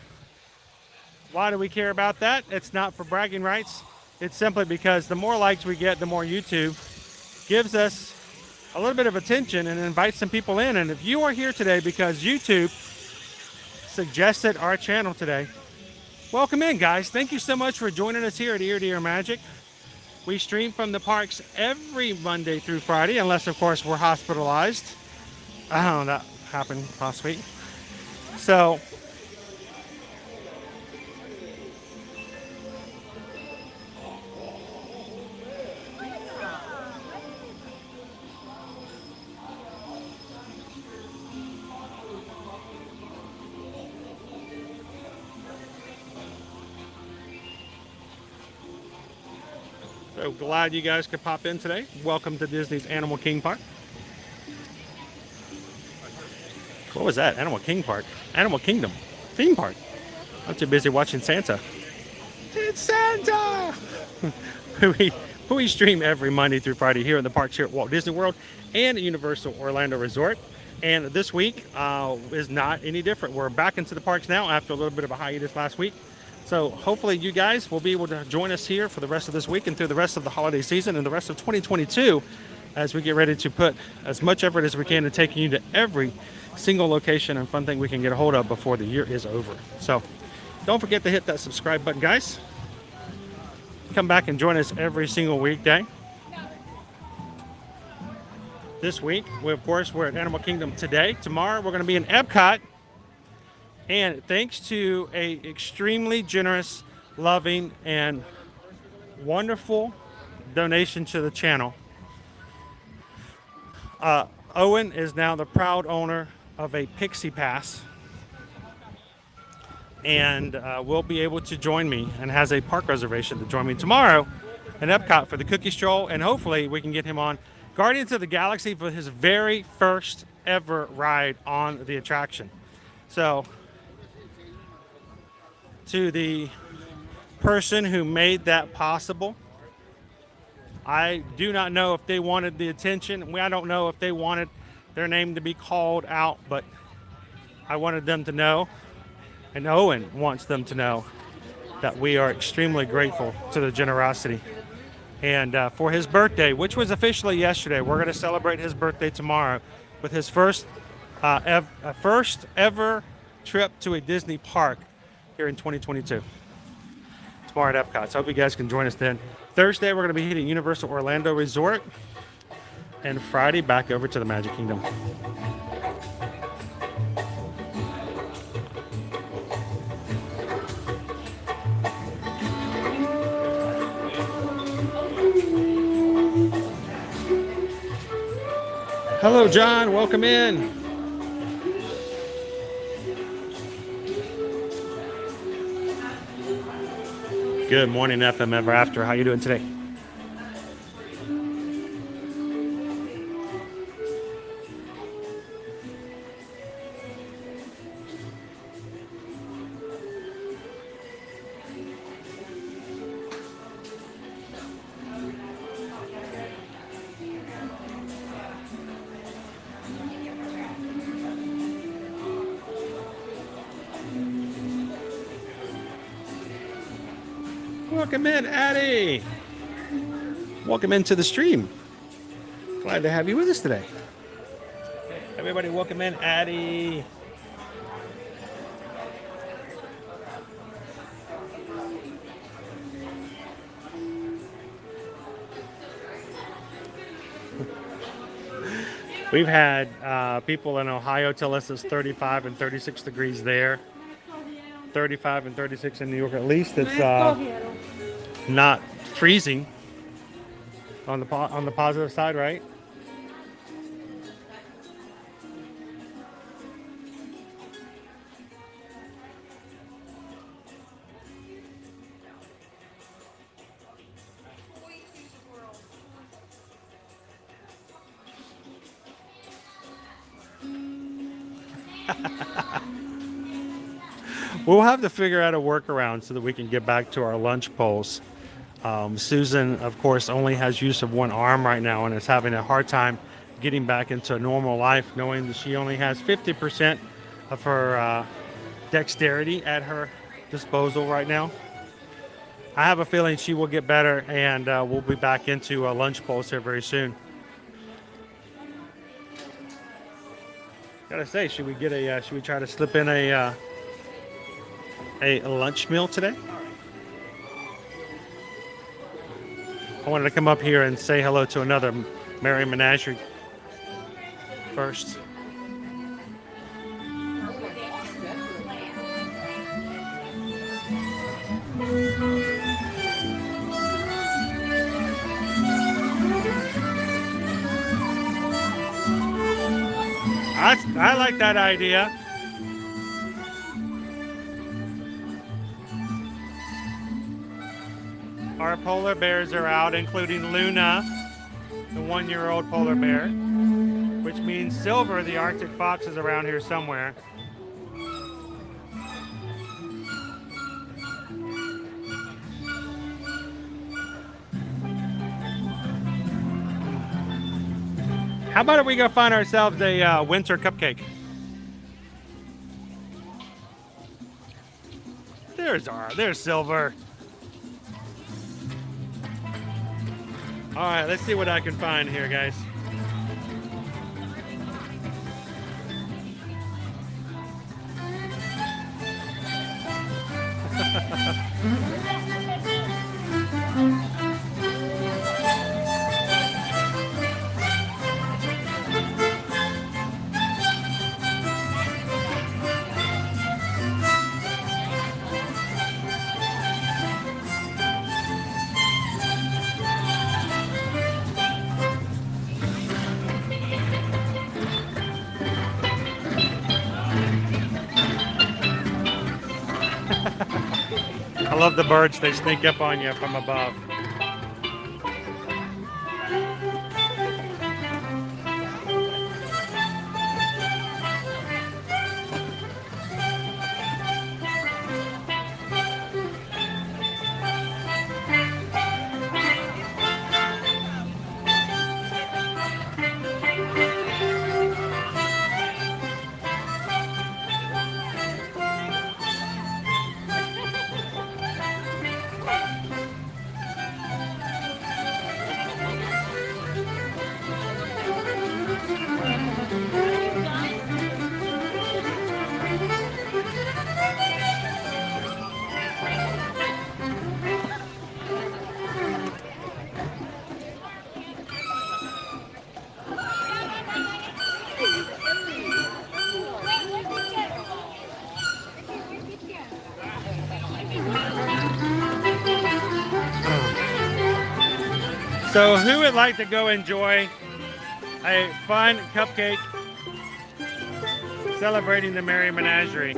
Why do we care about that? It's not for bragging rights. It's simply because the more likes we get, the more YouTube gives us a little bit of attention and invites some people in. And if you are here today because YouTube suggested our channel today, welcome in, guys. Thank you so much for joining us here at Ear to Ear Magic. We stream from the parks every Monday through Friday, unless, of course, we're hospitalized. I don't know, that happened last week. So, so glad you guys could pop in today. Welcome to Disney's Animal King Park. What was that? Animal King Park? Animal Kingdom theme park. I'm too busy watching Santa. It's Santa! we stream every Monday through Friday here in the parks here at Walt Disney World and at Universal Orlando Resort. And this week is not any different. We're back into the parks now after a little bit of a hiatus last week. So hopefully you guys will be able to join us here for the rest of this week and through the rest of the holiday season and the rest of 2022 as we get ready to put as much effort as we can in taking you to every single location and fun thing we can get a hold of before the year is over. So don't forget to hit that subscribe button, guys. Come back and join us every single weekday. This week, we're at Animal Kingdom today. Tomorrow, we're going to be in Epcot. And thanks to a extremely generous, loving, and wonderful donation to the channel, Owen is now the proud owner of a Pixie Pass, and will be able to join me and has a park reservation to join me tomorrow in Epcot for the cookie stroll, and hopefully we can get him on Guardians of the Galaxy for his very first ever ride on the attraction. So to the person who made that possible, I do not know if they wanted the attention. I don't know if they wanted their name to be called out, but I wanted them to know, and Owen wants them to know, that we are extremely grateful to the generosity. And for his birthday, which was officially yesterday, we're going to celebrate his birthday tomorrow with his first ever trip to a Disney park here in 2022. Tomorrow at Epcot. So I hope you guys can join us then. Thursday, we're going to be hitting Universal Orlando Resort. And Friday, back over to the Magic Kingdom. Hello, John. Welcome in. Good morning, FM Ever After. How you doing today? Welcome in, Addie. Welcome into the stream. Glad to have you with us today. Everybody, welcome in, Addie. We've had people in Ohio tell us it's 35 and 36 degrees there. 35 and 36 in New York. At least it's not freezing on the positive side, right? We'll have to figure out a workaround so that we can get back to our lunch poles. Susan, of course, only has use of one arm right now and is having a hard time getting back into a normal life, knowing that she only has 50% of her dexterity at her disposal right now. I have a feeling she will get better, and we'll be back into lunch poles here very soon. Gotta say, should we try to slip in a lunch meal today? I wanted to come up here and say hello to another Merry Menagerie first. I like that idea. Our polar bears are out, including Luna, the 1-year-old polar bear, which means Silver, the Arctic fox, is around here somewhere. How about if we go find ourselves a winter cupcake? There's Silver. All right, let's see what I can find here, guys. I love the birds. They sneak up on you from above. So who would like to go enjoy a fun cupcake celebrating the Merry Menagerie?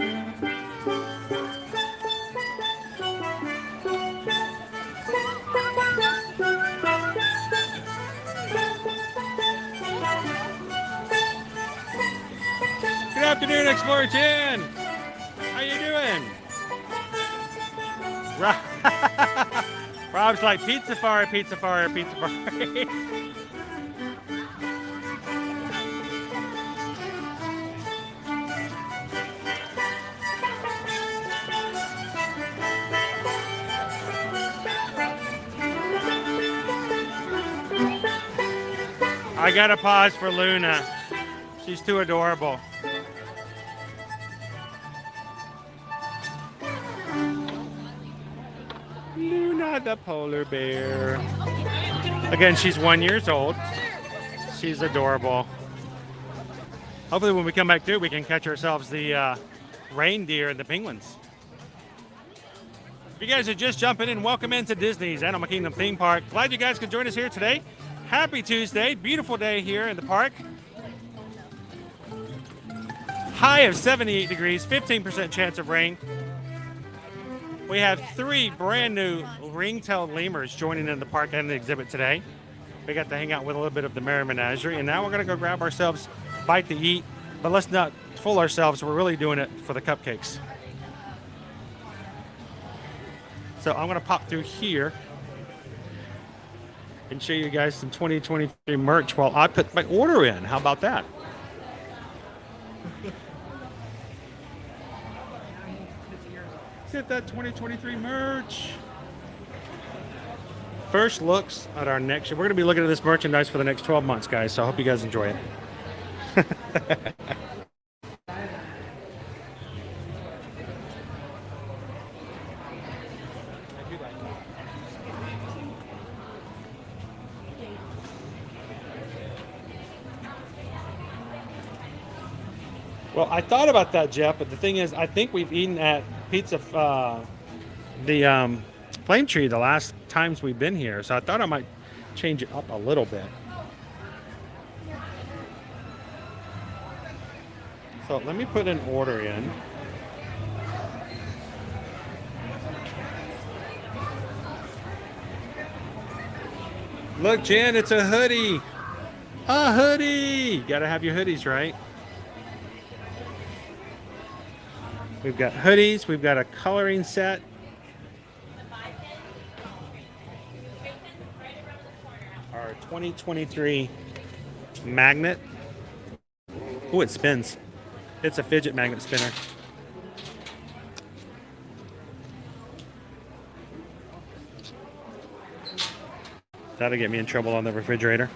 Good afternoon, Explorer 10. How you doing? Rob's like, pizza fire, pizza fire, pizza fire. I gotta pause for Luna. She's too adorable. Luna the polar bear. Again, she's 1 year old. She's adorable. Hopefully when we come back through, we can catch ourselves the reindeer and the penguins. If you guys are just jumping in, welcome into Disney's Animal Kingdom theme park. Glad you guys could join us here today. Happy Tuesday. Beautiful day here in the park. High of 78 degrees, 15% chance of rain. We have 3 brand new ringtail lemurs joining in the park and the exhibit today. We got to hang out with a little bit of the Merry Menagerie, and now we're going to go grab ourselves a bite to eat. But let's not fool ourselves. We're really doing it for the cupcakes. So I'm going to pop through here and show you guys some 2023 merch while I put my order in. How about that? Get that 2023 merch. First looks at our next year. We're going to be looking at this merchandise for the next 12 months, guys. So I hope you guys enjoy it. Well, I thought about that, Jeff, but the thing is, I think we've eaten at Pizza, Flame Tree the last times we've been here, so I thought I might change it up a little bit. So let me put an order in. Look, Jen, it's a hoodie. A hoodie. Gotta have your hoodies, right? We've got hoodies. We've got a coloring set. Our 2023 magnet. Oh, it spins. It's a fidget magnet spinner. That'll get me in trouble on the refrigerator.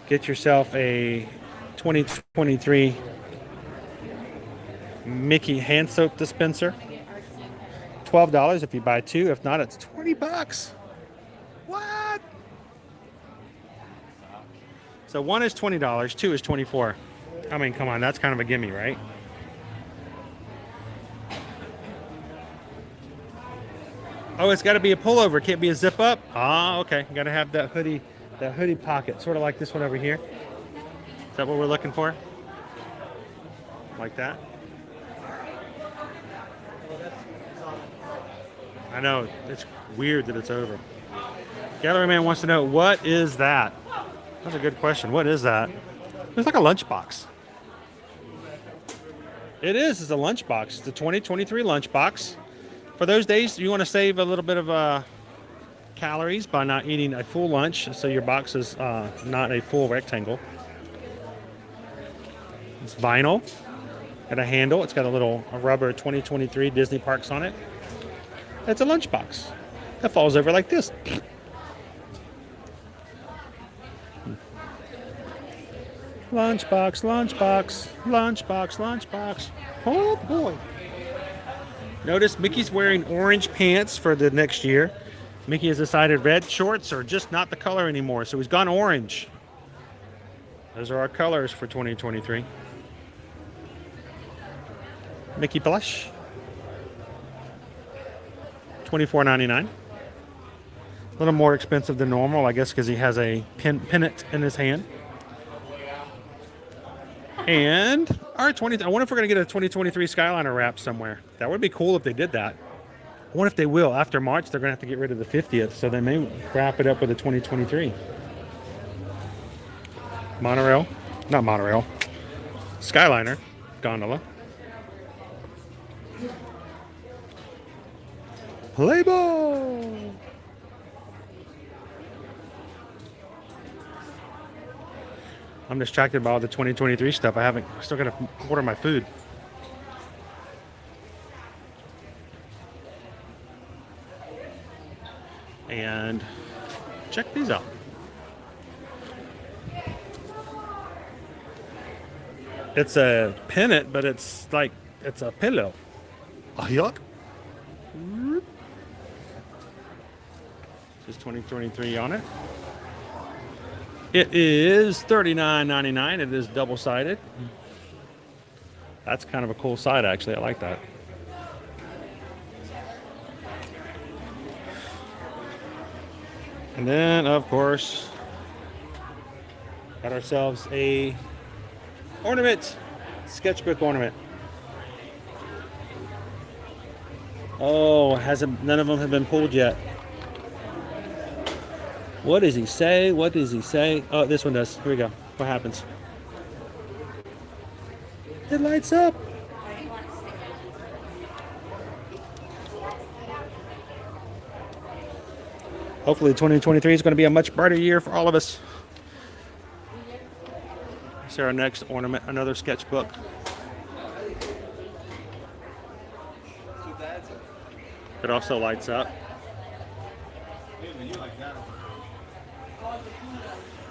Get yourself a 2023 Mickey hand soap dispenser. $12 if you buy two. If not, it's $20. What? So one is $20, two is $24. I mean, come on, that's kind of a gimme, right? Oh, it's got to be a pullover. It can't be a zip up. Ah, okay. Got to have that hoodie pocket, sort of like this one over here. Is that what we're looking for? Like that? I know, it's weird that it's over. Gallery Man wants to know, what is that? That's a good question. What is that? It's like a lunchbox. It is. It's a lunchbox. It's a 2023 lunchbox. For those days, you want to save a little bit of calories by not eating a full lunch, so your box is not a full rectangle. It's vinyl. Got a handle. It's got a rubber 2023 Disney Parks on it. It's a lunchbox. That falls over like this. Lunchbox, lunchbox, lunchbox, lunchbox. Oh boy. Notice Mickey's wearing orange pants for the next year. Mickey has decided red shorts are just not the color anymore, so he's gone orange. Those are our colors for 2023. Mickey plush. $24.99. A little more expensive than normal, I guess, because he has a pennant in his hand. And our I wonder if we're going to get a 2023 Skyliner wrap somewhere. That would be cool if they did that. I wonder if they will. After March, they're going to have to get rid of the 50th, so they may wrap it up with a 2023. Monorail. Not monorail. Skyliner. Gondola. Play ball! I'm distracted by all the 2023 stuff. I still got to order my food. And check these out. It's a pennant, but it's a pillow. Oh, yuck. There's 2023 on it. It is $39.99. It is double-sided. That's kind of a cool side, actually. I like that. And then, of course, got ourselves a ornament, sketchbook ornament. Oh, none of them have been pulled yet. What does he say? What does he say? Oh, this one does. Here we go. What happens? It lights up. Hopefully 2023 is going to be a much brighter year for all of us. Here's our next ornament, another sketchbook. It also lights up.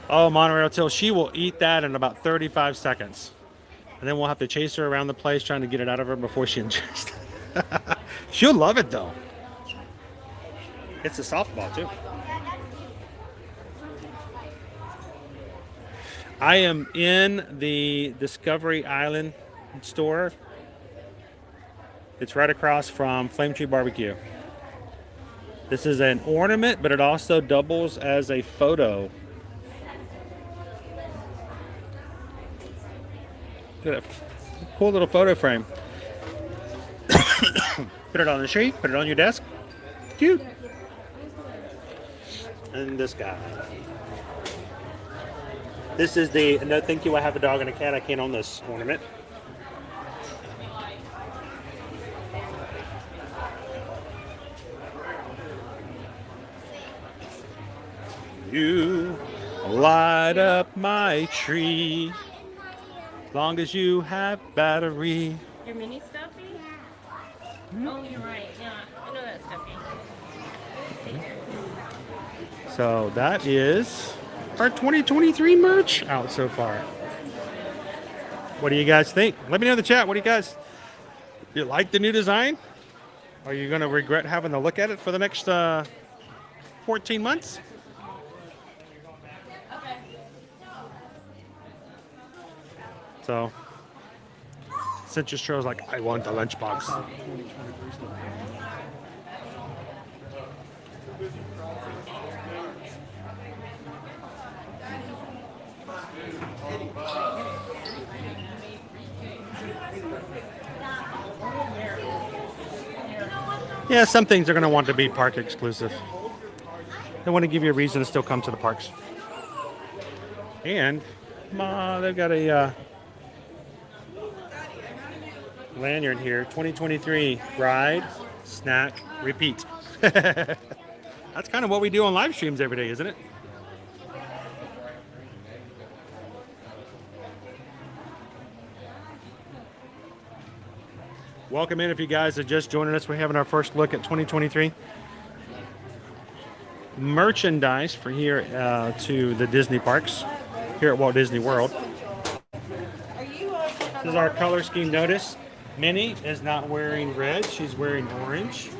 Oh, Monorail Till, she will eat that in about 35 seconds. And then we'll have to chase her around the place trying to get it out of her before she ingests it. She'll love it, though. It's a softball, too. I am in the Discovery Island store. It's right across from Flame Tree Barbecue. This is an ornament, but it also doubles as a photo. Look at that cool little photo frame. Put it on the sheet, put it on your desk. Cute. And this guy. This is the no thank you, I have a dog and a cat, I can't own this ornament. You light up my tree. As long as you have battery. Your mini stuffy? Oh, you're right. Yeah, I know that stuffy. So that is our 2023 merch out so far. What do you guys think? Let me know in the chat. What do you guys? You like the new design? Are you going to regret having to look at it for the next 14 months? So, Citrus Show's like, I want the lunchbox. Yeah, some things are going to want to be park exclusive. They want to give you a reason to still come to the parks. And they've got a lanyard here, 2023 ride, snack, repeat. That's kind of what we do on live streams every day, isn't it? Welcome in if you guys are just joining us. We're having our first look at 2023 merchandise for here to the Disney parks here at Walt Disney World. This is our color scheme notice. Minnie is not wearing red, she's wearing orange.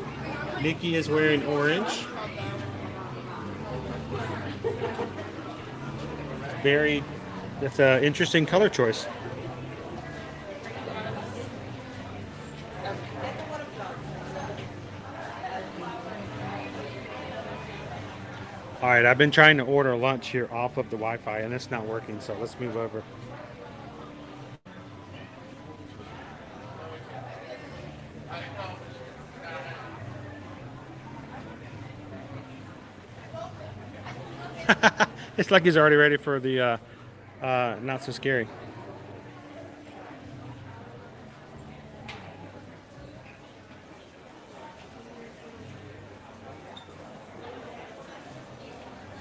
Mickey is wearing orange. That's an interesting color choice. All right, I've been trying to order lunch here off of the Wi-Fi and it's not working, so let's move over. It's like he's already ready for the not so scary.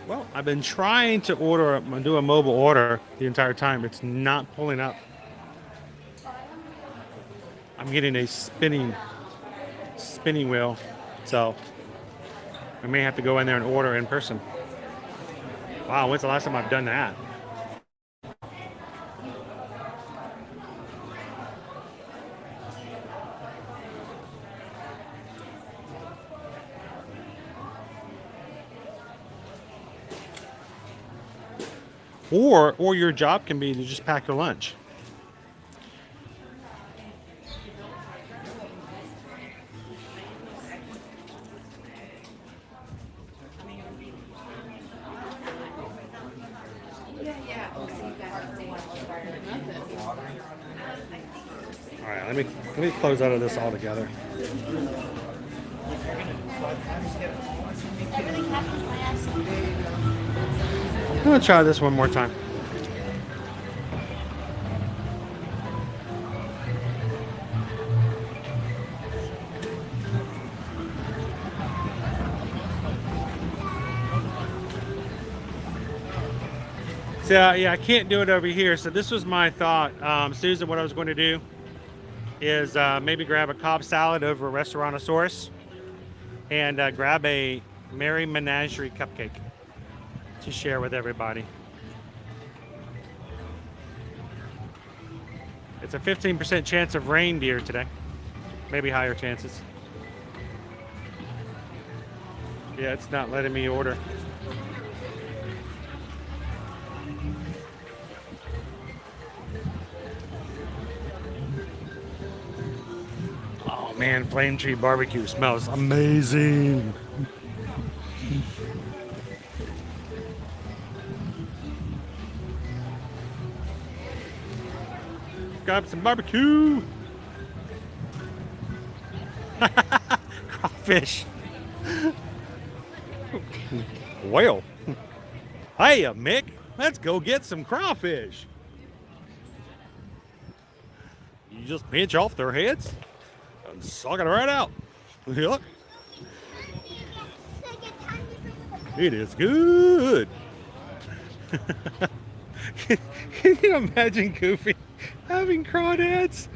Well, I've been trying to do a mobile order the entire time. It's not pulling up. I'm getting a spinning wheel, so I may have to go in there and order in person. Wow, when's the last time I've done that? Or your job can be to just pack your lunch. All right, let me close out of this altogether. Everything happens by accident. I'm gonna try this one more time. So yeah, I can't do it over here. So this was my thought, Susan. What I was going to do is maybe grab a Cobb salad over a Restaurantosaurus and grab a Merry Menagerie cupcake to share with everybody. It's a 15% chance of reindeer today. Maybe higher chances. Yeah, it's not letting me order. Oh man, Flame Tree Barbecue smells amazing. Grab some barbecue. Crawfish. Well, hey, Mick, let's go get some crawfish. You just pinch off their heads and suck it right out. Look. It is good. Can you imagine Goofy having crawdads?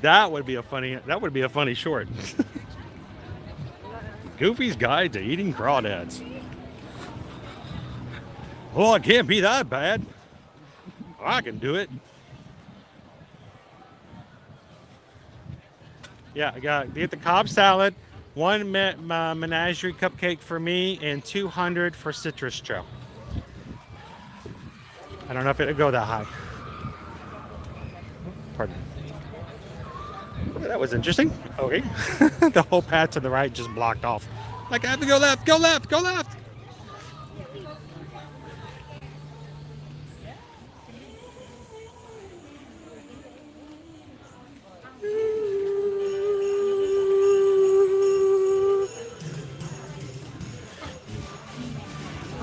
That would be a funny short. Goofy's Guide to Eating Crawdads. Oh, it can't be that bad. I can do it. Yeah, I get the Cobb salad, one Menagerie cupcake for me, and 200 for Citrus Joe. I don't know if it'll go that high. Pardon. That was interesting. Okay. The whole path to the right just blocked off. Like I have to go left, go left, go left.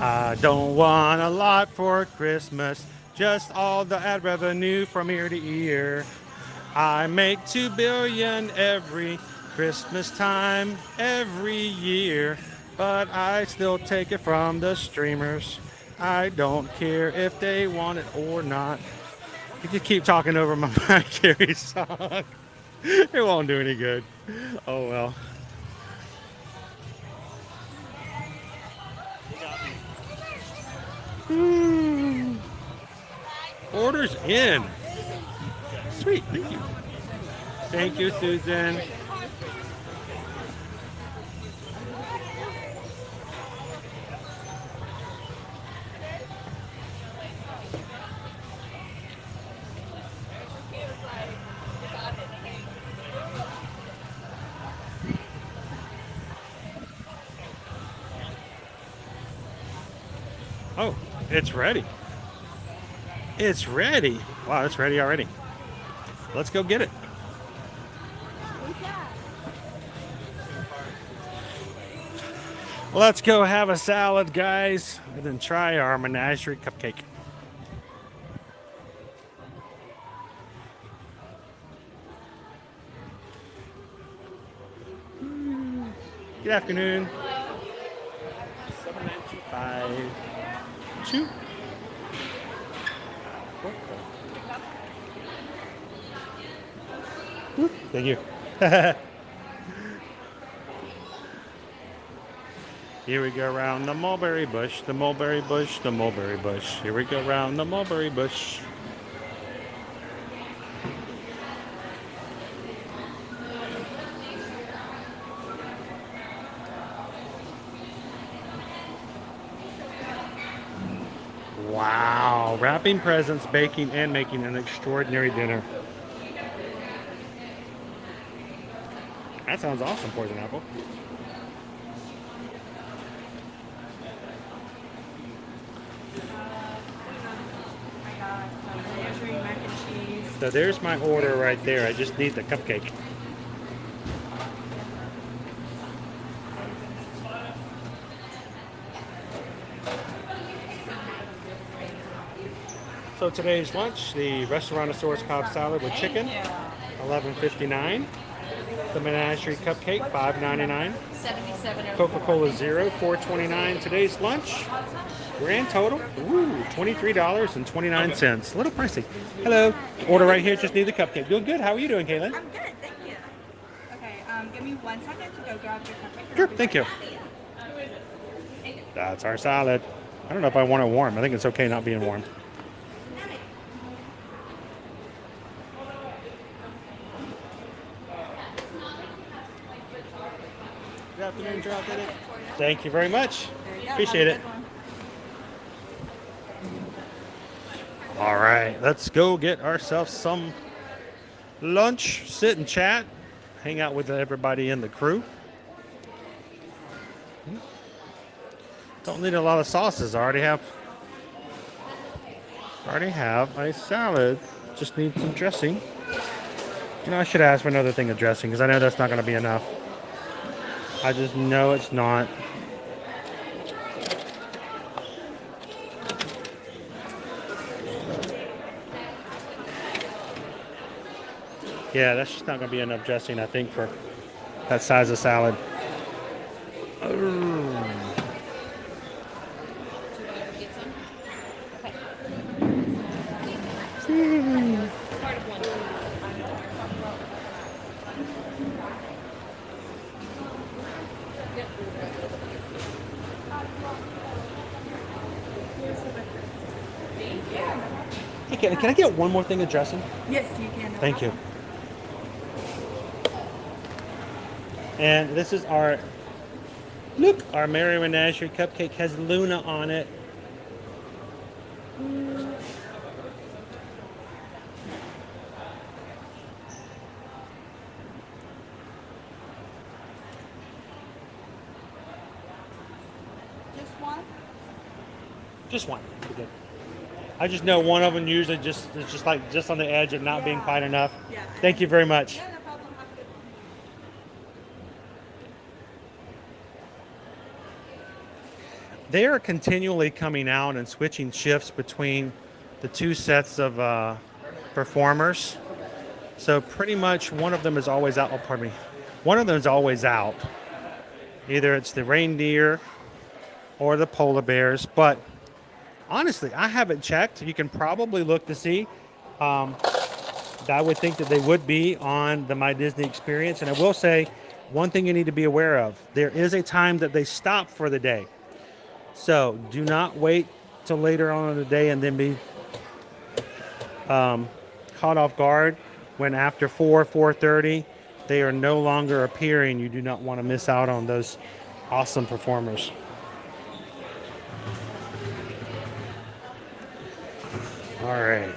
I don't want a lot for Christmas, just all the ad revenue from ear to ear. I make 2 billion every Christmas time, every year, but I still take it from the streamers. I don't care if they want it or not. You can keep talking over my Mariah Carey song. It won't do any good. Oh well. Orders in. Sweet, thank you. Thank you, Susan. Oh, it's ready. It's ready. Wow, it's ready already. Let's go get it. Let's go have a salad, guys, and then try our Menagerie cupcake. Good afternoon. 7925. Thank you. Here we go around the mulberry bush, the mulberry bush, the mulberry bush. Here we go around the mulberry bush. Wow, wrapping presents, baking, and making an extraordinary dinner. That sounds awesome, Poison Apple. I got Menagerie mac and cheese. So there's my order right there. I just need the cupcake. So today's lunch, the Restaurantosaurus Cobb salad with chicken, $11.59. The Menagerie cupcake, $5.99. 77. Coca-Cola Zero, $4.29. Today's lunch, grand total, $23.29. A little pricey. Hello. Order right here. Just need the cupcake. Doing good. How are you doing, Kaylin? I'm good, thank you. Okay, give me 1 second to go grab your cupcake. Sure. Thank you. That's our salad. I don't know if I want it warm. I think it's okay not being warm. Good afternoon, Gerald. Thank you very much. Appreciate it. All right, let's go get ourselves some lunch, sit and chat, hang out with everybody in the crew. Don't need a lot of sauces. I already have a salad. Just need some dressing. You know, I should ask for another thing of dressing because I know that's not going to be enough. I just know it's not. Yeah, that's just not going to be enough dressing, I think, for that size of salad. Hey, can I get one more thing of dressing? Yes, you can. Thank you. And this is our, look, our Mary Menagerie cupcake has Luna on it. Just one? Just one. We're good. I just know one of them usually just is just like just on the edge of not being Yeah. quite enough. Yeah. Thank you very much. Yeah, no problem. Have a good one. They are continually coming out and switching shifts between the two sets of performers. So pretty much one of them is always out. Oh, pardon me. One of them is always out. Either it's the reindeer or the polar bears. But honestly, I haven't checked. You can probably look to see. I would think that they would be on the My Disney Experience. And I will say one thing you need to be aware of. There is a time that they stop for the day. So do not wait till later on in the day and then be caught off guard when after 4:30 they are no longer appearing. You do not want to miss out on those awesome performers. All right.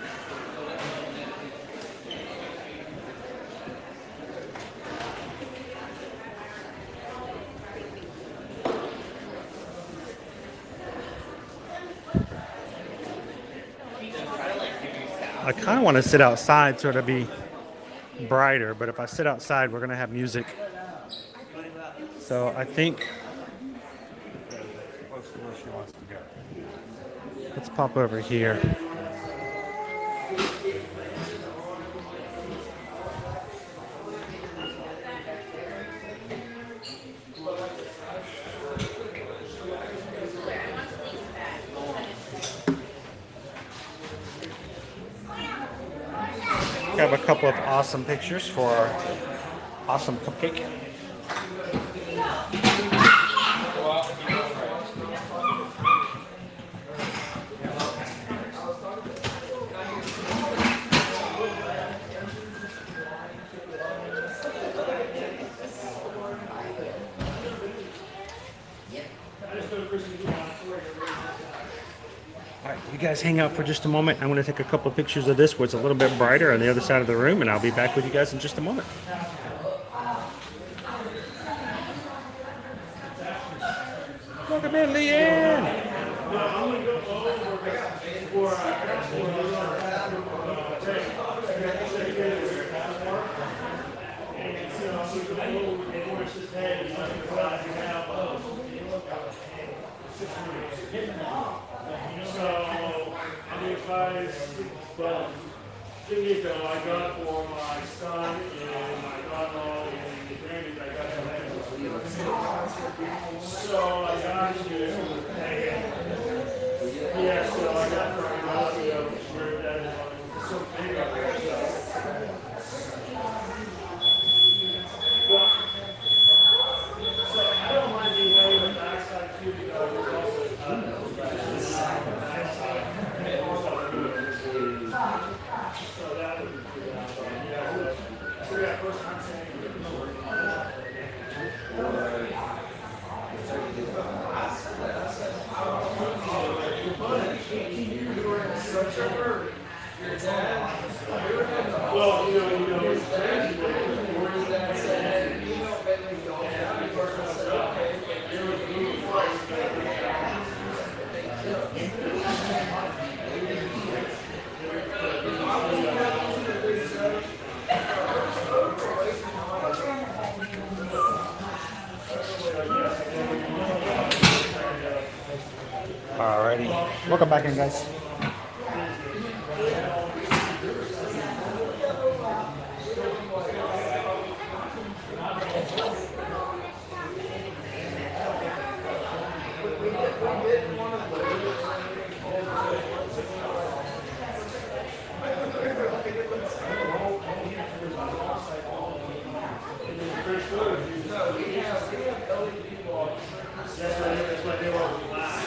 I kind of want to sit outside so it'll be brighter, but if I sit outside, we're going to have music. So I think let's pop over here. We have a couple of awesome pictures for our awesome cupcake. All right, you guys hang out for just a moment. I'm going to take a couple of pictures of this where it's a little bit brighter on the other side of the room, and I'll be back with you guys in just a moment. Welcome in, Leanne. I got for my son and my daughter-in-law and the granny. I got them. So I got you. Yeah, so I got for my daughter where that is. So big up there. So I don't mind being way on the backside too because there's also so that would be good. Yeah, so yeah, first time saying such a hurry. Well, you know, it's crazy. Where's that said? Alrighty, welcome back in, guys. That's why they were last.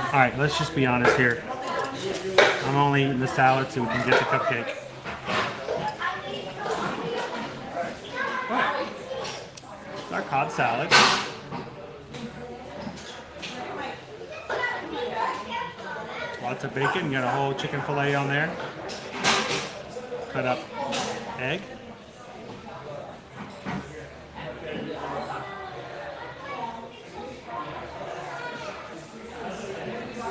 All right, let's just be honest here. I'm only eating the salad so we can get the cupcake. Right. It's our cod salad. Lots of bacon. You got a whole chicken fillet on there. Cut up egg.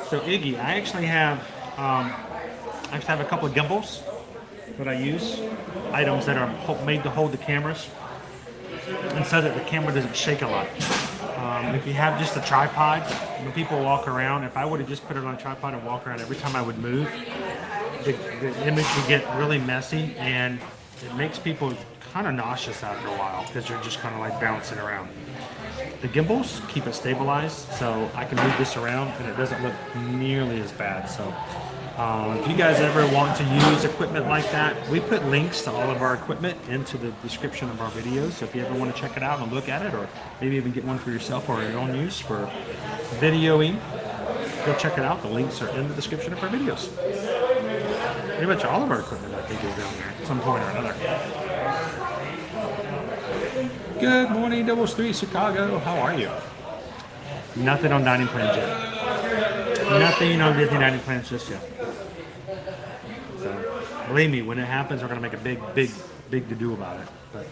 So Iggy, I actually have a couple of gimbals that I use, items that are made to hold the cameras, and so that the camera doesn't shake a lot. If you have just a tripod, when people walk around, if I would have just put it on a tripod and walk around every time I would move, the image would get really messy, and it makes people kind of nauseous after a while because you're just kind of like bouncing around. The gimbals keep it stabilized, so I can move this around and it doesn't look nearly as bad. So if you guys ever want to use equipment like that, we put links to all of our equipment into the description of our videos. So if you ever want to check it out and look at it, or maybe even get one for yourself or your own use for videoing, go check it out. The links are in the description of our videos. Pretty much all of our equipment, I think, is down there at some point or another. Good morning, Doubles 3 Chicago. How are you? Nothing on dining plans yet. Nothing on Disney dining plans just yet. So, believe me, when it happens, we're going to make a big to-do about it. But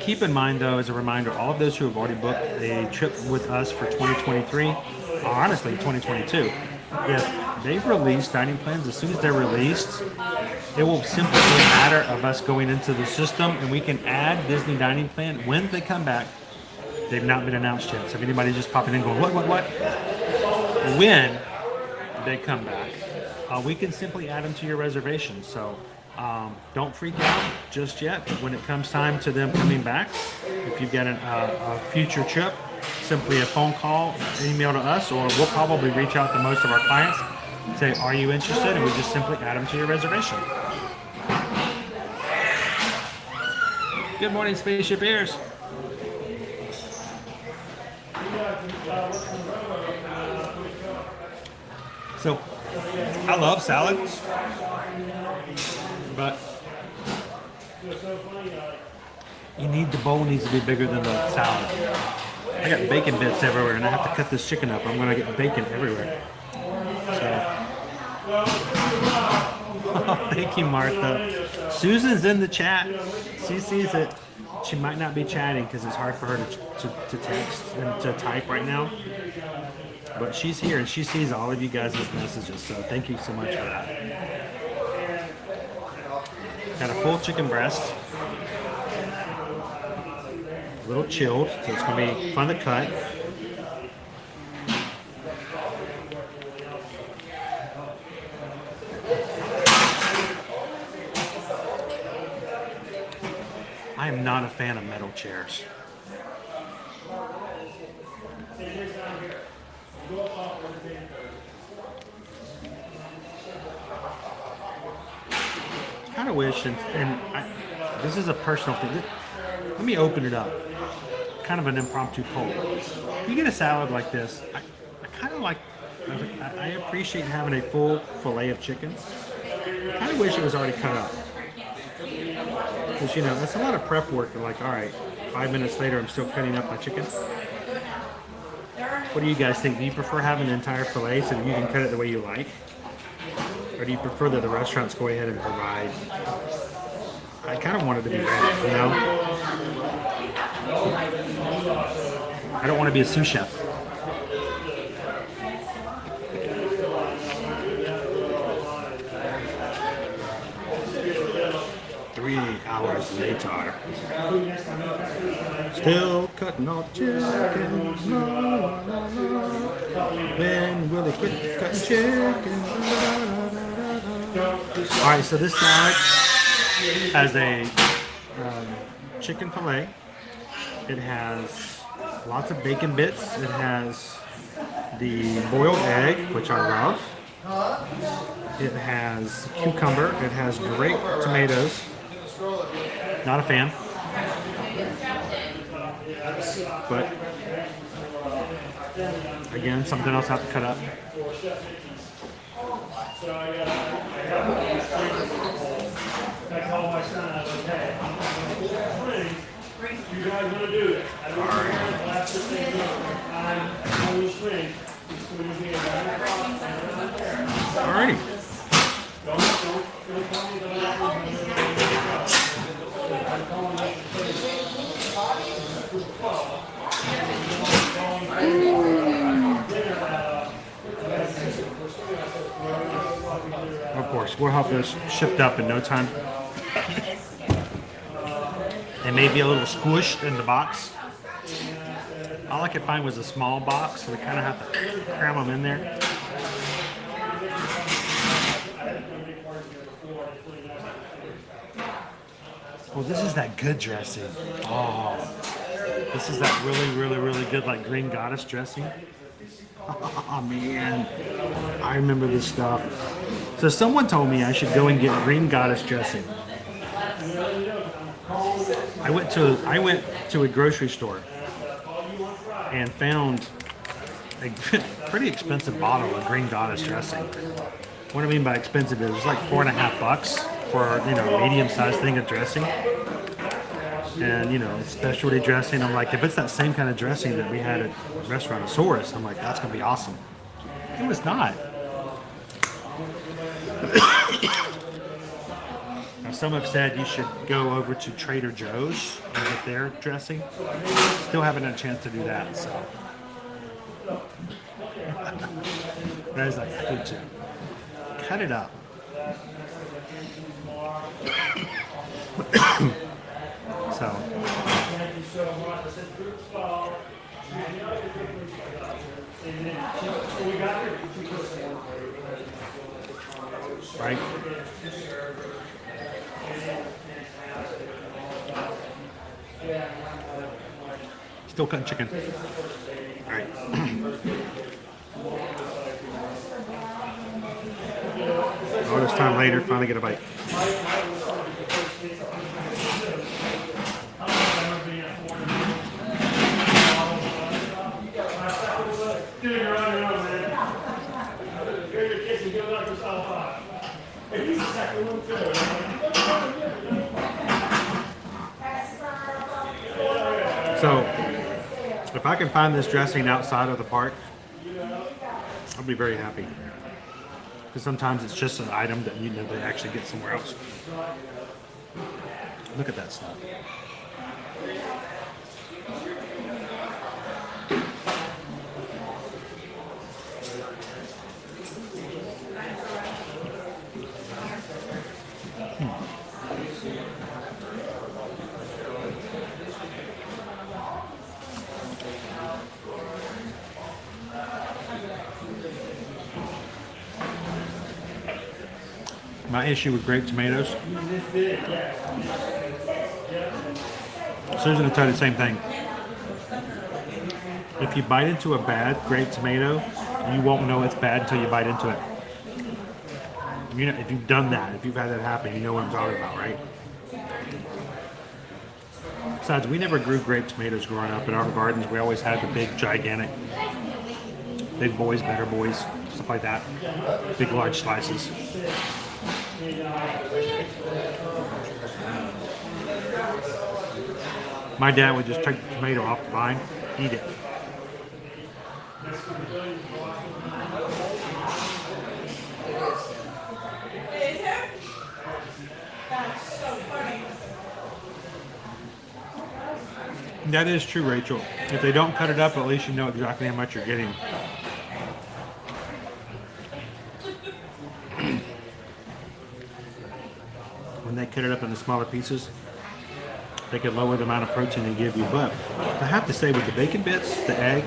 keep in mind, though, as a reminder, all of those who have already booked a trip with us for 2023, or honestly, 2022, if they've released dining plans, as soon as they're released, it will simply be a matter of us going into the system and we can add Disney dining plan when they come back. They've not been announced yet. So if anybody's just popping in going, what? When they come back, we can simply add them to your reservation. So don't freak out just yet. But when it comes time to them coming back, if you've got a future trip, simply a phone call, email to us, or we'll probably reach out to most of our clients, say, are you interested? And we just simply add them to your reservation. Good morning, Spaceship Ears. So, I love salads, but the bowl needs to be bigger than the salad. I got bacon bits everywhere, and I have to cut this chicken up. I'm going to get bacon everywhere. So. Oh, thank you, Martha. Susan's in the chat. She sees it. She might not be chatting because it's hard for her to text and to type right now. But she's here and she sees all of you guys' messages. So thank you so much for that. Got a full chicken breast. A little chilled, so it's going to be fun to cut. I am not a fan of metal chairs. I kind of wish, this is a personal thing. Let me open it up. Kind of an impromptu poll. If you get a salad like this, I kind of like, I appreciate having a full fillet of chicken. I kind of wish it was already cut up. Because, that's a lot of prep work. They're like, all right, 5 minutes later, I'm still cutting up my chicken. What do you guys think? Do you prefer having an entire fillet so that you can cut it the way you like? Or do you prefer that the restaurants go ahead and provide? I kind of want it to be ready, I don't want to be a sous chef. Hours later, still cutting off chicken. When will it quit cutting chicken? All right, so this salad has a chicken fillet. It has lots of bacon bits. It has the boiled egg, which I love. It has cucumber. It has grape tomatoes. Not a fan. But Again, something else I have to cut up. So I got all these things. I called my son. I was like, hey, I'm going to swing. You guys want to do it? I don't know the last thing I'm going to swing. It's going to be a 9 o'clock and I'm there. Alrighty. Don't tell me that I'm going Of course, we'll have this shipped up in no time. They may be a little squished in the box. All I could find was a small box, so we kind of have to cram them in there. Well, this is that good dressing. Oh, this is that really good, like green goddess dressing. Oh man, I remember this stuff. So someone told me I should go and get green goddess dressing. I went to a grocery store and found a pretty expensive bottle of green goddess dressing. What I mean by expensive is it's like $4.50 for, you know, medium-sized thing of dressing. And, you know, it's specialty dressing. I'm like, if it's that same kind of dressing that we had at restaurant Saurus, I'm like, that's gonna be awesome. It was not. Now, some have said you should go over to Trader Joe's and get their dressing. Still haven't had a chance to do that, so. That is like good too. Cut it up. So. Right? Still cutting chicken. All right. All this time later, finally get a bite. Dude, you're on your own, man. You're your kids and go like this all five. Hey, he's the second one, too. So, if I can find this dressing outside of the park, I'll be very happy. Because sometimes it's just an item that you know they actually get somewhere else. Look at that stuff. My issue with grape tomatoes. Susan will tell you the same thing. If you bite into a bad grape tomato, you won't know it's bad until you bite into it. You know, if you've done that, if you've had that happen, you know what I'm talking about, right? Besides, we never grew grape tomatoes growing up in our gardens. We always had the big, gigantic, big boys, better boys, stuff like that. Big, large slices. My dad would just take the tomato off the vine, eat it. That is true, Rachel. If they don't cut it up, at least you know exactly how much you're getting. When they cut it up into smaller pieces, they could lower the amount of protein they give you. But I have to say, with the bacon bits, the egg,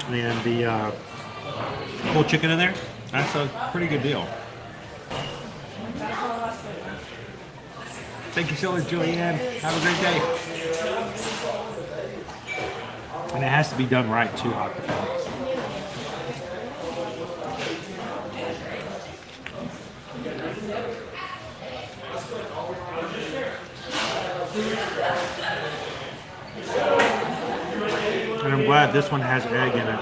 and the whole chicken in there, that's a pretty good deal. Thank you so much, Julianne. Have a great day. And it has to be done right, too, hot to find. And I'm glad glad this one has egg in it.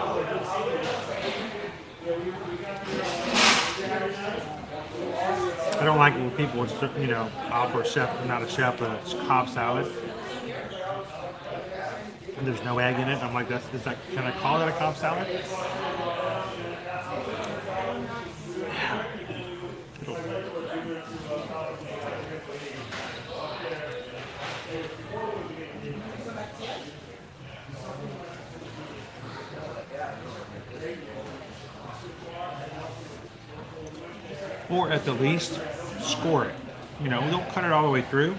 I don't like when people, you know, offer not a chef, but it's Cobb salad. And there's no egg in it. I'm like, can I call that a Cobb salad? Or at the least, score it. You know, don't cut it all the way through,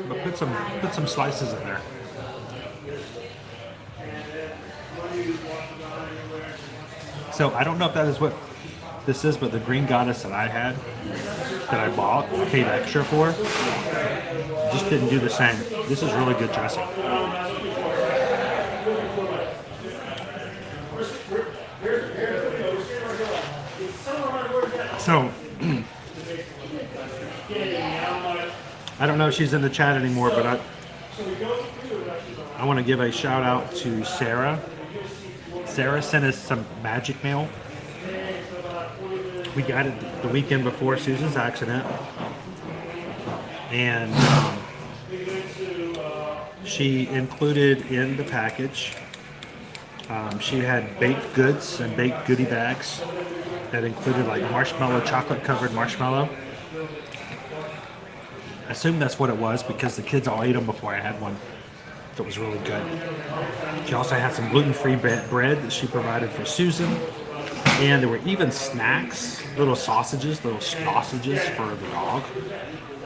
but put some slices in there. So I don't know if that is what this is, but the green goddess that I had, that I bought, I paid extra for, just didn't do the same. This is really good dressing. So, I don't know if she's in the chat anymore, but I want to give a shout out to Sarah. Sarah sent us some magic mail. We got it the weekend before Susan's accident. And she included in the package, she had baked goods and baked goodie bags that included like marshmallow, chocolate covered marshmallow. I assume that's what it was because the kids all ate them before I had one. So it was really good. She also had some gluten-free bread that she provided for Susan. And there were even snacks, little sausages for the dog,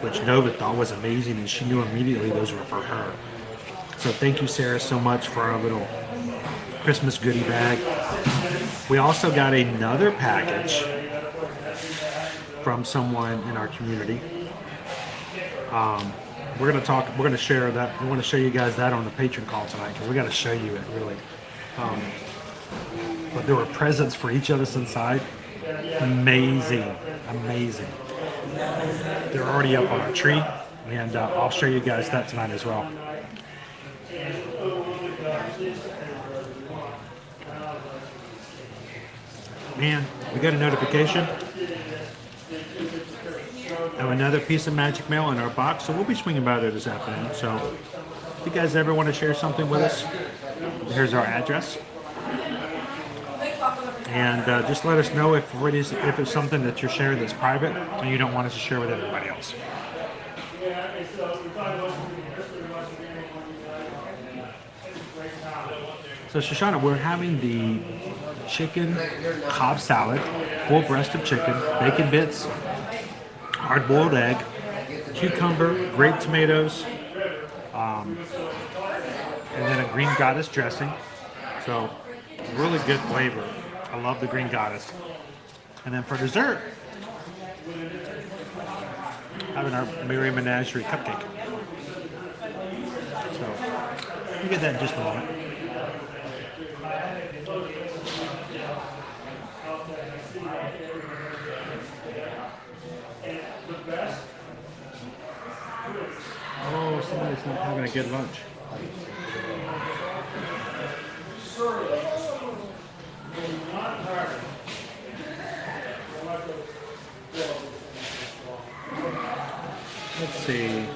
which Nova thought was amazing, and she knew immediately those were for her. So thank you, Sarah, so much for our little Christmas goodie bag. We also got another package from someone in our community. We're going to share that. We want to show you guys that on the patron call tonight because we got to show you it really. But there were presents for each of us inside. Amazing. They're already up on our tree, and I'll show you guys that tonight as well. Man, we got a notification of another piece of magic mail in our box, so we'll be swinging by there this afternoon. So if you guys ever want to share something with us, here's our address. And just let us know if it's something that you're sharing that's private and you don't want us to share with everybody else. So Shoshana, we're having the chicken Cobb salad, full breast of chicken, bacon bits, hard-boiled egg, cucumber, grape tomatoes, and then a green goddess dressing. So really good flavor. I love the green goddess. And then for dessert, having our Menagerie cupcake. So we'll get that in just a moment. Oh, somebody's not having a good lunch. Let's see.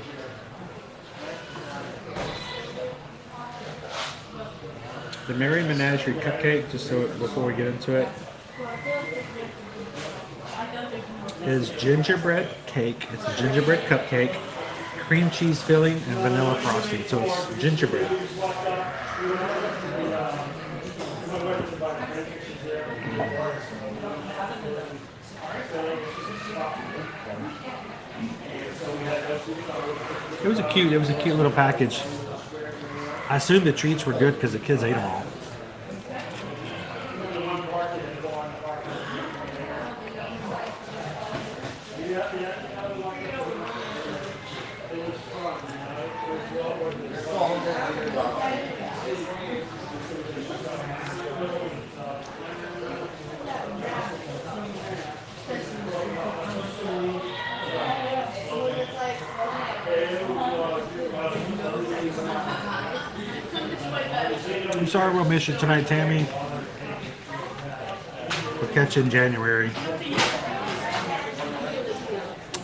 The Merry Menagerie cupcake, just so before we get into it, is gingerbread cake. It's a gingerbread cupcake, cream cheese filling, and vanilla frosting. So it's gingerbread. It was a cute little package. I assume the treats were good because the kids ate them all. I'm sorry we'll miss you tonight, Tammy. We'll catch you in January.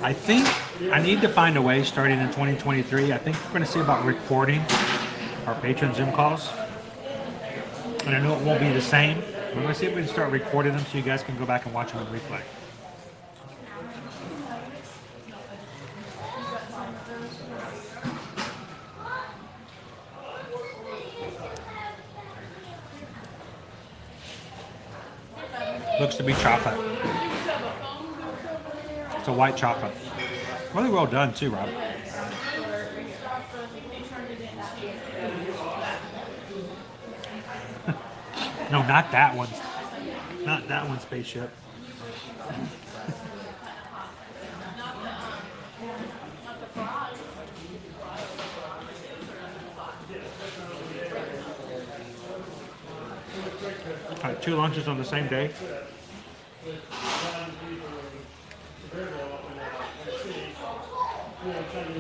I think I need to find a way starting in 2023. I think we're going to see about recording our patron Zoom calls. And I know it won't be the same. We're going to see if we can start recording them so you guys can go back and watch them in replay. Looks to be chocolate. It's a white chocolate. Really well done too, Rob. No, not that one. Not that one, spaceship. All right, 2 lunches on the same day.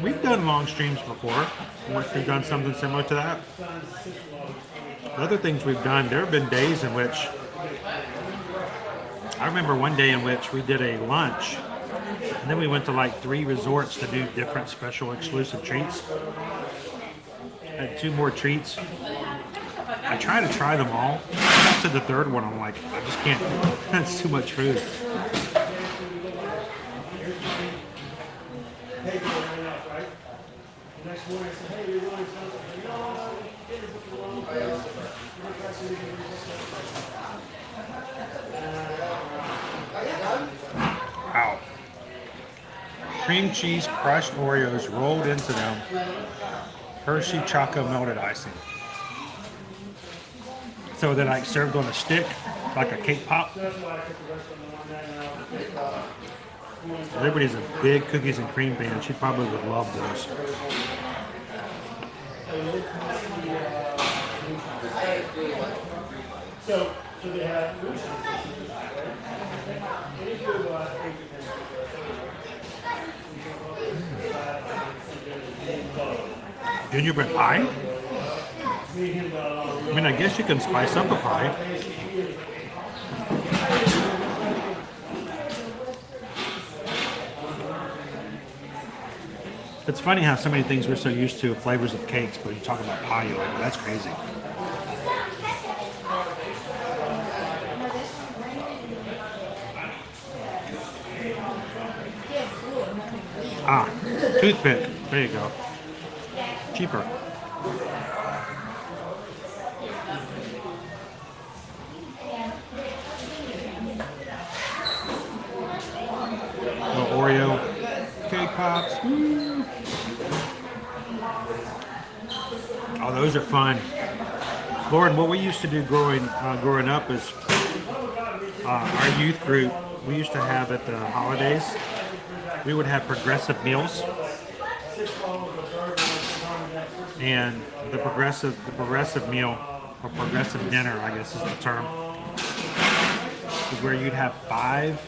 We've done long streams before. We've done something similar to that. The other things we've done, there have been days in which, I remember one day in which we did a lunch, and then we went to like 3 resorts to do different special exclusive treats. Had 2 more treats. I try to try them all. Got to the 3rd one, I'm like, I just can't. That's too much food. Wow. Cream cheese, crushed Oreos rolled into them. Hershey chocolate melted icing. So they're like served on a stick, like a cake pop. Liberty's a big cookies and cream fan. She probably would love those. So they have Gingerbread pie? I mean, I guess you can spice up a pie. It's funny how so many things we're so used to flavors of cakes, but you talk about pie, you're like, that's crazy. Ah, toothpick. There you go. Cheaper. Little Oreo cake pops. Woo. Oh, those are fun. Lauren, what we used to do growing up is our youth group. We used to have at the holidays. We would have progressive meals, and the progressive meal, or progressive dinner, I guess is the term, is where you'd have 5.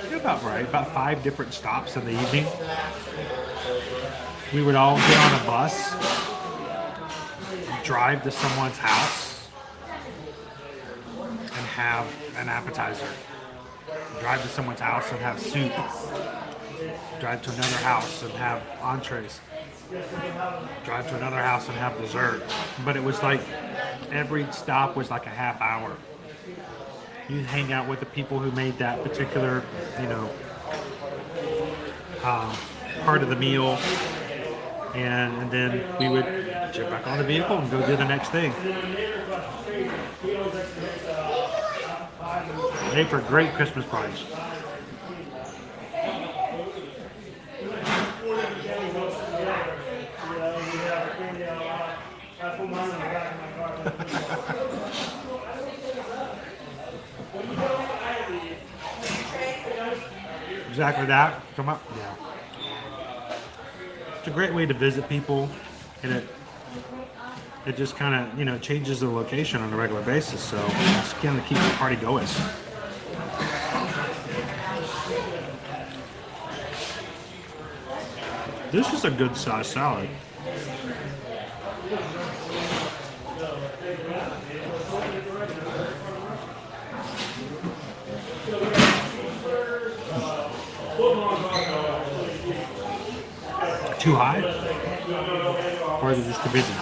You're about right, about 5 different stops in the evening. We would all get on a bus, drive to someone's house, and have an appetizer. Drive to someone's house and have soup. Drive to another house and have entrees. Drive to another house and have dessert. But it was like every stop was like a half hour. You hang out with the people who made that particular, part of the meal, and then we would jump back on the vehicle and go do the next thing. They for great Christmas parties. Exactly that. Come up. Yeah. It's a great way to visit people, and it just kind of changes the location on a regular basis. So it's kind of keep the party going. This is a good size salad. Too high? Or is it just too busy?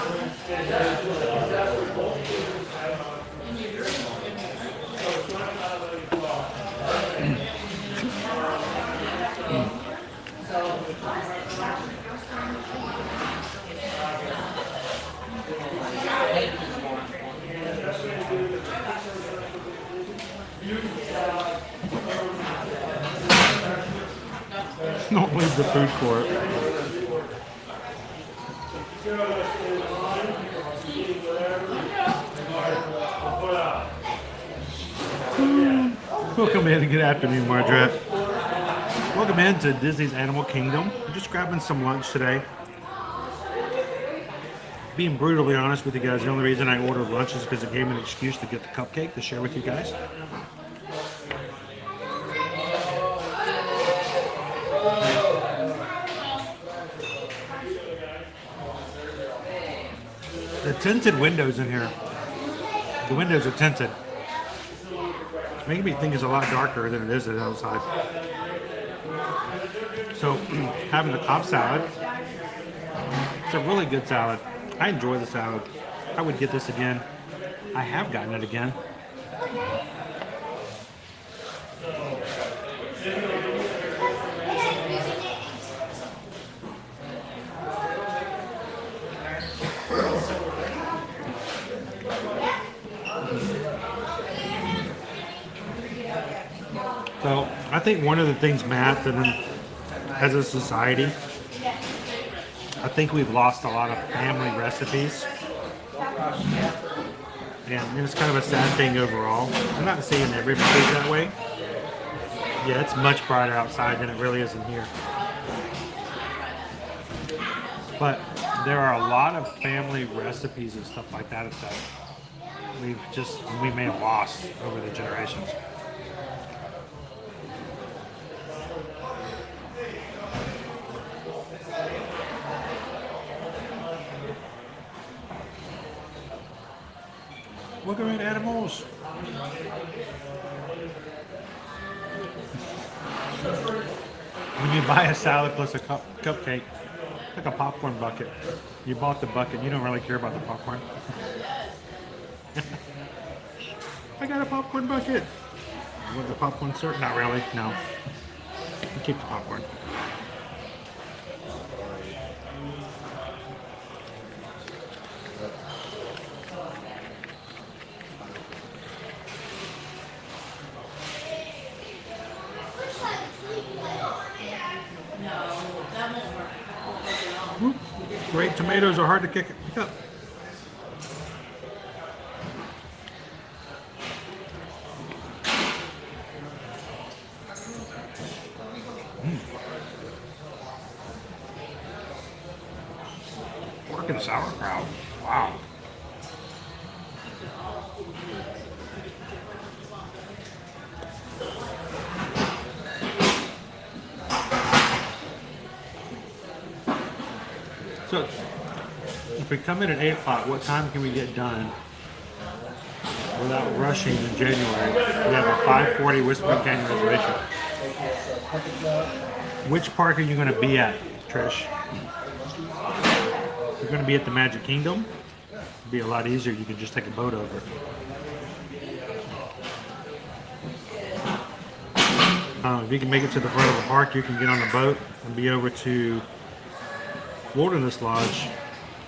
Don't leave the food court. Welcome in and good afternoon, Margaret. Welcome in to Disney's Animal Kingdom. I'm just grabbing some lunch today. Being brutally honest with you guys, the only reason I ordered lunch is because it gave me an excuse to get the cupcake to share with you guys. The tinted windows in here. The windows are tinted. It's making me think it's a lot darker than it is outside. So, having the Cobb salad. It's a really good salad. I enjoy the salad. I would get this again. I have gotten it again. So I think one of the things, Matt, that as a society, I think we've lost a lot of family recipes. And it's kind of a sad thing overall. I'm not saying everybody's that way. Yeah, it's much brighter outside than it really is in here. But there are a lot of family recipes and stuff like that we may have lost over the generations. Welcome in, animals. When you buy a salad plus a cupcake, like a popcorn bucket, you bought the bucket. You don't really care about the popcorn. I got a popcorn bucket. You want the popcorn, sir? Not really. No. You keep the popcorn. Great tomatoes are hard to pick up. Pork and sauerkraut. Wow. So, if we come in at 8 o'clock, what time can we get done without rushing in January? We have a 5:40 Whispering Canyon reservation. Which park are you going to be at, Trish? You're going to be at the Magic Kingdom? It'd be a lot easier. You could just take a boat over. If you can make it to the front of the park, you can get on the boat and be over to Wilderness Lodge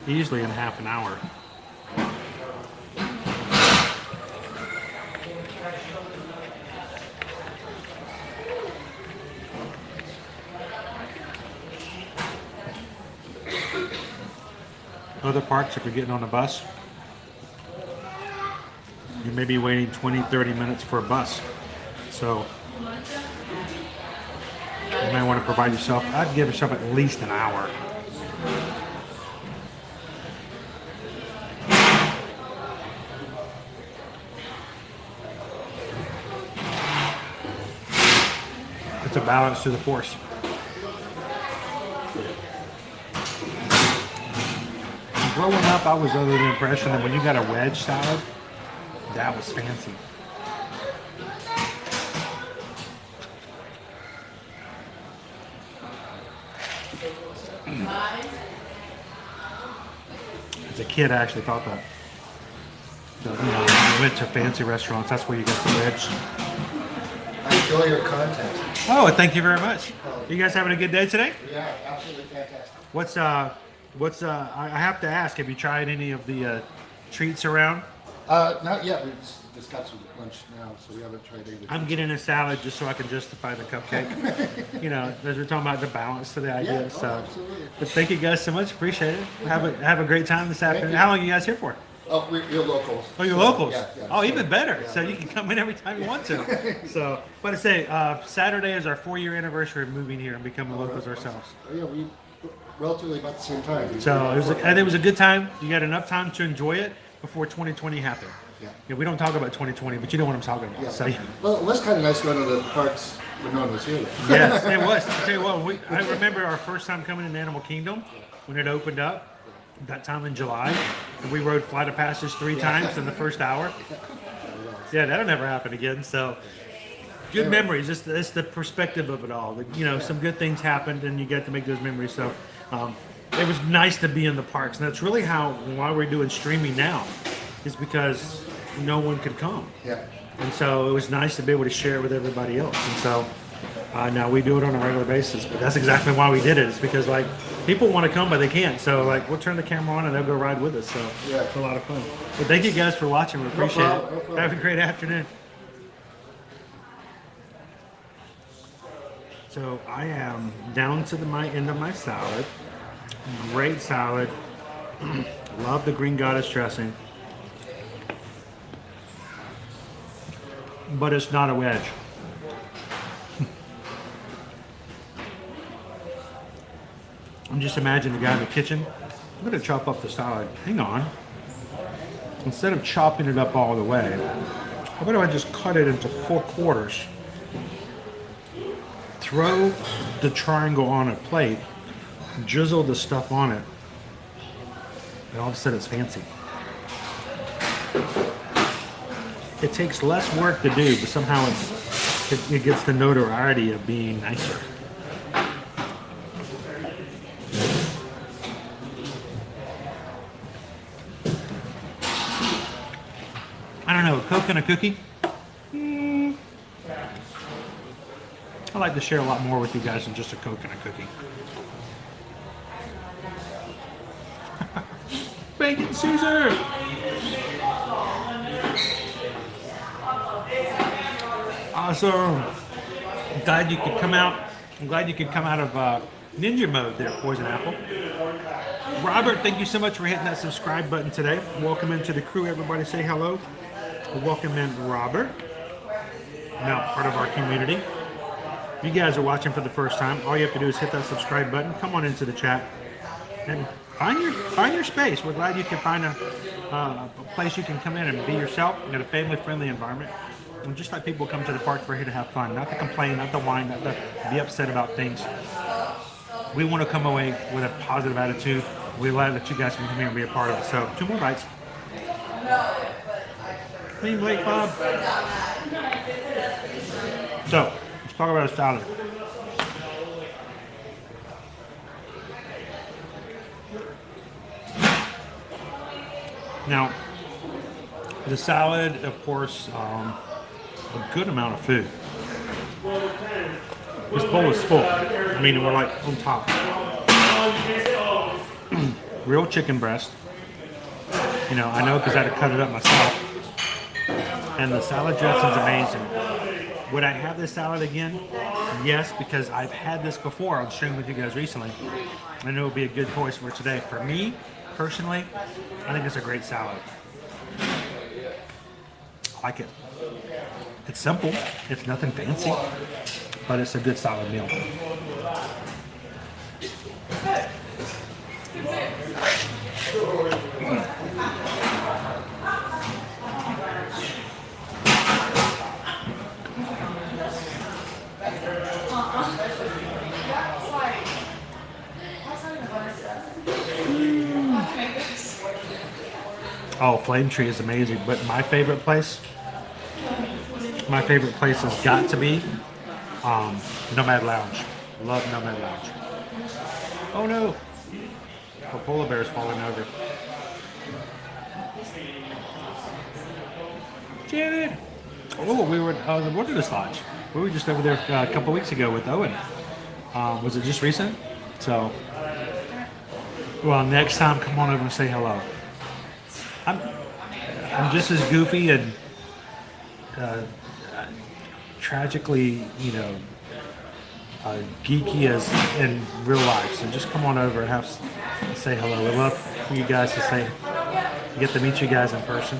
easily in half an hour. Other parks, if you're getting on a bus, you may be waiting 20-30 minutes for a bus. So you may want to provide yourself, I'd give yourself at least an hour. It's a balance to the force. Growing up, I was under the impression that when you got a wedge salad, that was fancy. As a kid, I actually thought that. So, you know, when we went to fancy restaurants, that's where you get the ribs. I enjoy your content. Oh, thank you very much. You guys having a good day today? Yeah, absolutely fantastic. I have to ask, have you tried any of the treats around? Not yet. We just got some lunch now, so we haven't tried anything. I'm getting a salad just so I can justify the cupcake. You know, as we're talking about the balance to the idea. Yeah, So, absolutely. but thank you guys so much. Appreciate it. Have a great time this afternoon. you. How long are you guys here for? Oh, you're locals. Oh, you're So, locals. yeah, Oh, even better. yeah. So you can come in every time you want to. So, but I say Saturday is our 4-year anniversary of moving here and becoming locals ourselves. Yeah, we relatively about the same time. So I think it was a good time. You got enough time to enjoy it before 2020 happened. Yeah. We don't talk about 2020, but you know what I'm talking about. Yeah. So, Well, it was kind of nice going to the parks when no one was here. yes, it was. I tell you what, I remember our first time coming into Animal Kingdom when it opened up. That time in July, and we rode Flight of Passage 3 times in the first hour. Yeah, that'll never happen again. So, good memories. It's the perspective of it all. You know, some good things happened, and you get to make those memories. So, it was nice to be in the parks, and that's really why we're doing streaming now, is because no one could come. Yeah. And so it was nice to be able to share it with everybody else. And so now we do it on a regular basis. But that's exactly why we did it. It's because like people want to come, but they can't. So like we'll turn the camera on and they'll go ride with us. So Yeah. it's a lot of fun. But thank you guys for watching. We appreciate problem, no it. problem. Have a great afternoon. So I am down to my end of my salad. Great salad. Love the green goddess dressing. But it's not a wedge. I'm just imagining the guy in the kitchen. I'm going to chop up the salad. Hang on. Instead of chopping it up all the way, how about if I just cut it into 4 quarters? Throw the triangle on a plate, drizzle the stuff on it, and all of a sudden it's fancy. It takes less work to do, but somehow it gets the notoriety of being nicer. I don't know, Coke and a cookie? I like to share a lot more with you guys than just a Coke and a cookie. Bacon Caesar! Awesome. I'm glad you could come out. I'm glad you could come out of ninja mode there, Poison Apple. Robert, thank you so much for hitting that subscribe button today. Welcome into the crew, everybody. Say hello. Welcome in, Robert. Now part of our community. If you guys are watching for the first time, all you have to do is hit that subscribe button. Come on into the chat and find your space. We're glad you can find a place you can come in and be yourself in a family-friendly environment. And just let people come to the park, we're here to have fun, not to complain, not to whine, not to be upset about things. We want to come away with a positive attitude. We're glad that you guys can come here and be a part of it. So, 2 more bites. Clean plate, Bob. So, let's talk about a salad. Now, the salad, of course, a good amount of food. This bowl is full. I mean, we're like on top. Real chicken breast. You know, I know because I had to cut it up myself. And the salad dressing's amazing. Would I have this salad again? Yes, because I've had this before on stream with you guys recently. I know it would be a good choice for today. For me, personally, I think it's a great salad. I like it. It's simple. It's nothing fancy, but it's a good solid meal. Oh, Flame Tree is amazing, but my favorite place has got to be Nomad Lounge. Love Nomad Lounge. Oh no! A polar bear's falling over. Janet! Oh, we were at the Wilderness Lodge. We were just over there a couple weeks ago with Owen. Was it just recent? So, well, next time come on over and say hello. I'm just as goofy and tragically, geeky as in real life. So just come on over and say hello. We'd love for you guys to get to meet you guys in person.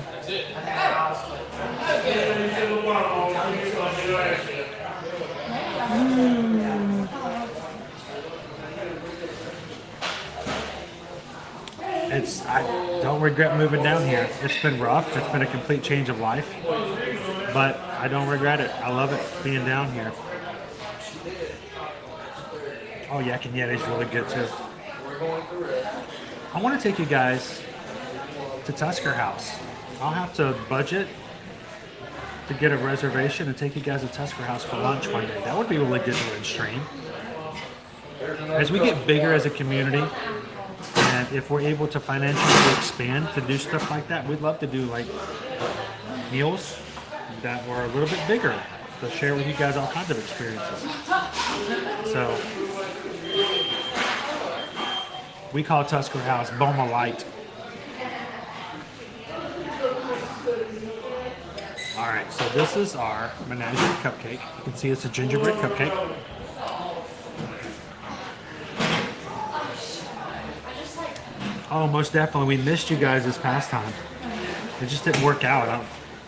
I don't regret moving down here. It's been rough. It's been a complete change of life, but I don't regret it. I love it being down here. Oh, Yak and Yeti's really good too. I want to take you guys to Tusker House. I'll have to budget to get a reservation and take you guys to Tusker House for lunch one day. That would be really good to stream. As we get bigger as a community, and if we're able to financially expand to do stuff like that, we'd love to do like meals that were a little bit bigger to share with you guys all kinds of experiences. So we call Tusker House Boma Light. All right, so this is our Menagerie cupcake. You can see it's a gingerbread cupcake. Oh, most definitely. We missed you guys this past time. It just didn't work out.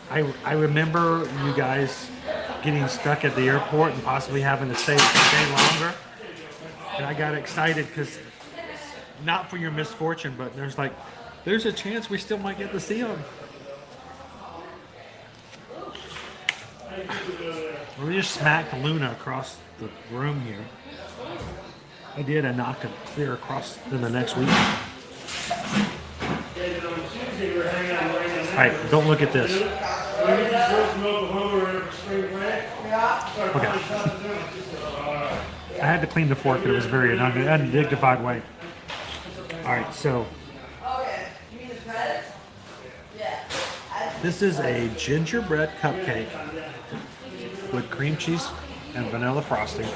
I remember you guys getting stuck at the airport and possibly having to stay longer. And I got excited because, not for your misfortune, but there's a chance we still might get to see them. We just smacked Luna across the room here. I did. I knocked her clear across in the next week. Alright, don't look at this. Okay. I had to clean the fork, but it was very undignified way. Alright, so this is a gingerbread cupcake with cream cheese and vanilla frosting.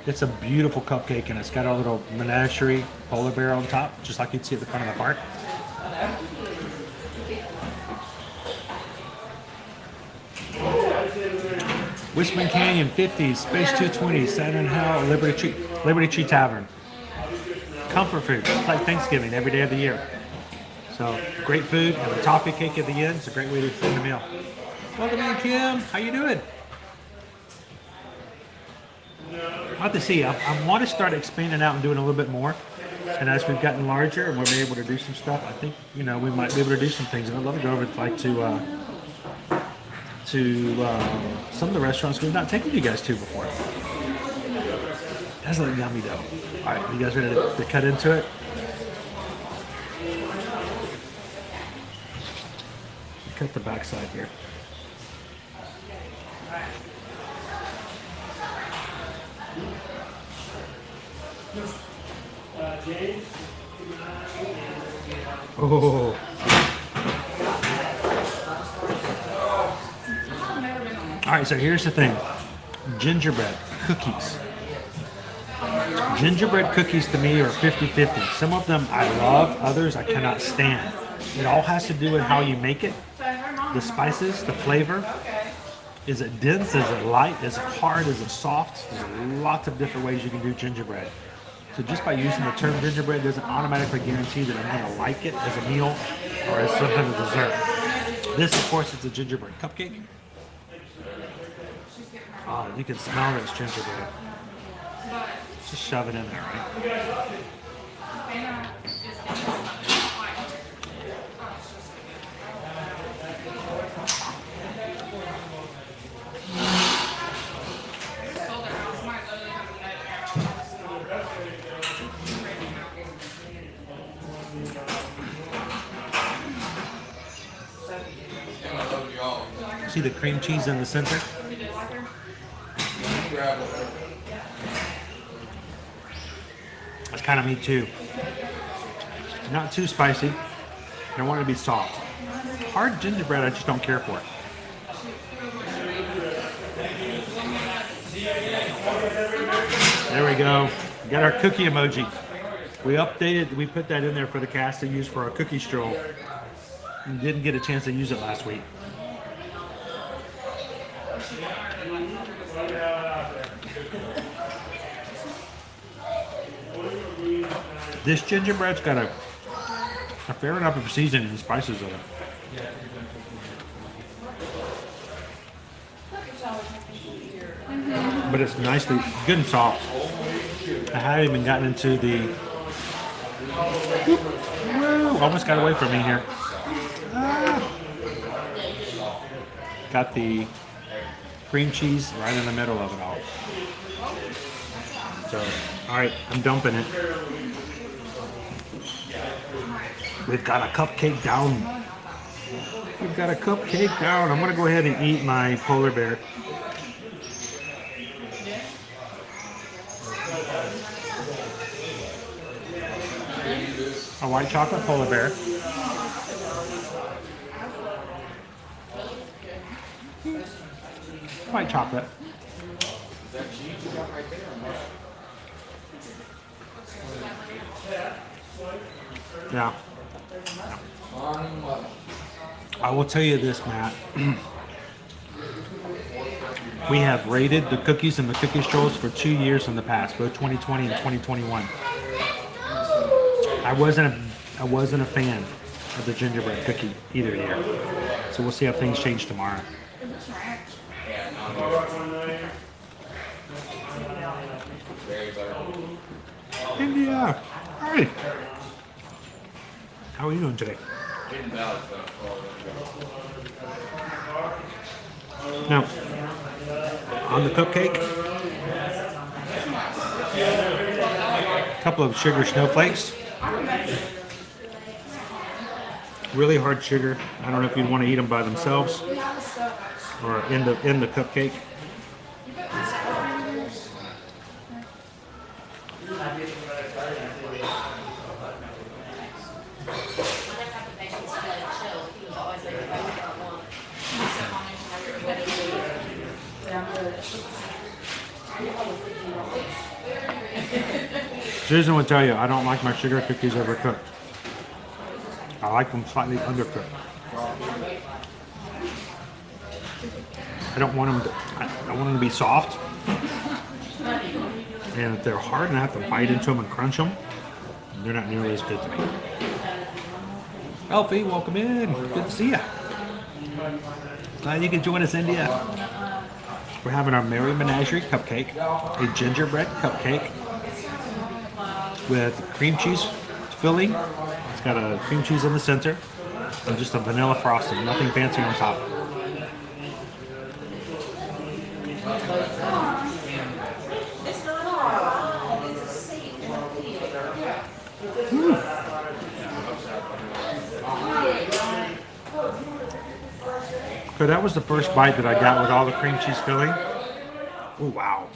It's a beautiful cupcake, and it's got a little Menagerie polar bear on top, just like you'd see at the front of the park. Wishman Canyon, 50s, Space 220, Saturn Hell, Liberty Tree Tavern. Comfort food. It's like Thanksgiving every day of the year. So, great food, and the toffee cake at the end. It's a great way to end the meal. Welcome in, Kim. How you doing? I'll have to see. I want to start expanding out and doing a little bit more. And as we've gotten larger and we're able to do some stuff, I think, we might be able to do some things. And I'd love to go over to some of the restaurants we've not taken you guys to before. That's like yummy though. All right, you guys ready to cut into it? Cut the backside here. Oh. All right, so here's the thing. Gingerbread cookies. Gingerbread cookies to me are 50-50. Some of them I love, others I cannot stand. It all has to do with how you make it, the spices, the flavor. Is it dense? Is it light? Is it hard? Is it soft? There's lots of different ways you can do gingerbread. So just by using the term gingerbread doesn't automatically guarantee that I'm going to like it as a meal or as some kind of dessert. This, of course, is a gingerbread cupcake. Oh, you can smell that it's gingerbread. Just shove it in there, right? See the cream cheese in the center? Kind of me too. Not too spicy. I want it to be soft. Hard gingerbread, I just don't care for it. There we go. We got our cookie emoji. We updated, we put that in there for the cast to use for our cookie stroll. And didn't get a chance to use it last week. This gingerbread's got a fair enough of seasoning and spices in it. But it's nicely good and soft. I haven't even gotten into the. Woo, almost got away from me here. Got the cream cheese right in the middle of it all. So, all right, I'm dumping it. We've got a cupcake down. We've got a cupcake down. I'm gonna go ahead and eat my polar bear. A white chocolate polar bear. White chocolate. Yeah. I will tell you this, Matt. We have rated the cookies and the cookie strolls for 2 years in the past, both 2020 and 2021. I wasn't a fan of the gingerbread cookie either year. So we'll see how things change tomorrow. India, hi. How are you doing today? Now, on the cupcake, a couple of sugar snowflakes. Really hard sugar. I don't know if you'd want to eat them by themselves or in the cupcake. Susan would tell you I don't like my sugar cookies overcooked. I like them slightly undercooked. I don't want them to. I want them to be soft, and if they're hard and I have to bite into them and crunch them, they're not nearly as good to me. Elfie, welcome in. Good to see you. Glad you could join us, India. We're having our Merry Menagerie cupcake, a gingerbread cupcake with cream cheese filling. It's got a cream cheese in the center and just a vanilla frosting, nothing fancy on top. So that was the first bite that I got with all the cream cheese filling. Oh, wow.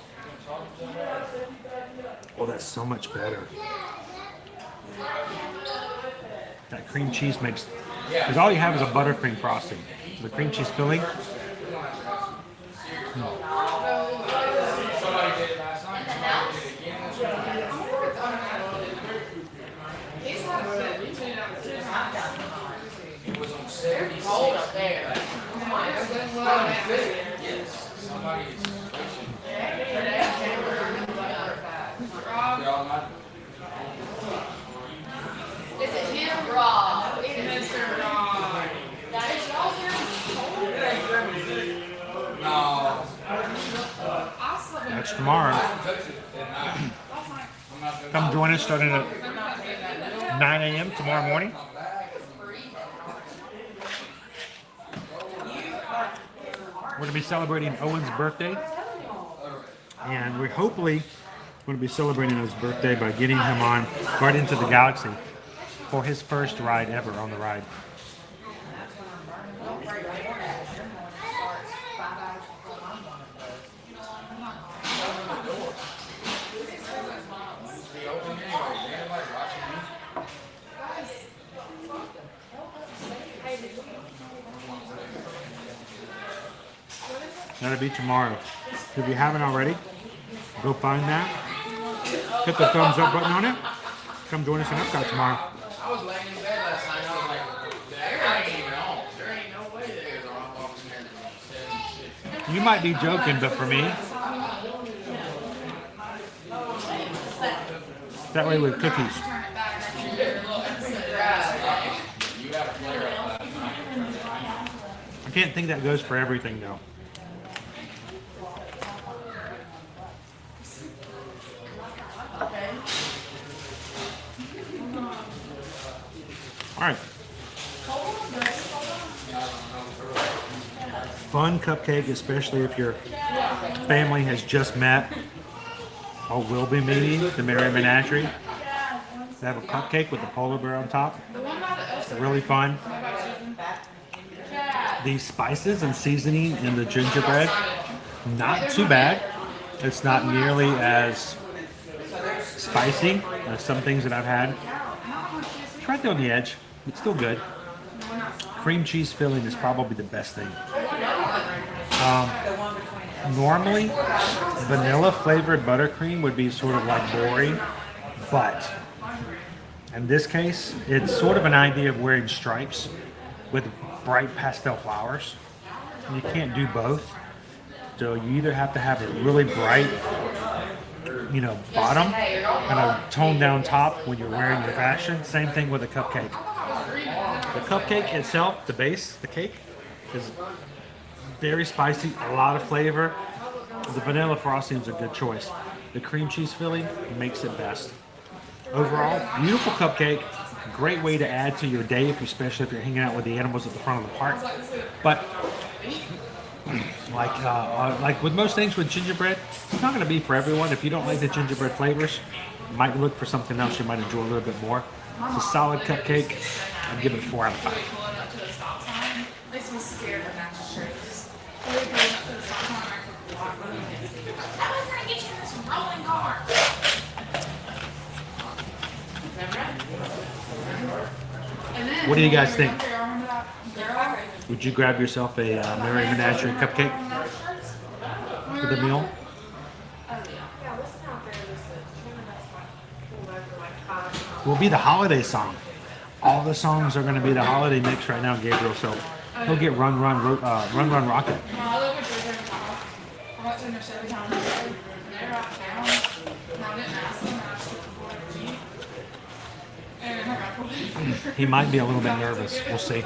Oh, that's so much better. That cream cheese makes, because all you have is a buttercream frosting. So the cream cheese filling. Is it him raw? It is Mr. Raw. That is y'all No. That's tomorrow. Come join us starting at 9 a.m. tomorrow morning. We're going to be celebrating Owen's birthday, and we're hopefully going to be celebrating his birthday by getting him on right into the galaxy for his first ride ever on the ride. That'll be tomorrow. If you haven't already, go find that. Hit the thumbs up button on it. Come join us in Epcot tomorrow. I was laying in bed last night. I was like, the air ain't even on. There ain't no way the air's on. I'm walking there at 7, 6. You might be joking, but for me, that way with cookies. I can't think that goes for everything though. All right. Fun cupcake, especially if your family has just met or will be meeting the Merry Menagerie. They have a cupcake with a polar bear on top. Really fun. The spices and seasoning in the gingerbread, not too bad. It's not nearly as spicy as some things that I've had. It's right there on the edge. It's still good. Cream cheese filling is probably the best thing. Normally, vanilla flavored buttercream would be sort of like boring, but in this case, it's sort of an idea of wearing stripes with bright pastel flowers. You can't do both. So you either have to have a really bright, bottom and a toned down top when you're wearing your fashion. Same thing with a cupcake. The cupcake itself, the base, the cake, is very spicy, a lot of flavor. The vanilla frosting is a good choice. The cream cheese filling makes it best. Overall, beautiful cupcake. Great way to add to your day, especially if you're hanging out with the animals at the front of the park. But like with most things with gingerbread, it's not going to be for everyone. If you don't like the gingerbread flavors, you might look for something else you might enjoy a little bit more. It's a solid cupcake. I'd give it a 4 out of 5. Makes me scared of natural trees. What do you guys think? Would you grab yourself a Merry Menagerie cupcake for the meal? Will be the holiday song. All the songs are going to be the holiday mix right now, Gabriel. So he'll get Run Run Rocket. He might be a little bit nervous. We'll see.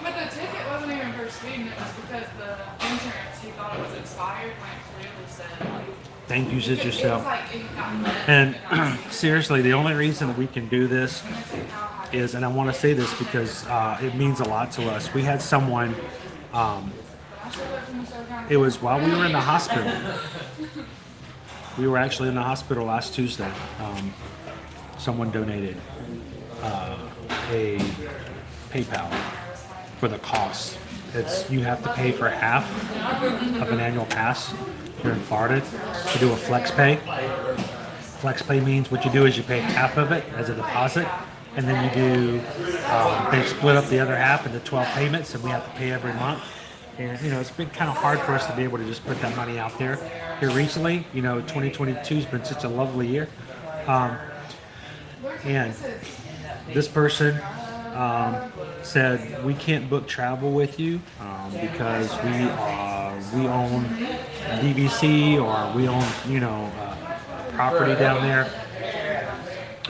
But the ticket wasn't even for Sweden. It was because the insurance, he thought it was expired when it really said. Thank you, Sis yourself. And seriously, the only reason that we can do this is, and I want to say this because it means a lot to us. We had someone, it was while we were in the hospital. We were actually in the hospital last Tuesday. Someone donated a PayPal for the cost. You have to pay for half of an annual pass here in Florida to do a flex pay. Flex pay means what you do is you pay half of it as a deposit, and then you do, they split up the other half into 12 payments, and we have to pay every month. And, it's been kind of hard for us to be able to just put that money out there. Here recently, 2022 has been such a lovely year. And this person said, we can't book travel with you because we own DVC or we own, property down there.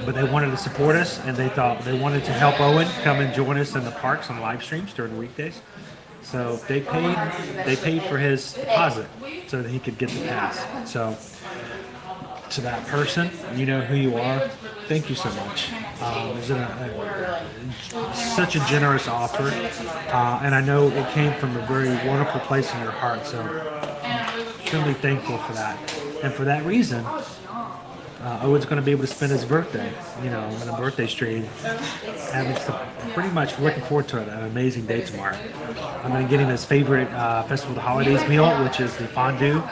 But they wanted to support us, and they thought they wanted to help Owen come and join us in the parks on live streams during the weekdays. So they paid for his deposit so that he could get the pass. So to that person, you know who you are. Thank you so much. It was such a generous offer, and I know it came from a very wonderful place in your heart. So extremely thankful for that, and for that reason, Owen's going to be able to spend his birthday, in a birthday stream, and it's pretty much looking forward to an amazing day tomorrow. I'm going to get him his favorite Festival of the Holidays meal, which is the fondue.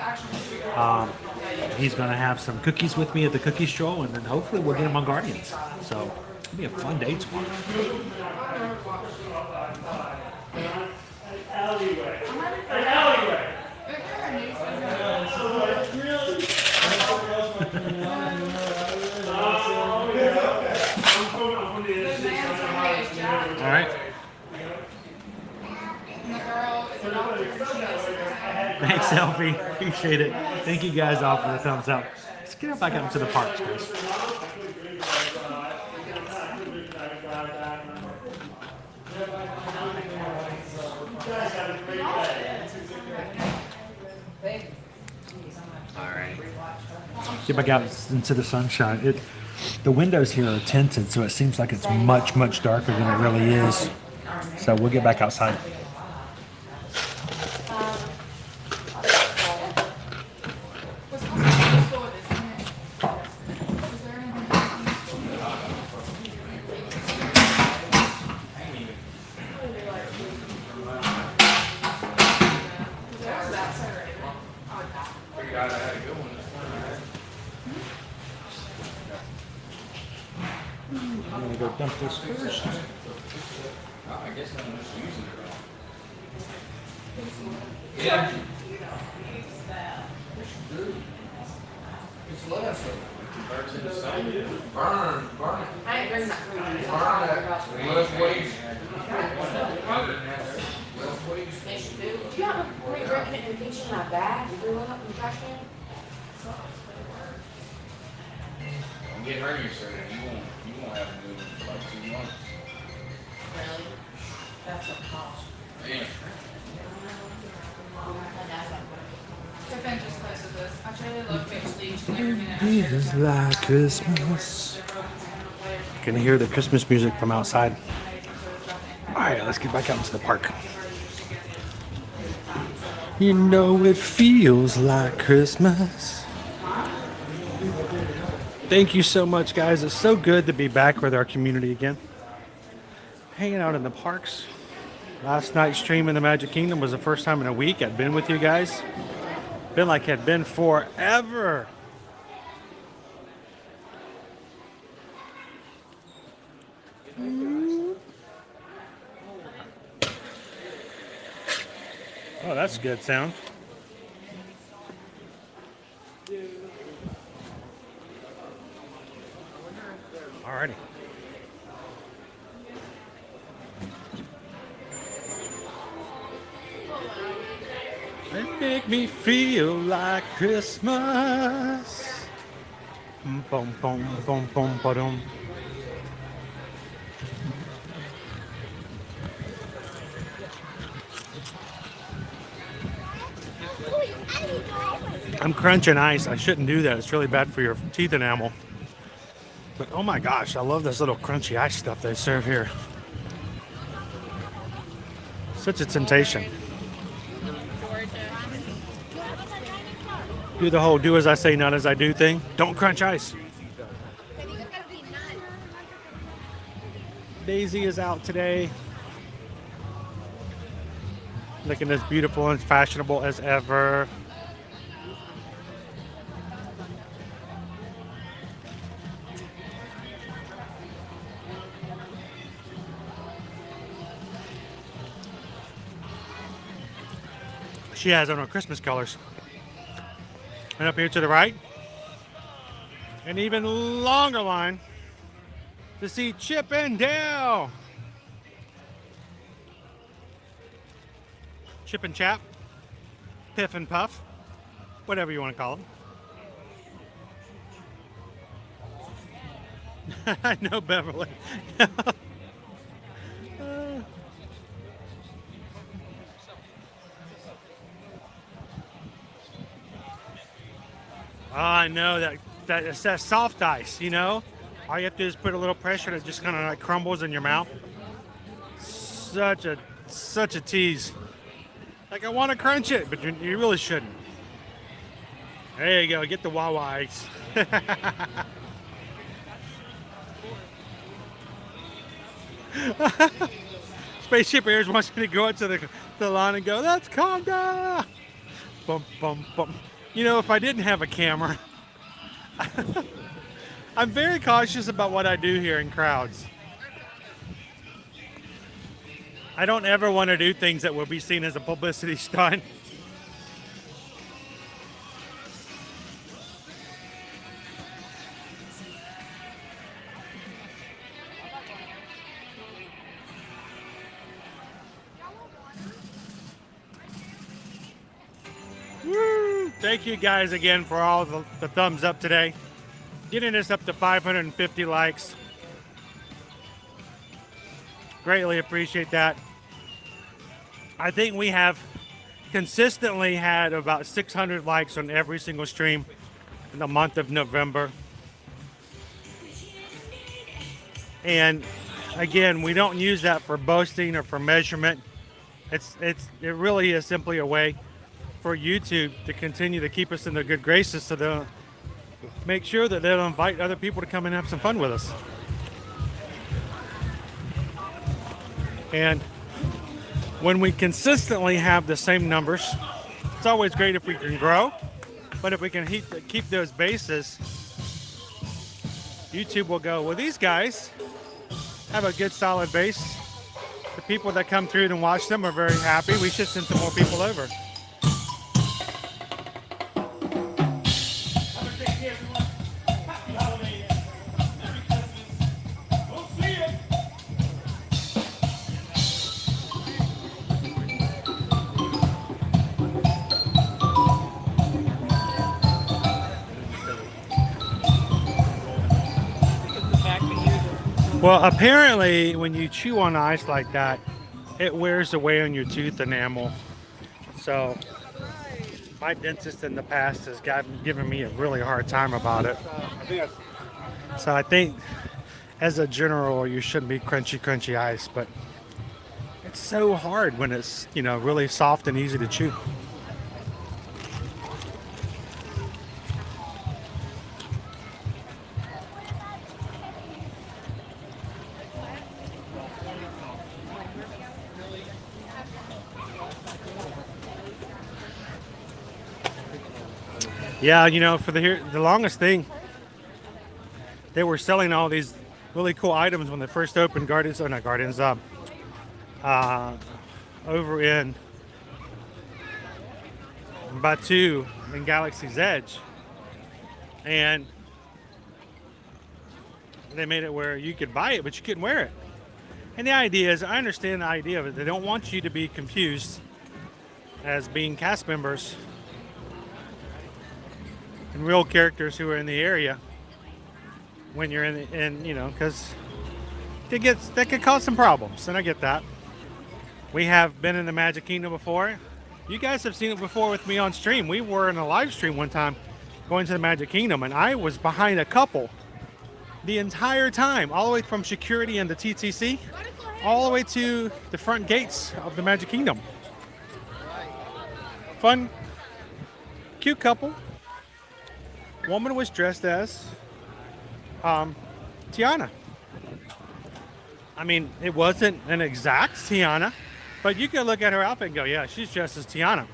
He's going to have some cookies with me at the cookie stroll, and then hopefully we'll get him on Guardians. So it'll be a fun day tomorrow. An alleyway. An alleyway. So it's really. Oh, yeah. I'm from the inside. All right. Thanks, Selfie. Appreciate it. Thank you guys all for the thumbs up. Let's get back up to the parks, guys. All right. Get back out into the sunshine. The windows here are tinted, so it seems like it's much, much darker than it really is. So we'll get back outside. I'm gonna go dump this first. I guess I'm just using it. Yeah. It's less. Birds in the sun. Burn it. I ain't bringing that food. Burn it. Less waste. Do you have a great record in the kitchen, my bag? You threw it up in the trash can? Don't get hurt yourself. You won't have to move for like 2 months. Really? That's a cost. Damn. Tiffin just posted this. I truly love Page each and every minute. Feels like Christmas. You can hear the Christmas music from outside. All right, let's get back out into the park. You know it feels like Christmas. Thank you so much, guys. It's so good to be back with our community again. Hanging out in the parks. Last night's stream in the Magic Kingdom was the first time in a week I'd been with you guys. Been like it had been forever. Oh, that's a good sound. Alrighty. It make me feel like Christmas. Boom, boom, boom, boom, ba-dum. I'm crunching ice. I shouldn't do that. It's really bad for your teeth enamel. But oh my gosh, I love this little crunchy ice stuff they serve here. Such a temptation. Do the whole do as I say, not as I do thing. Don't crunch ice. Daisy is out today. Looking as beautiful and fashionable as ever. She has on her Christmas colors. And up here to the right, an even longer line to see Chip and Dale. Chip and Chap, Piff and Puff, whatever you want to call them. I know, Beverly. Oh, I know it's that soft ice, you know? All you have to do is put a little pressure and it just kind of like crumbles in your mouth. Such a tease. Like I want to crunch it, but you really shouldn't. There you go, get the Wawa ice. Spaceship Airs wants me to go up to the line and go, that's Conda! Bum, bum, bum. You know, if I didn't have a camera, I'm very cautious about what I do here in crowds. I don't ever want to do things that will be seen as a publicity stunt. Woo! Thank you guys again for all the thumbs up today. Getting us up to 550 likes. Greatly appreciate that. I think we have consistently had about 600 likes on every single stream in the month of November. And again, we don't use that for boasting or for measurement. It really is simply a way for YouTube to continue to keep us in their good graces, so they'll make sure that they'll invite other people to come and have some fun with us. And when we consistently have the same numbers, it's always great if we can grow, but if we can keep those bases, YouTube will go, well, these guys have a good solid base. The people that come through and watch them are very happy. We should send some more people over. Well, apparently when you chew on ice like that, it wears away on your tooth enamel. So my dentist in the past has given me a really hard time about it. So I think as a general, you shouldn't be crunchy ice, but it's so hard when it's, you know, really soft and easy to chew. Yeah, you know, for the longest thing, they were selling all these really cool items when they first opened Gardens, or not Gardens, over in Batu in Galaxy's Edge. And they made it where you could buy it, but you couldn't wear it. And the idea is, I understand the idea of it. They don't want you to be confused as being cast members and real characters who are in the area when you're in you know, because that could cause some problems, and I get that. We have been in the Magic Kingdom before. You guys have seen it before with me on stream. We were in a live stream one time going to the Magic Kingdom, and I was behind a couple the entire time, all the way from security and the TTC, all the way to the front gates of the Magic Kingdom. Fun, cute couple. Woman was dressed as Tiana. I mean, it wasn't an exact Tiana, but you could look at her outfit and go, yeah, she's dressed as Tiana.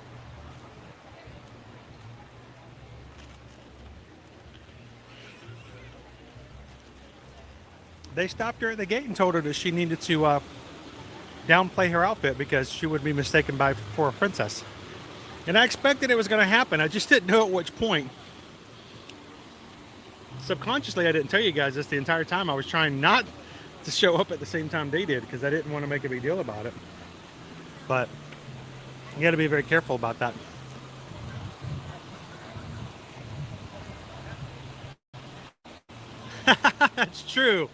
They stopped her at the gate and told her that she needed to downplay her outfit because she would be mistaken for a princess. And I expected it was going to happen. I just didn't know at which point. Subconsciously, I didn't tell you guys this the entire time. I was trying not to show up at the same time they did because I didn't want to make a big deal about it. But you got to be very careful about that. That's true.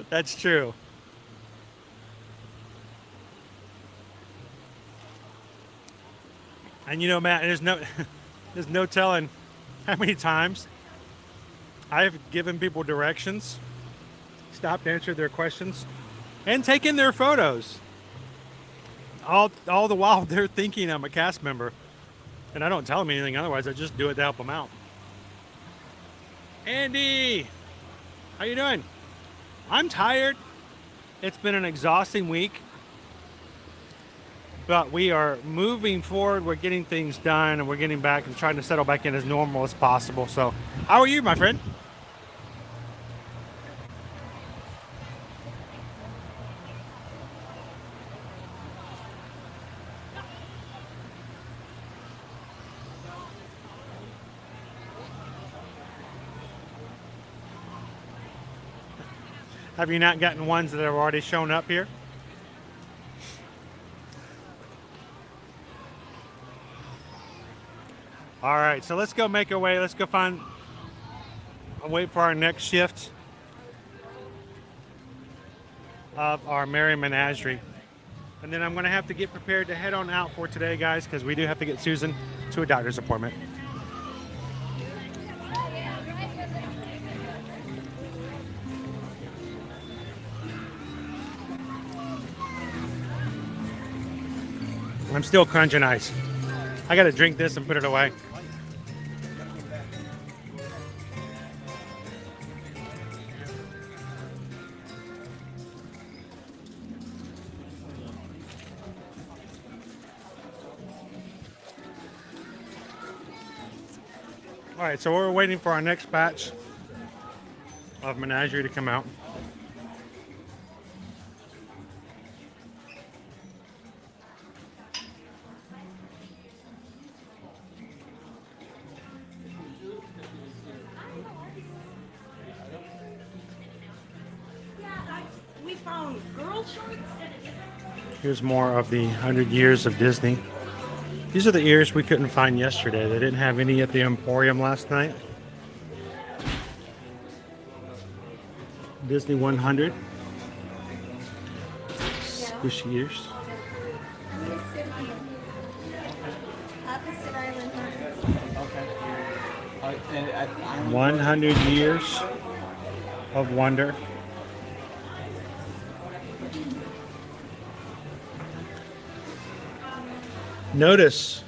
That's true. And you know, Matt, there's no telling how many times I've given people directions, stopped to answer their questions, and taken their photos. All the while they're thinking I'm a cast member. And I don't tell them anything otherwise. I just do it to help them out. Andy, how you doing? I'm tired. It's been an exhausting week. But we are moving forward. We're getting things done, and we're getting back and trying to settle back in as normal as possible. So, how are you, my friend? Have you not gotten ones that have already shown up here? All right, so let's go make our way. Let's go wait for our next shift of our Merry Menagerie. And then I'm going to have to get prepared to head on out for today, guys, because we do have to get Susan to a doctor's appointment. I'm still crunching ice. I got to drink this and put it away. All right, so we're waiting for our next batch of Menagerie to come out. We found girl shorts. Here's more of the 100 Years of Disney. These are the ears we couldn't find yesterday. They didn't have any at the Emporium last night. Disney 100. Squishy ears. Opposite island. 100 Years of Wonder. Notice,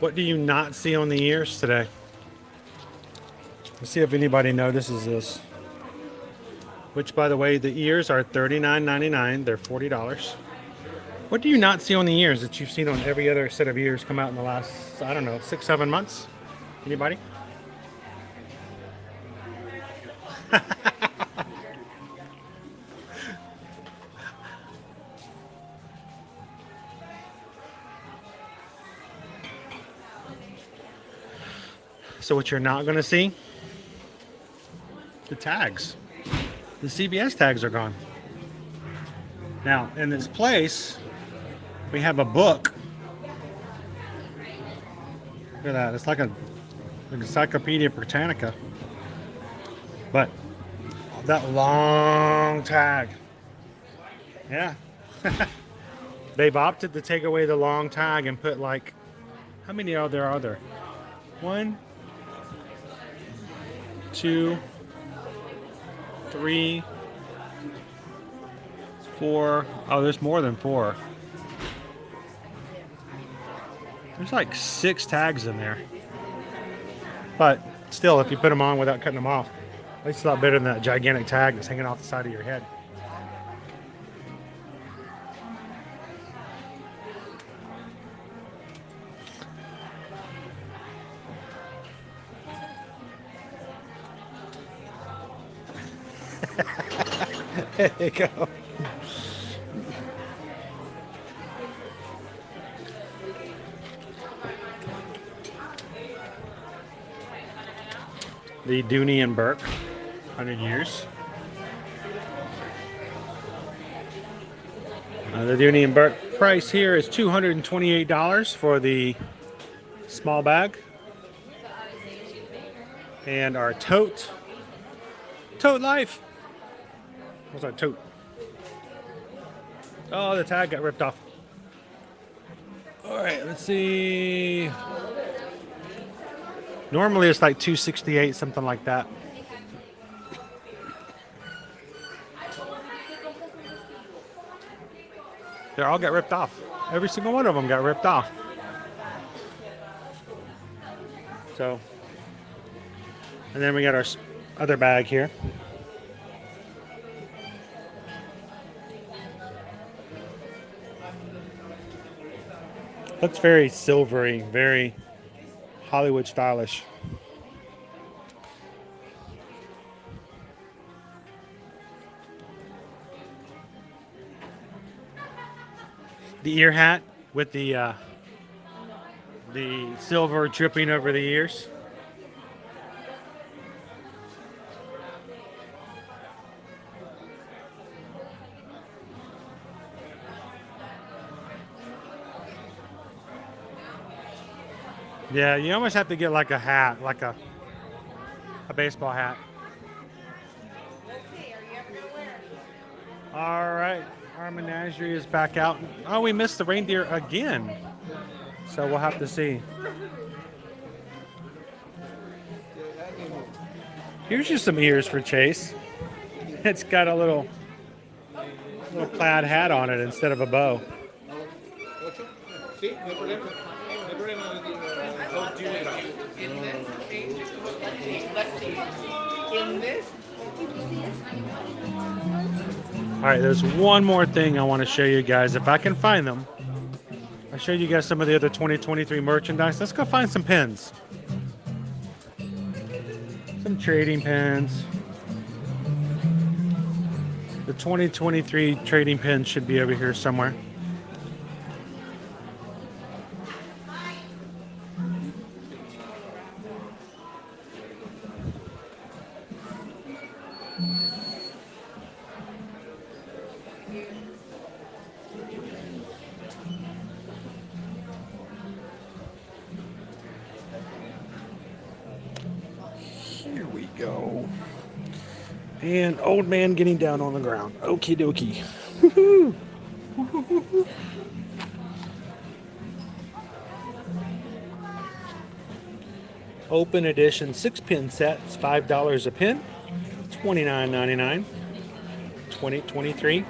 what do you not see on the ears today? Let's see if anybody notices this. Which, by the way, the ears are $39.99. They're $40. What do you not see on the ears that you've seen on every other set of ears come out in the last, I don't know, 6-7 months? Anybody? So what you're not going to see? The tags. The CVS tags are gone. Now, in this place, we have a book. Look at that. It's like an Encyclopedia Britannica. But that long tag. Yeah. They've opted to take away the long tag and put like, how many are there? 1, 2, 3, 4. Oh, there's more than 4. There's like 6 tags in there. But still, if you put them on without cutting them off, at least it's a lot better than that gigantic tag that's hanging off the side of your head. There you go. The Dooney and Burke, 100 Years. The Dooney and Burke price here is $228 for the small bag. And our tote life. What's our tote? Oh, the tag got ripped off. All right, let's see. Normally it's like $268, something like that. They all got ripped off. Every single one of them got ripped off. So, and then we got our other bag here. Looks very silvery, very Hollywood stylish. The ear hat with the silver dripping over the ears. Yeah, you almost have to get like a hat, like a baseball hat. All right, our menagerie is back out. Oh, we missed the reindeer again. So we'll have to see. Here's just some ears for Chase. It's got a little plaid hat on it instead of a bow. All right, there's one more thing I want to show you guys. If I can find them, I showed you guys some of the other 2023 merchandise. Let's go find some pins. Some trading pins. The 2023 trading pins should be over here somewhere. Here we go. And old man getting down on the ground. Okie dokie. Woo-hoo. Woo-hoo-hoo-hoo. Open edition 6-pin sets, $5 a pin, $29.99. 2023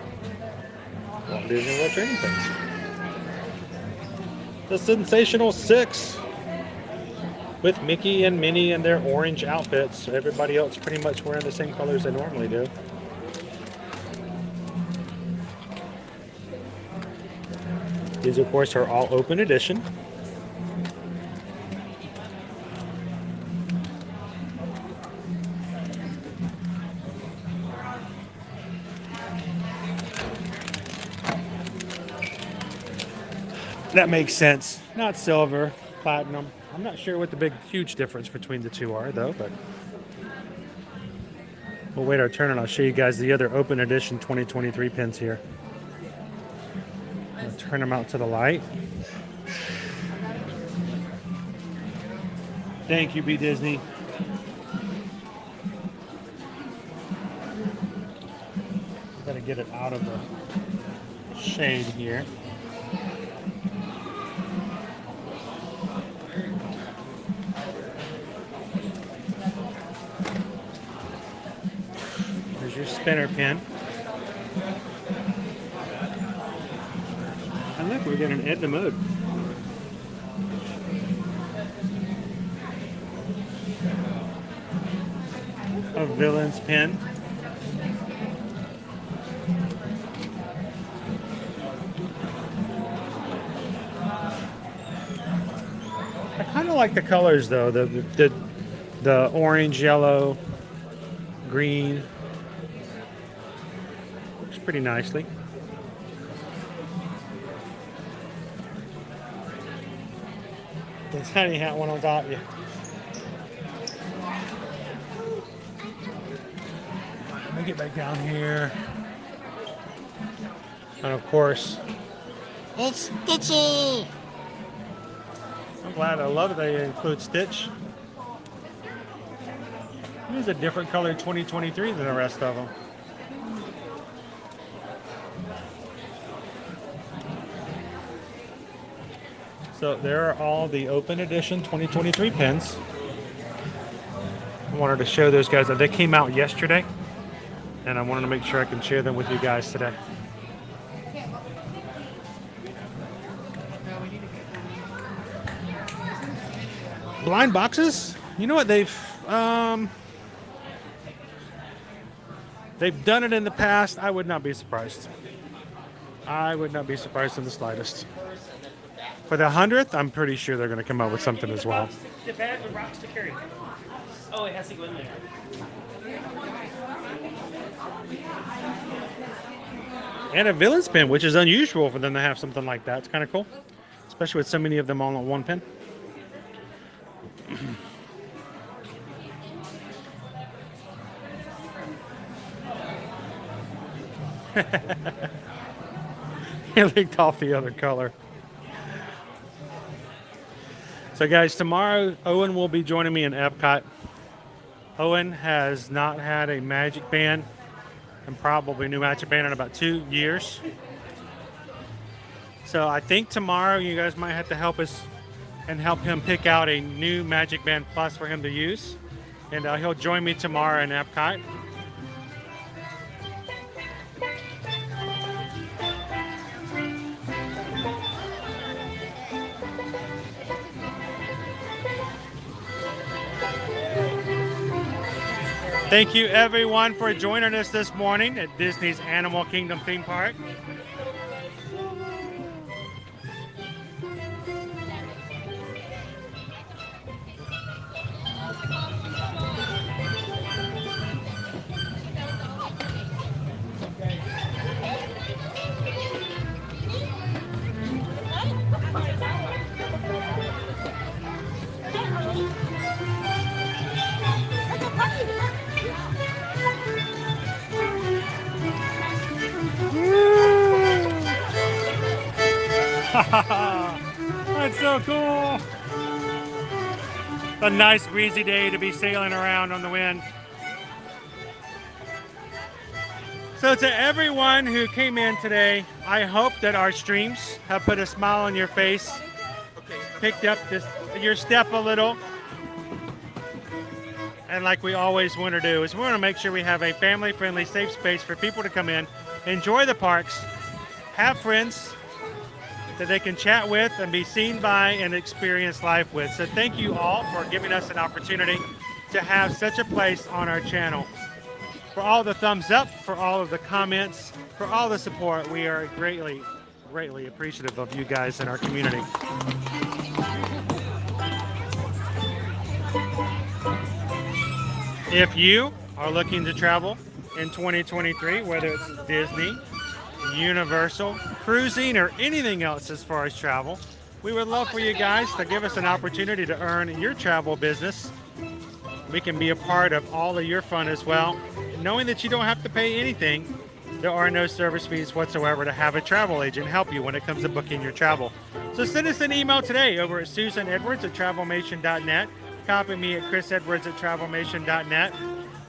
Walt Disney World trading pins. The Sensational 6 with Mickey and Minnie in their orange outfits. So everybody else pretty much wearing the same colors they normally do. These, of course, are all open edition. That makes sense. Not silver, platinum. I'm not sure what the big, huge difference between the two are, though, but we'll wait our turn and I'll show you guys the other open edition 2023 pins here. I'll turn them out to the light. Thank you, B. Disney. Gotta get it out of the shade here. There's your spinner pin. And look, we got an Edna Mode. A Villain's pin. I kind of like the colors though, the orange, yellow, green. Looks pretty nicely. The tiny hat one on top, yeah. Let me get back down here. And of course, it's Stitchy! I'm glad, I love it they include Stitch. He's a different color 2023 than the rest of them. So there are all the open edition 2023 pins. I wanted to show those guys. They came out yesterday, and I wanted to make sure I can share them with you guys today. Blind boxes? You know what, they've done it in the past. I would not be surprised. I would not be surprised in the slightest. For the 100th, I'm pretty sure they're going to come up with something as well. The bag with rocks to carry. Oh, it has to go in there. And a villain's pin, which is unusual for them to have something like that. It's kind of cool, especially with so many of them all on one pin. He licked off the other color. So guys, tomorrow Owen will be joining me in Epcot. Owen has not had a magic band and probably a new magic band in about 2 years. So I think tomorrow you guys might have to help us and help him pick out a new Magic Band Plus for him to use. And he'll join me tomorrow in Epcot. Thank you everyone for joining us this morning at Disney's Animal Kingdom theme park. That's so cool. A nice breezy day to be sailing around on the wind. So to everyone who came in today, I hope that our streams have put a smile on your face, picked up your step a little. And like we always want to do is we want to make sure we have a family-friendly, safe space for people to come in, enjoy the parks, have friends that they can chat with and be seen by and experience life with. So thank you all for giving us an opportunity to have such a place on our channel. For all the thumbs up, for all of the comments, for all the support, we are greatly, greatly appreciative of you guys in our community. If you are looking to travel in 2023, whether it's Disney, Universal, cruising, or anything else as far as travel, we would love for you guys to give us an opportunity to earn your travel business. We can be a part of all of your fun as well, knowing that you don't have to pay anything. There are no service fees whatsoever to have a travel agent help you when it comes to booking your travel. So send us an email today over at susanedwards@travelmation.net. Copy me at chrisedwards@travelmation.net.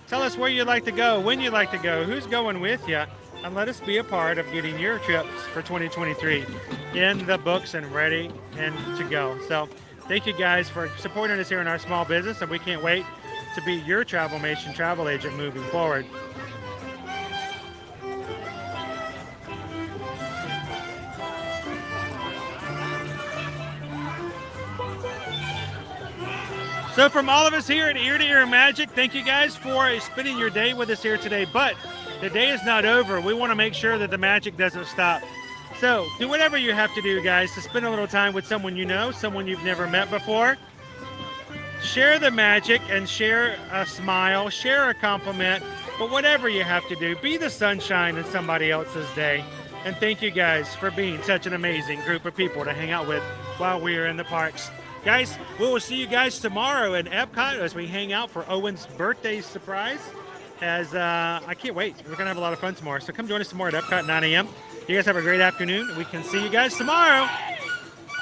Tell us where you'd like to go, when you'd like to go, who's going with you, and let us be a part of getting your trips for 2023 in the books and ready and to go. So thank you guys for supporting us here in our small business, and we can't wait to be your Travelmation travel agent moving forward. So from all of us here at Ear to Ear Magic, thank you guys for spending your day with us here today. But the day is not over. We want to make sure that the magic doesn't stop. So do whatever you have to do, guys, to spend a little time with someone you know, someone you've never met before. Share the magic and share a smile, share a compliment, but whatever you have to do, be the sunshine in somebody else's day. And thank you guys for being such an amazing group of people to hang out with while we are in the parks. Guys, we will see you guys tomorrow in Epcot as we hang out for Owen's birthday surprise. I can't wait. We're going to have a lot of fun tomorrow. So come join us tomorrow at Epcot 9 a.m. You guys have a great afternoon. We can see you guys tomorrow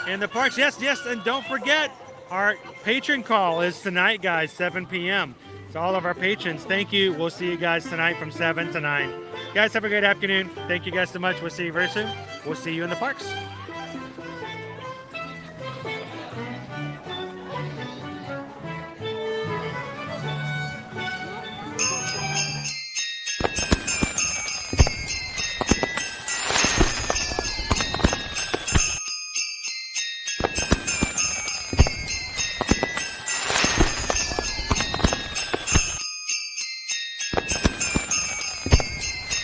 in the parks. Yes, and don't forget, our patron call is tonight, guys, 7 p.m. So all of our patrons, thank you. We'll see you guys tonight from 7 to 9. Guys, have a great afternoon. Thank you guys so much. We'll see you very soon. We'll see you in the parks.